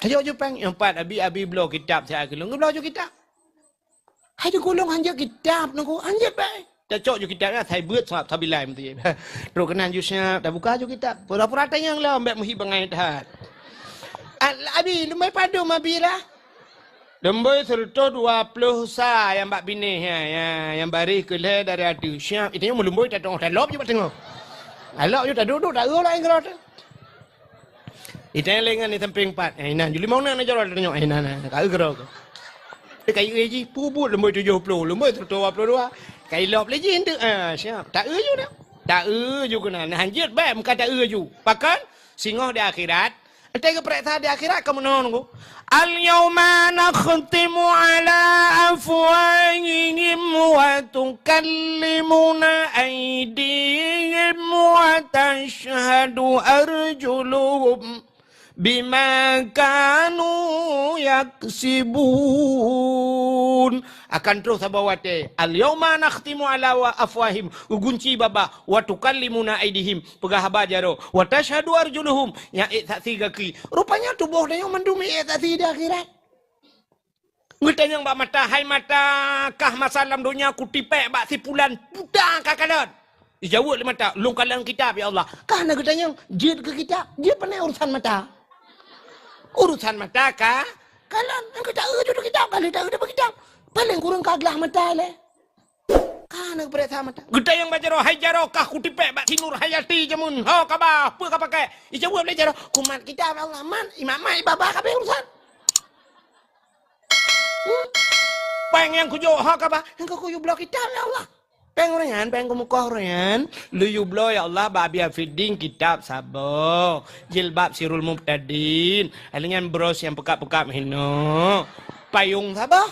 Tajuk yu peng yang 4 abi belah kitab saya ke lu belah ju kitab. Hai tu golong hanja kitab nunggu hanja baik. Dah cok ju kitabnya saya buat sebab tabilai mesti. Terus kenan jusnya dah buka ju kitab. Pura-pura tanya lah ambek muhi bangai dah. Abi lembai padum abi lah. Lembai serta 20 sa yang bak bini ya yang bari ke le dari adu. Siap itu mu lembai tak lop je bak tengok. Alok je tak duduk tak urus lain kerot. Itu yang lengan ni samping 4. Inan juli mau nak jalan tengok inan tak kerot. Kayu eji pubut lembai 70 lembai serta 22. Kai lop lagi hendak siap. Tak ju dah. Tak ju kena. Nah hanjut baik muka tak ju. Pakan singoh di akhirat. Tengok periksa di akhirat kamu nunggu. Al-yawma nakhtimu ala afwahihim wa tukallimuna aydihim wa tashhadu arjuluhum bima kanu yaksibun. Akan terus abawate al-yawma nakhtimu ala afwahim ugunci baba wa tukallimuna aydihim pegah bajaro wa tashhadu arjuluhum ya saksi kaki. Rupanya tubuh dia mendumi saksi di akhirat. Ngutanya mbak mata hai mata kah masalam dunia ku tipek bak sipulan pudang kakalon. Dijawab le mata lung kalang kitab ya Allah. Kah nak tanya jid ke kitab? Dia pernah urusan mata. Urusan mata kah? Kalau engkau tak urus kitab, kalau tak urus kitab, paling kurang kaglah mata le. Kah nak periksa mata? Gede yang baca roh, hai jaro kah kutipek bak sinur hayati jamun. Ho kabah, apa kah pakai? Ijawab le jaro, kumat kitab Allah man, imam mai baba kah urusan. Peng yang kujo ho kabah, engkau kuyo blok kitab ya Allah. Peng orang peng kumukoh orang lu yublo ya Allah babi afidin kitab sabo jilbab sirul mubtadin alingan bros yang pekak-pekak hino payung sabo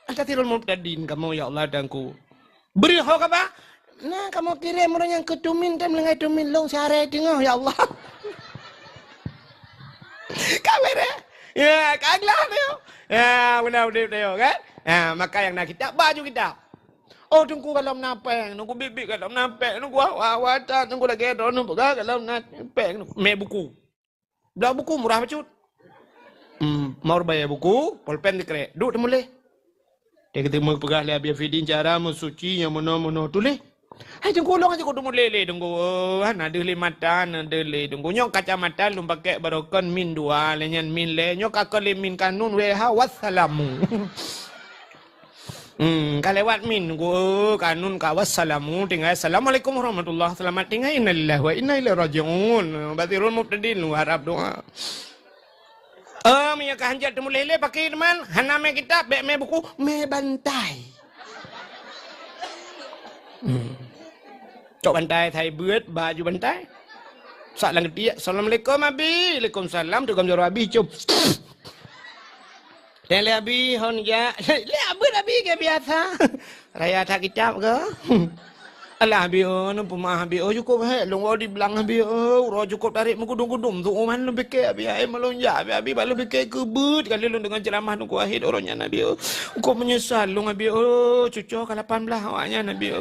ada sirul mubtadin kamu ya Allah dangku beri ho apa nah kamu kirim orang yang ketumin dan melengai tumin long sehari tengah ya Allah kamera ya kaglah dia ya benar dia kan maka yang nak kitab baju kitab. Oh tunggu kalau napeng, nunggu bibik kalau napeng, nunggu awatan, nunggu lagi ada nunggu kalau napeng, me buku. Dah buku murah bacut. Mau bayar buku, pulpen dikere. Duk temuleh. Dia ketemu pegah le biar fidin cara mensuci yang mono tulis. Hai tunggu long aja kau tunggu lele tunggu. Ada le mata, ada le tunggu nyok kacamata lu pakai barokon min 2, lenyan min le nyok akal min kanun weha wassalamu. Kalewat min gua kanun kawassalamu tinggal assalamualaikum warahmatullahi selamat tinggal innalillahi wa inna ilaihi rajiun batirul mubtadin lu harap doa minyak hanjat temu lele pakai teman haname kitab bek me buku me bantai cok bantai thai buat baju bantai sak lang dia assalamualaikum abi waalaikumsalam tu kamjor abi cup dan lebih hon ya, lebih ke biasa. Raya tak kitab ke? Alah biar nampu mah biar cukup long di belang biar ro cukup tarik mengudung-udung tu man lebih ke biar melonjak biar balu lebih kebut kali lu dengan ceramah nu kuahid orangnya nabi kau menyesal lu biar cucu ke 18 awaknya nabi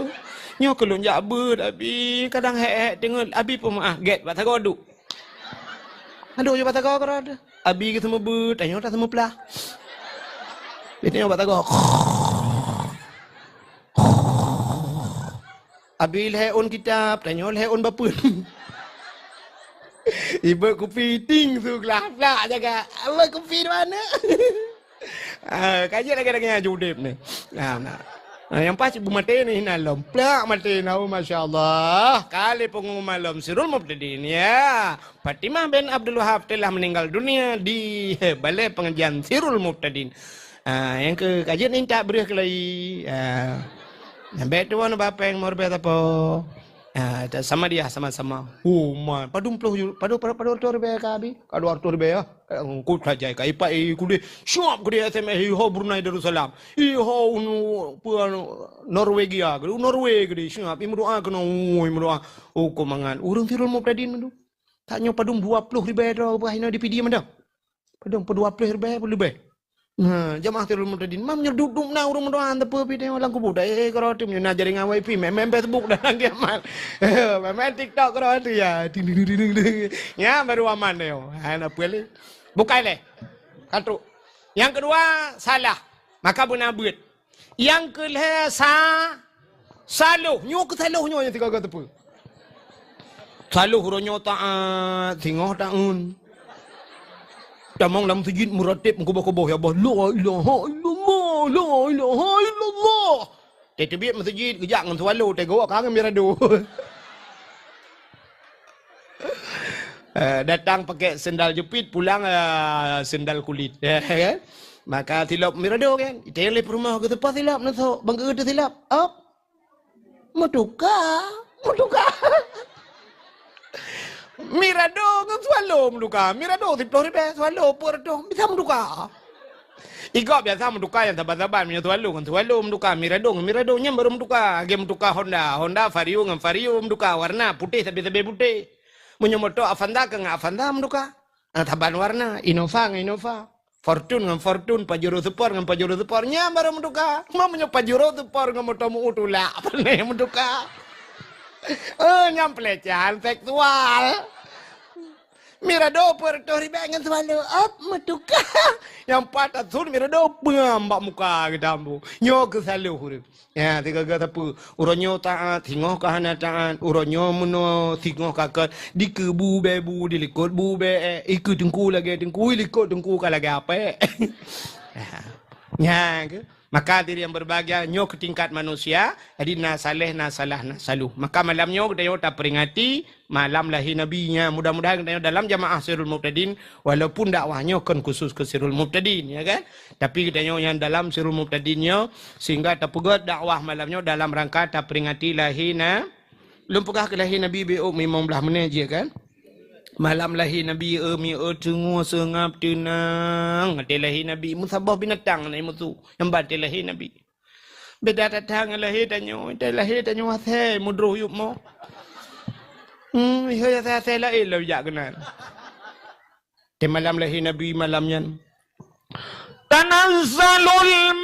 nyo kelonjak ber abi kadang tengok abi pun mah get batago adu aduh je batago kerada abi ke semua ber tanya tak semua pelah bitnya batago Abi leon kitab, tanya leon bapun. Ibu kopi ting tu gelap-gelap jaga. Apa kopi di mana? Kaji lagi-lagi judip ni. Nah. Yang pasti bu mati ni hinalom. Plak mati nau masya-Allah. Kali pengumuman malam Sirul Mubtadin ya. Fatimah bin Abdul Wahab telah meninggal dunia di balai pengajian Sirul Mubtadin. Yang ke kajian ni tak beri kelai. Nampak tu mana bapa yang mau berapa apa? Sama dia sama-sama. Oh man, padum puluh padu tu berapa kabi? Kadu artu berapa? Kau saja kai pai kude. Siap kude SMS ho Brunei Darussalam. Ho puan Norwegia, kude Norway kude. Siap imu doa kena imu doa. Oh kau mangan. Urang Sirul Mubtadin tu. Taknya padum 20 ribu dah bahina di PD mana? Padum 20 ribu lebih. Jamaah Sirul Mubtadin mam nyerduk na urang doa tepe pide lang ku budak karo tim na jaringan wifi mem Facebook dan kiamat mem TikTok karo tu ya ya baru aman deh ana pilih bukai le katu yang kedua salah maka bunabut yang kelih saluh nyo ke saluh nyo yang tiga kata tepe saluh ronyo taat singoh taun Tamang dalam sujud muratib mengubah-ubah ya Allah la ilaha illallah la ilaha illallah tetebit masjid kejak ngan swallow tego kangen mirado datang pakai sendal jepit pulang sendal kulit kan maka tilap mirado kan itele rumah ke tempat tilap naso bangga ke tilap up mutuka Mirado ngan swallow menduka. Mirado 10 ribu swallow pordo bisa menduka. Igo biasa menduka yang sabar-sabar punya swallow menduka. Mirado nya baru menduka. Game menduka Honda Vario ngan Vario menduka warna putih tapi putih. Punya motor Avanza ke Avanza menduka. Taban warna Innova ngan Innova. Fortune ngan Fortune, Pajero Sport ngan Pajero Sportnya baru menduka. Mau punya Pajero Sport ngan motor utula apa nih menduka. Nyam pelecehan seksual. Mirado Puerto Rico dengan swallow up metuka. Yang patah sur Mirado mbak muka ke dambu. Nyo ke salu huruf. Ya tiga kata pu. Uronyo taat singoh kahana taat. Uronyo meno singoh kakak di kebu bebu di likut bu be ikut tengku lagi tengku likut tengku lagi apa. Ya ke maka diri yang berbahagia nyo ke tingkat manusia jadi na saleh na salah na saluh maka malam nyo kita tak peringati malam lahir nabinya mudah-mudahan kita dalam jamaah Sirul Mubtadin walaupun dakwahnya kan khusus ke Sirul Mubtadin ya kan tapi kita yang dalam Sirul Mubtadinnya sehingga tak pegat dakwah malamnya dalam rangka tak peringati lahir na lumpukah ke lahir nabi BO memang belah mana je kan malam lahir Nabi mi tengok sengap tenang ada lahir Nabi musabah binatang ni mutu yang bate lahir Nabi beda datang lahir tanyo wasai mudroh yup mo ya saya la elo ya kenal di malam lahir Nabi malamnya tanazzalul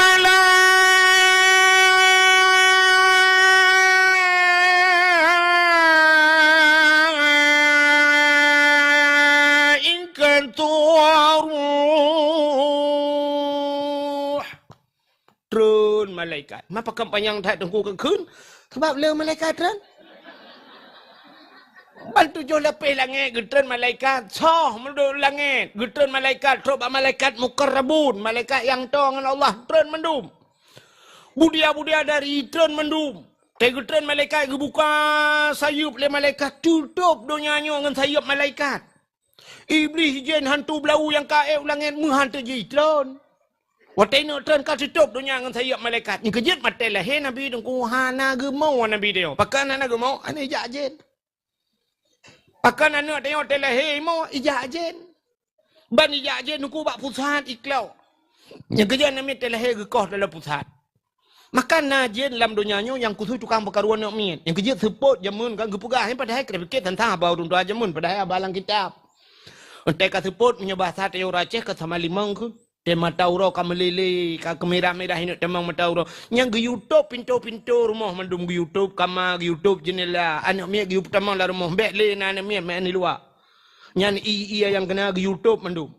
malaikat. Mapa panjang tak tengku kekun? Sebab le malaikat kan? Bantu jo lapis langit getran malaikat. Soh menduk langit. Getran malaikat. Troba malaikat mukarrabun. Malaikat yang tong dengan Allah. Tren mendum. Budia-budia dari tren mendum. Getran malaikat buka sayup le malaikat. Tutup dunianya dengan sayup malaikat. Iblis jin hantu belau yang kae langit menghantu jitron. Waktu ini tuan kau tutup dunia dengan sayap malaikat. Ini kejut mata lahir Nabi dengku hana gemau Nabi dia. Pakan hana gemau, hana ijak jen. Pakan hana tengok hotel lahir mau ijak jen. Ban ijak jen dengku bak pusat iklau. Yang kejut Nabi hotel lahir gekoh dalam pusat. Makan najin dalam dunianya yang kusui tukang perkaruan nak mian. Yang kerja support jamun kan gepugah yang padahal kena fikir tentang abau dun jamun padahal abalang kitab. Entai ka support punya bahasa teo raceh ke sama limang ke. Tema tauro ka melili ka kemerah-merah ini temang matauro. Yang ke YouTube pintu-pintu rumah mandum ke YouTube kama ke YouTube jenela. Anak mian ke YouTube tamang lah rumah bek le na anak mian ni luar. Yang iya yang kena ke YouTube mandum.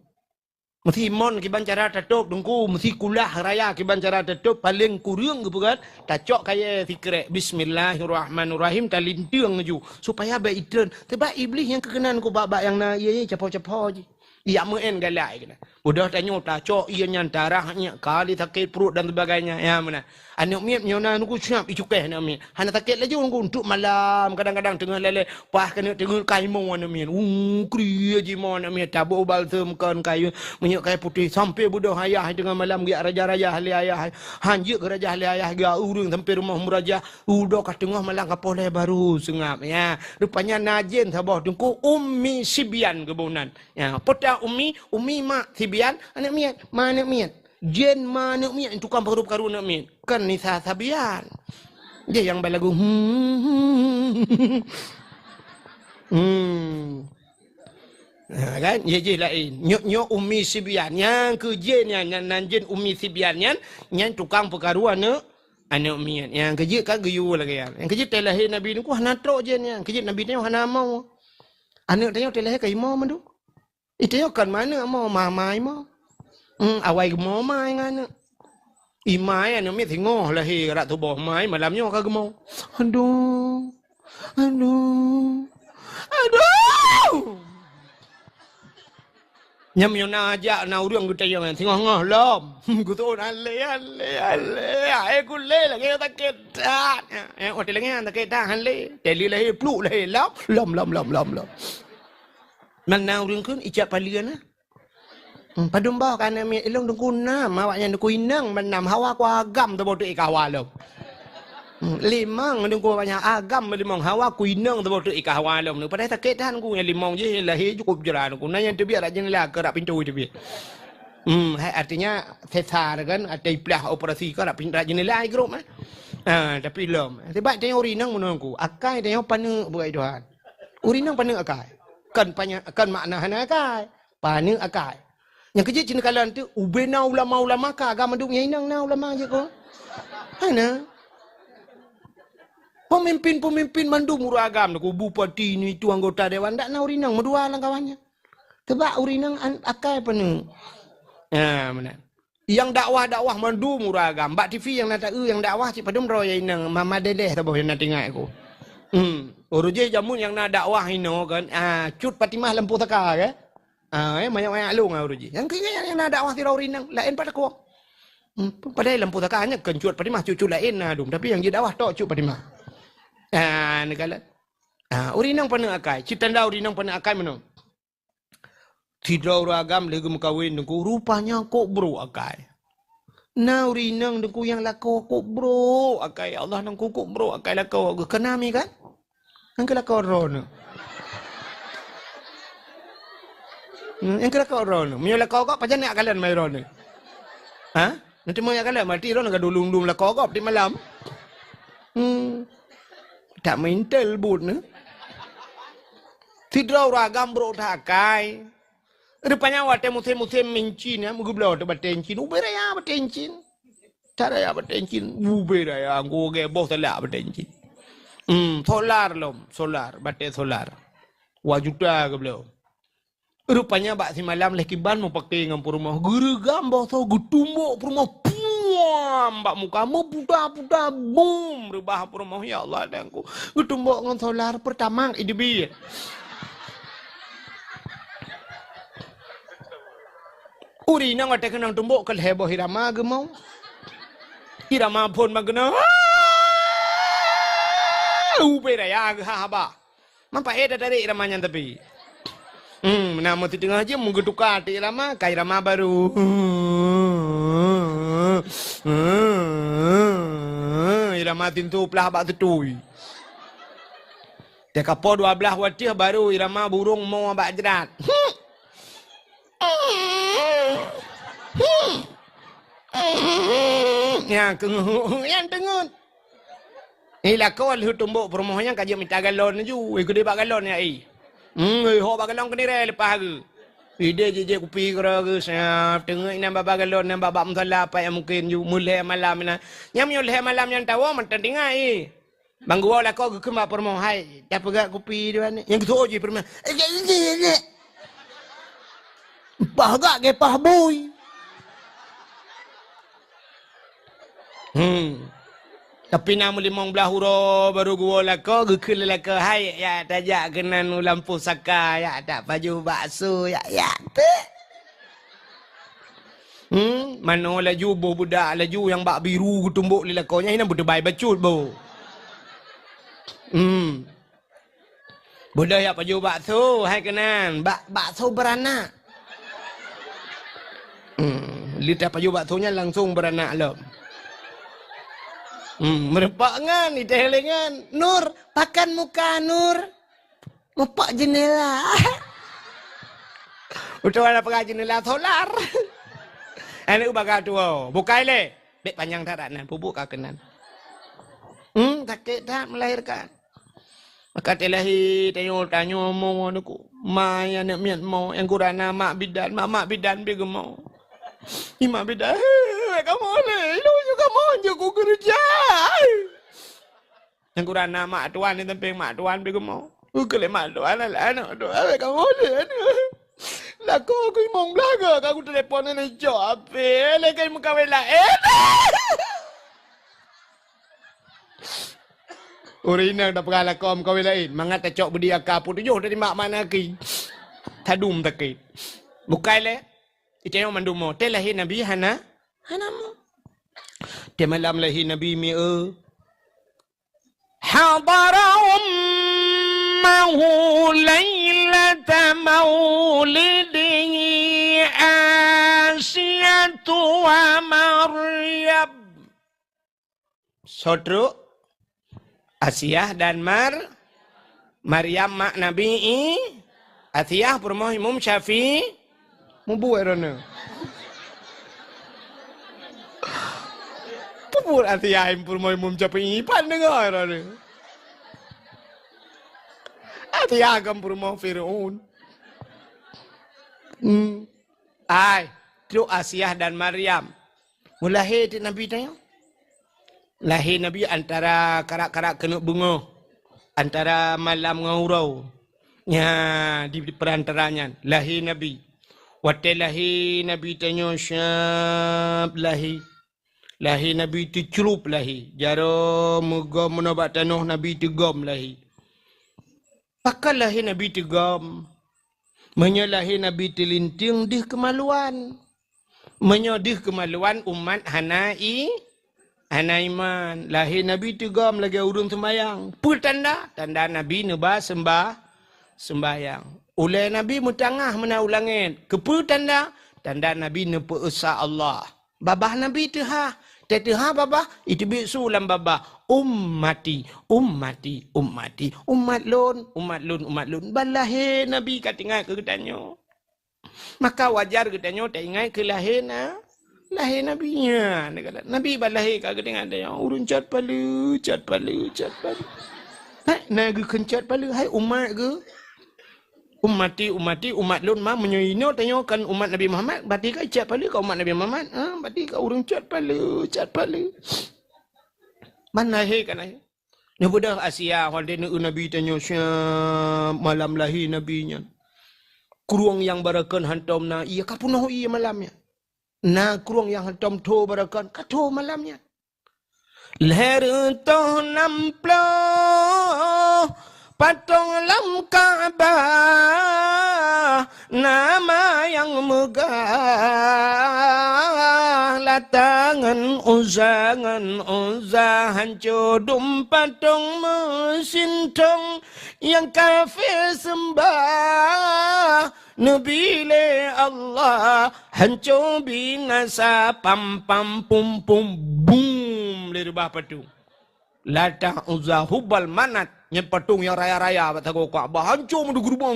Mesti mon kiban cara tatuk dengku mesti kulah raya kiban cara tatuk paling kurang ke bukan tacok kaya fikir bismillahirrahmanirrahim talintang ju supaya baik itren sebab iblis yang kekenan ku bab yang na ye capo-capo je ia muen galai kena udah tanya tacok ia nyantarahnya kali sakit perut dan sebagainya ya mana anak miat nyona nuku siap icukeh anak miat hana sakit lagi untuk malam kadang-kadang tengah lele pas kena tengah kaimau anak miat kriya je mau anak miat tabu balsam kan kayu menyuk kayu putih sampai budak ayah tengah malam dia raja-raja ahli ayah hanjik ke raja ahli ayah dia urung sampai rumah muraja udah kat tengah malam kapoleh baru sengap ya rupanya najin sabah tengku ummi sibian kebunan ya pota ummi mak sibian anak miat mana miat jen mana miat tukang perkaru anak miat kan nisa sabian dia yang balagu kan ye lain nyok ummi sibian yang ke jen yang jen ummi sibian yang tukang perkaru anak miat yang kerja kan geyu lagi yang kerja telahir nabi ni ku hana trok jen yang kerja nabi ni hana mau anak tanya telahir kai mau mandu itu kan mana mau mamai mau awai mau mai ngana imai anu mi thingoh lahir rak tubuh mai malamnya ka gemau aduh nyam yona aja na urang gute yang thingoh ngoh lom gutu ale ai ku le lagi takit hotel lagi takit hanle teli lahir pluk lahir lom Mana urang kun ijak palian lah. Padum bah kan mi elong dengku nam awaknya dengku inang menam hawa ku agam tu bodoh ikawalom. Limang dengku banyak agam limang hawa ku inang tu bodoh ikawalom. Padahal tak ketan ku yang limang je lahir cukup jalan ku. Nanya tu biar aja lah kerak pintu tu biar. Artinya sesar kan ada iplah operasi kerak pintu jendela grup tapi lom. Sebab dia urinang menunggu. Akai dia panu buat Tuhan. Urinang panu akai. Kan makna hana akai. Panu akai. Yang kerja cina kalan tu ubena ulama-ulama ka agama duk nyainang na ulama je ko. Hana. Pemimpin mandu murah agam ku bupati ni tu anggota dewan dak na urinang medua lang kawannya. Sebab urinang akai panu. Mana. Yang dakwah mandu murah agam. Bak TV yang nata yang dakwah cik padum roy nang mama dedeh taboh yang natingai aku. Uruje jamun yang nak dakwah ino kan cut Fatimah lampu taka ke banyak lu uruje yang kaya yang nak dakwah tirau rinang lain pada ko padahal lampu taka hanya kan cut Fatimah cucu lain dum tapi yang dia dakwah tok cut Fatimah negala urinang pana akai citanda urinang pana akai mano tidau ragam lagi mukawin dengku rupanya kok bro akai na urinang dengku yang lako kok bro akai Allah dengku kok bro akai lako kenami kan Ang kelakau rono. Ang kelakau rono. Mio lakau kau pajan nak kalian mai rono. Nanti mau kalian mati rono gadulung-dum lakau kau di malam. Tak mental but ne. Tidrau ragam bro takai. Rupanya wate musim mencin ya, mugublau tu batencin. Uberaya batencin. Caraya batencin. Uberaya anggo ge boh tala batencin. Solar, baterai solar. Wajuda ke beliau. Rupanya bak si malam lekiban mau pakai ngam rumah. Gerugam boso gutumbuk rumah puam bak muka mau buda boom rubah rumah ya Allah dengku. Gutumbuk ngam solar pertama idbi. Uri nang ate kenang tumbuk kal heboh irama gemau. Irama pun magna. Uberaya haba. Mampa dari ramanya tapi. Nama tu tengah aja menggeduka di Rama, kai Rama baru. Irama tintu pelah bak tetui. Dia kapo 12 watih baru Irama burung mau bak jerat. yang tengut. Ila kau lu tumbuk perumahannya kaji minta galon ju. Ikut dia bak galon ya ho bak galon ke dire lepas ke. Ide je kopi kera ke siap tengok ina bab galon nan bab musalla apa yang mungkin ju mulai malam na. Nyam mulai malam yang tahu mantan tinggal Bang gua lah kau ke mak permoh hai. Dah pegak kopi dia ni. Yang tu je permoh. Pagak ke pah boy. Tapi nama 15 huruf baru gua lah kau ke lah kau hai ya tajak kenan lampu saka ya tak baju bakso ya tu. Mana laju budak laju yang bak biru tumbuk lila kau nya hina budak baik bacut bo. Budak ya baju bakso hai kenan bakso beranak. Lidah baju baksonya langsung beranak loh. Merepak ngan, itehelengan. Nur, pakan muka Nur. Mepak jendela. Udah ada pakai jendela solar. Ini ubaga tua. Bukai le. Bek panjang taranan, bubuk kakenan. Sakit tak melahirkan. Maka telahi tanyo mo aku. Mai anak miat mo yang kurana mak bidan begemo. Ima bidan. Kamu le, lu juga mau jago kerja. Yang kurana mak tuan ni tempeng mak tuan begemo. Ukele mak tuan lah anak tuan kamu le. Lah kau mong belaga aku telefon ni job. Lekai muka wela. Orina dah pegala kom kau welain. Mangat cok budi akapu tu jauh dari mak mana ki. Tadum takit. Bukai le. Itu yang mandumo. Telahi Nabi Hanamu. Dia malam lahir Nabi mi'a. Hadara ummahu laylata maulidihi Asiyatu wa Maryam. Saudara Asiyah dan Maryam mak Nabi Asiyah permoh Imam Syafi'i mubu erana. Pupur Asiyah permoh Imam Syafi'i pan dengar erana. Asiyah kan permoh Fir'aun. Ai, tu Asiyah dan Maryam. Mulai di Nabi tanya. Lahir Nabi antara karak-karak kena bunga. Antara malam ngurau. Ya, di perantaranya. Lahir Nabi. Waktu lahir Nabi tanya syab lahir. Lahir Nabi tu cerup lahir. Jara megam menabak tanah Nabi tu gam lahir. Pakai lahir Nabi tu gam. Menyalahir Nabi tu linting dih kemaluan. Menyodih kemaluan umat Hanaiman. Lahir Nabi tu gam lagi urun sembayang. Pertanda. Tanda Nabi neba sembayang. Ulai Nabi mutangah menaulangin. Kepu tanda. Tanda Nabi nepa esa Allah. Babah Nabi tu ha. Tetiha babah. Itu biksu lam babah. Ummati. Umat lun. Balahir Nabi katingai ke ketanyo. Maka wajar ketanyo tak ingat ke lahir Nabi-nya. Nabi balahir ke ketingai dia. Urun cat palu. Nah ke kencat palu. Hai umat ke. Umat lun mah menyoino tanya kan umat Nabi Muhammad berarti ka cat palu ka umat Nabi Muhammad berarti ka urang cat palu mana he kan he ne budak Asia hol de Nabi tanya malam lahir nabinya kuruang yang barakan hantom na iya ka punoh iya malamnya na kuruang yang hantom tho barakan ka tho malamnya leher toh namplo patung lam Ka'bah nama yang megah latangan uzah hancudum patung mesintong yang kafir sembah Nabi le Allah hancur binasa pam pum boom le rubah patung latang uzah hubal manat patung yang raya-raya batago Ka'bah hancur mendu gerubang.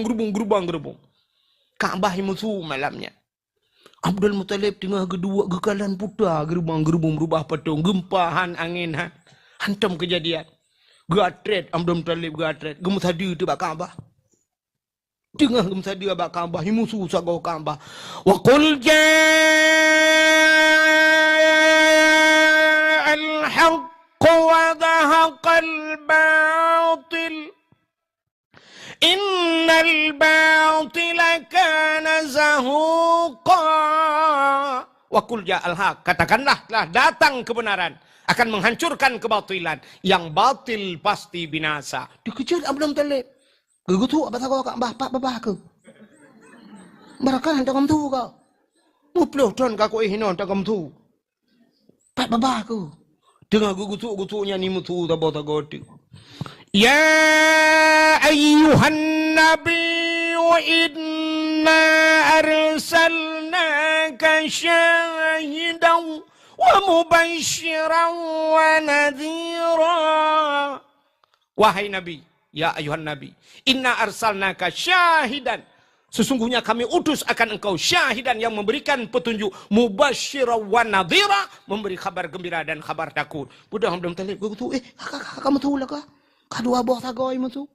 Ka'bah musuh malamnya. Abdul Muttalib tengah kedua gekalan putar gerbang berubah patung gempahan angin hantam kejadian. Gatret Abdul Muttalib gatret gemus hadi tu bak Kaabah. Tengah gemus hadi bak Kaabah musuh sago Kaabah. Wa qul ja'al haqq wa dhahaqal batil. Innal batila kana zahuqa. Wa qul ja'al haq, katakanlah telah datang kebenaran akan menghancurkan kebatilan. Yang batil pasti binasa. Dikejar Abdul Muttalib. Gegutu apa tak kau kat bapak babah ke? Mereka hendak kamu tu kau. Muploh don kau hinon tak kamu tu. Pak babah ke? Dengar gegutu-gegutunya ni mutu tabau tago tu. Ya ayyuhan nabiyyu inna arsalnaka syahidan wa mubasysyiran wa nadhira. Wahai Nabi, ya ayuhan Nabi, inna arsalnaka syahidan. Sesungguhnya kami utus akan engkau syahidan yang memberikan petunjuk, mubasysyiran wa nadhira, memberi kabar gembira dan kabar takut. Budak belum talib tu kamu tahu lah kah? Kedua abah tagay mo tu.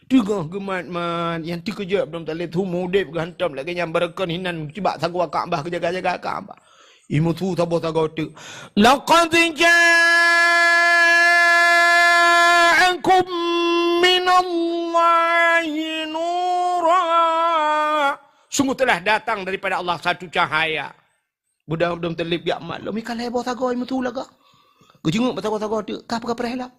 Tengah gemat-mat yang dikejap belum talib tu mudip gantam lagi yang berkan hinan cuba sagwa Kaabah kejaga-jaga Kaabah. Imu tu tabah tagay tu. Laqad ja'akum minallahi nura. Sungguh telah datang daripada Allah satu cahaya. Budak belum talib ya mat lo mikal hebah tagay mo tu lah kah? Gejenguk tagay tu kapa-kapa lah.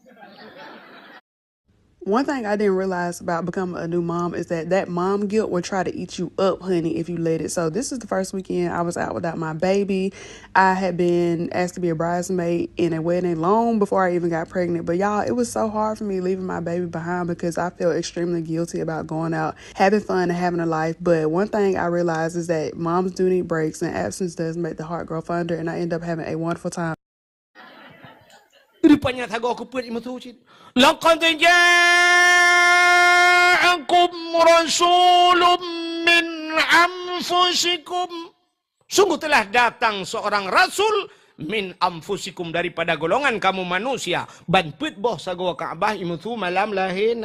One thing I didn't realize about becoming a new mom is that mom guilt will try to eat you up, honey, if you let it. So this is the first weekend I was out without my baby. I had been asked to be a bridesmaid in a wedding long before I even got pregnant. But y'all, it was so hard for me leaving my baby behind because I felt extremely guilty about going out, having fun and having a life. But one thing I realized is that moms do need breaks and absence does make the heart grow fonder. And I end up having a wonderful time. Rupanya tago aku put imu tu cit. Laqad ja'akum rasulun min anfusikum. Sungguh telah datang seorang rasul min anfusikum daripada golongan kamu manusia. Ban put boh sago Kaabah imu tu malam lahir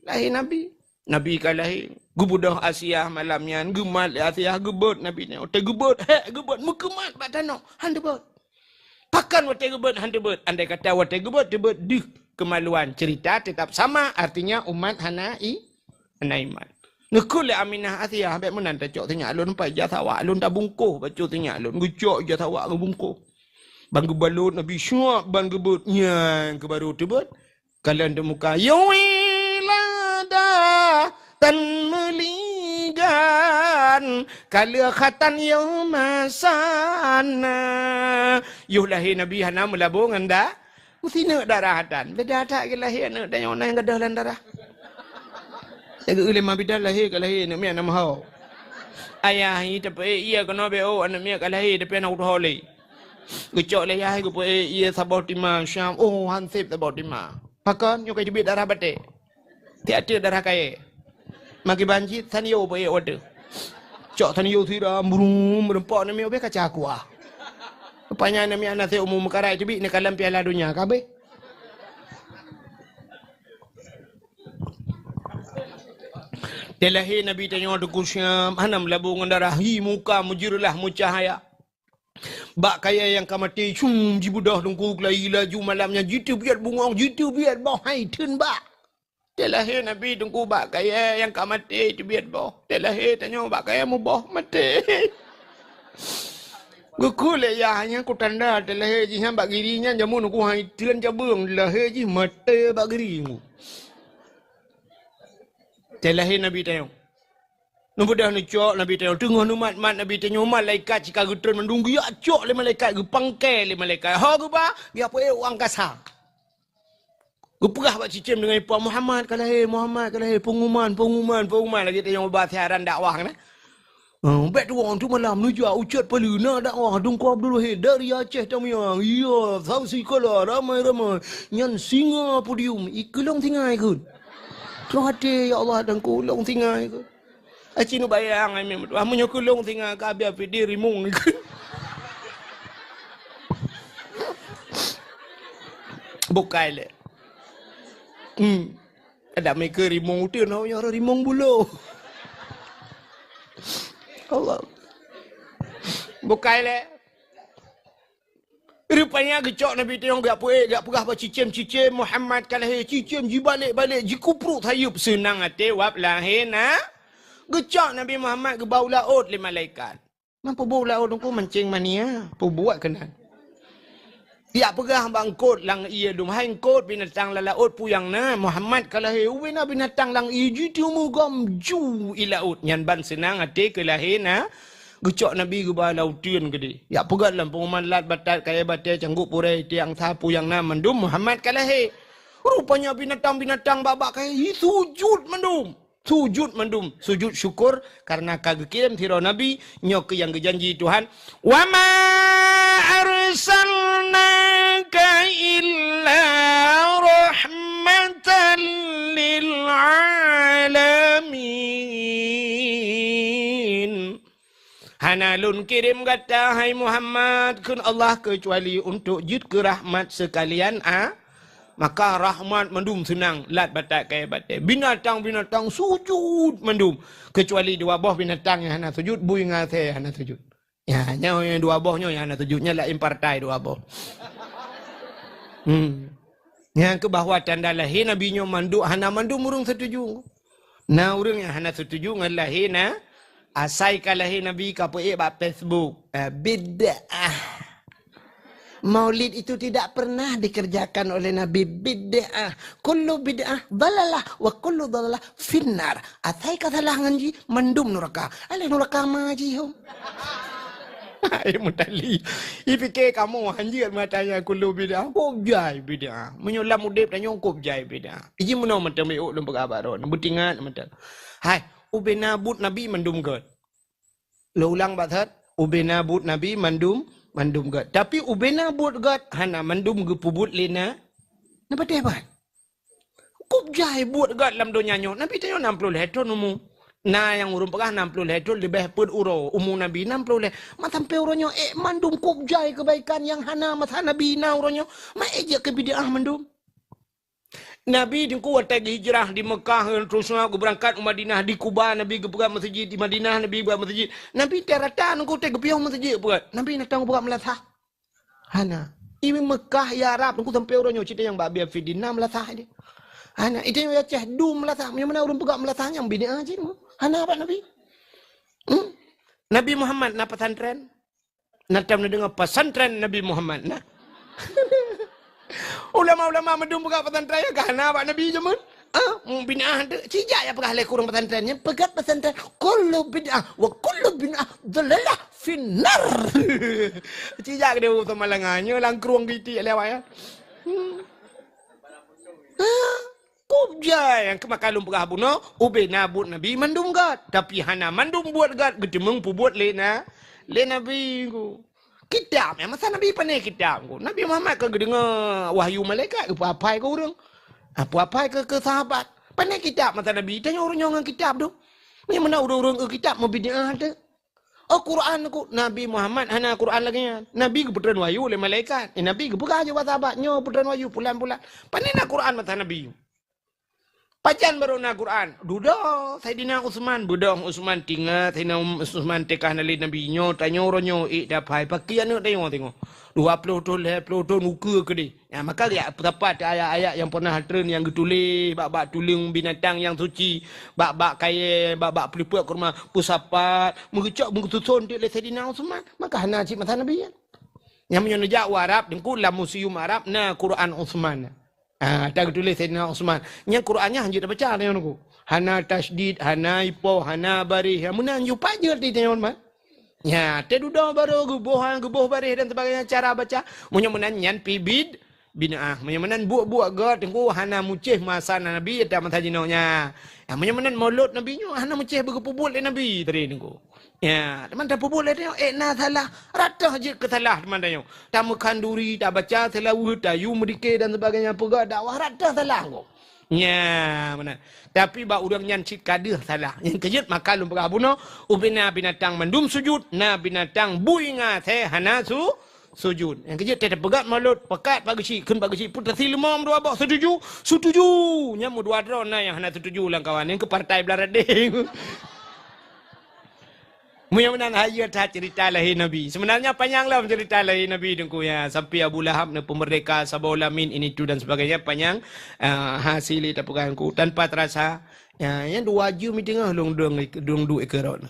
Nabi. Nabi kalahir. Gubudah Asia malamnya gemat Asia gebut Nabi ni. Ote gebut mukemat batano handebut. Pakan watai gebut handebut. Andai kata watai gebut di kemaluan. Cerita tetap sama. Artinya umat hanai iman. Nekul Aminah Athiyah. Habis menan tak cok tanya alun pai jathawa. Alun tak bungkuh. Baca tanya alun. Gucok jathawa ke bungkuh. Bangga balut Nabi syuak bangga gebut. Yang ke baru tebut. Kalian ada muka. Yawilada tan meligan kala khatan yaumasana. Yuh lahir Nabi hana melabung anda. Mesti nak darah hatan. Beda tak ke lahir nak dan yang yang gadah lan darah. Jaga ulama bidah lahir ke lahir nak mian nama hau. Ayah ni tapi ia kena beo anak mian ke lahir tapi anak udah holi. Gecok lahir ke pe ia sabau tima syam. Oh hansip sabau tima. Pakan yo kai dibit darah batik. Tiada darah kaya. Maki banjir tanio pe order. Cok tanio tira burum berempak nama be kaca aku ah. Rupanya Nabi anak saya umum mekarai cebik ni kalam piala dunia kabe. Telahir Nabi tanya duku Syam, hanam labung darah hi muka mujirlah mucahaya. Bak kaya yang kamati cum jibudah dungku kelai laju malamnya jitu biar bungong jitu biar boh hai tun bak. Telahir Nabi dungku bak kaya yang kamati tu biar boh. Telahir tanya bak kaya mu boh mati. Gukul ya hanya ku tanda lahir ji hang bak girinya jamu ku hai tian jabung lahir ji mate bak girimu. Lahir Nabi tanya. Nubudah ni cok Nabi tanya tengah numat mat Nabi tanya malaikat jika gutron mendunggu ya cok le malaikat gepangkai le malaikat. Ha guba dia apa angkasa. Guperah bak cicim dengan Pak Muhammad kalahir pengumuman lagi tanya ubah siaran dakwah kan. Baik tu orang tu malam menuju ucat peluna dakwah Dungku Abdul Wahid dari Aceh Tamiang. Ya, sausi kala ramai-ramai. Nyan singa podium. Ikulong singa ikut. Tuhan hati ya Allah dan kulong singa ikut. Acinu bayang ai memang. Amunyo kulong tinggal kabia pidi rimung. Bukai le. Ada mereka rimung tu nak orang rimung bulu. Allah. Bukai le. Rupanya gecok Nabi tengok gak pegah apa cicim Muhammad kalah cicim ji balik jikupruk hayup senang ate wap lahir na. Gecok Nabi Muhammad ke bau laut le malaikat. Mampu bau laut tu mancing mania, pu buat kena. Ya pegah bang kot lang ia dum hai kot binatang la laut puyang na Muhammad kalah uwena binatang lang iji tu mu gam ju ilaut nyan ban senang ate ke lahir na. Gecok Nabi ke bawah lautian gede. Ya pegat dalam pengumuman lat batat kaya batai canggup purai tiang sapu yang nama mendum Muhammad kalah he. Rupanya binatang-binatang babak kaya sujud mendum. Sujud syukur karena kagekiran tiro Nabi nyok yang gejanji Tuhan. Wa ma arsalnaka illa rahmatan lil alamin. Hanalun kirim kata hai Muhammad kun Allah kecuali untuk jid ke rahmat sekalian maka rahmat mendum senang lat batak kaya batai binatang sujud mendum kecuali dua buah binatang yang hana sujud bui ngase hana sujud ya nyaw yang dua buahnya yang hana sujudnya la impartai dua buah yang ke bawah tanda lahir Nabi nyo manduk hana mandum urung setuju na urung yang hana setuju ngalahi na asai kalahi Nabi kapo bab Facebook bid'ah. Maulid itu tidak pernah dikerjakan oleh Nabi bid'ah. Kullu bid'ah dalalah wa kullu dalalah finnar. Asai kasalah nganji mendum neraka. Ale neraka maji hom. Ai mutali. Ipike kamu hanjir matanya kullu bid'ah. Kopjai bid'ah. Menyulam udip dan nyongkop jai bid'ah. Iji menau mata meuk lem pagabaron. Butingat mata. Hai ubena but Nabi mandum god. Lo ulang bathat, ubena but Nabi mandum god. Tapi ubena but god hana mandum ge pubut lena. Napa debat? Kup jai but god lam donya nyo. Nabi tanyo 60 hetron umu. Na yang urung pegah 60 hetron lebih put uro. Umu Nabi 60 le. Matampe uronyo mandum kup jai kebaikan yang hana mat Nabi na uronyo. Ma eja ke bid'ah mandum. Nabi di kuat hijrah di Mekah terus aku berangkat ke Madinah di Kuba Nabi ke buka masjid di Madinah Nabi buka masjid Nabi teratan aku teg piau masjid buat Nabi nak tahu buka melatah hana ini Mekah ya Arab aku sampai orangnya cerita yang babi fidina melatah dia hana itu yang cah du melatah mana orang buka melatah yang bini aja hana apa Nabi Nabi Muhammad na pesantren natam na dengar pesantren Nabi Muhammad nah ulama-ulama mendum buka pesantren ya kana Pak Nabi zaman bid'ah cijak ya pegah le kurang pesantrennya pegat pesantren kullu bid'ah wa kullu bid'ah dalalah finnar cijak dia utama malangannya langkruang gitu lewat ya kubja yang kemakalum pegah buno ubena but Nabi mandum gat tapi hana mandum buat gat gedemeng buat le Nabi ku kitab yang masa Nabi pandai kitab ko Nabi Muhammad ke dengar wahyu malaikat apa-apa ke orang apa-apa ke sahabat pandai kitab masa Nabi tanya orang yang kitab tu ni mana orang-orang ke kitab mau bid'ah tu Quran ku Nabi Muhammad hana Quran lagi Nabi ke puteran wahyu oleh malaikat Nabi ke buka aja sahabatnya puteran wahyu pulan-pulan pandai nak Quran masa Nabi Pacan baru na Quran. Duda, Sayyidina Utsman, budong Utsman tinggal, Sayyidina Utsman tekah nali Nabi nyo, tanya orangnya, dapai pakaian nak tengok. 20 tahun muka ke dia. Ya, maka dia dapat ayat-ayat yang pernah trend yang ditulis, bak-bak tuling binatang yang suci, bak-bak kaya, bak-bak peliput ke rumah pusapat, mengecok, mengutusun dia oleh Sayyidina Utsman. Maka hana cik masa Nabi ya. Yang menyonojak Arab, dengku dalam museum Arab, na Quran Utsman. Tak tulis Sayyidina Utsman. Yang Qurannya hanya dah baca tengok aku. Hana tasdid, hana ipo, hana barih. Yang mana you pajer di tengok mat. Ya, tedudah baru gebuh barih dan sebagainya cara baca. Munyo menan nyan pibid bid'ah. Munyo menan buat god tengku hana mucih masa Nabi ada masa jinonya. Ya, munyo menan maulud Nabi nyo hana mucih bergepubul Nabi tadi tengku. Ya, teman tak pupul dia na salah. Ratah je ke salah teman dia. Tak makan duri, tak baca selawat, tak yu merdeka dan sebagainya pegak dakwah ratah salah kau. Ya, mana. Tapi ba urang nyancit kadeh salah. Yang kejut maka lum perabuno ubina binatang mendum sujud, na binatang buinga teh hana sujud. Yang kejut teh pegat mulut, pekat pagi kun pagi putra silmom dua bak setuju. Nyamu dua drona yang hana setuju lang kawan. Yang ke partai belarading. Mudah-mudahan hayat cerita lahir Nabi. Sebenarnya panjanglah cerita lahir Nabi dengku ya. Sampai Abu Lahab na pemerdeka sabolamin ini tu dan sebagainya panjang hasil itu bukanku tanpa terasa. Ya, yang dua ju mi tengah long dua ekeron.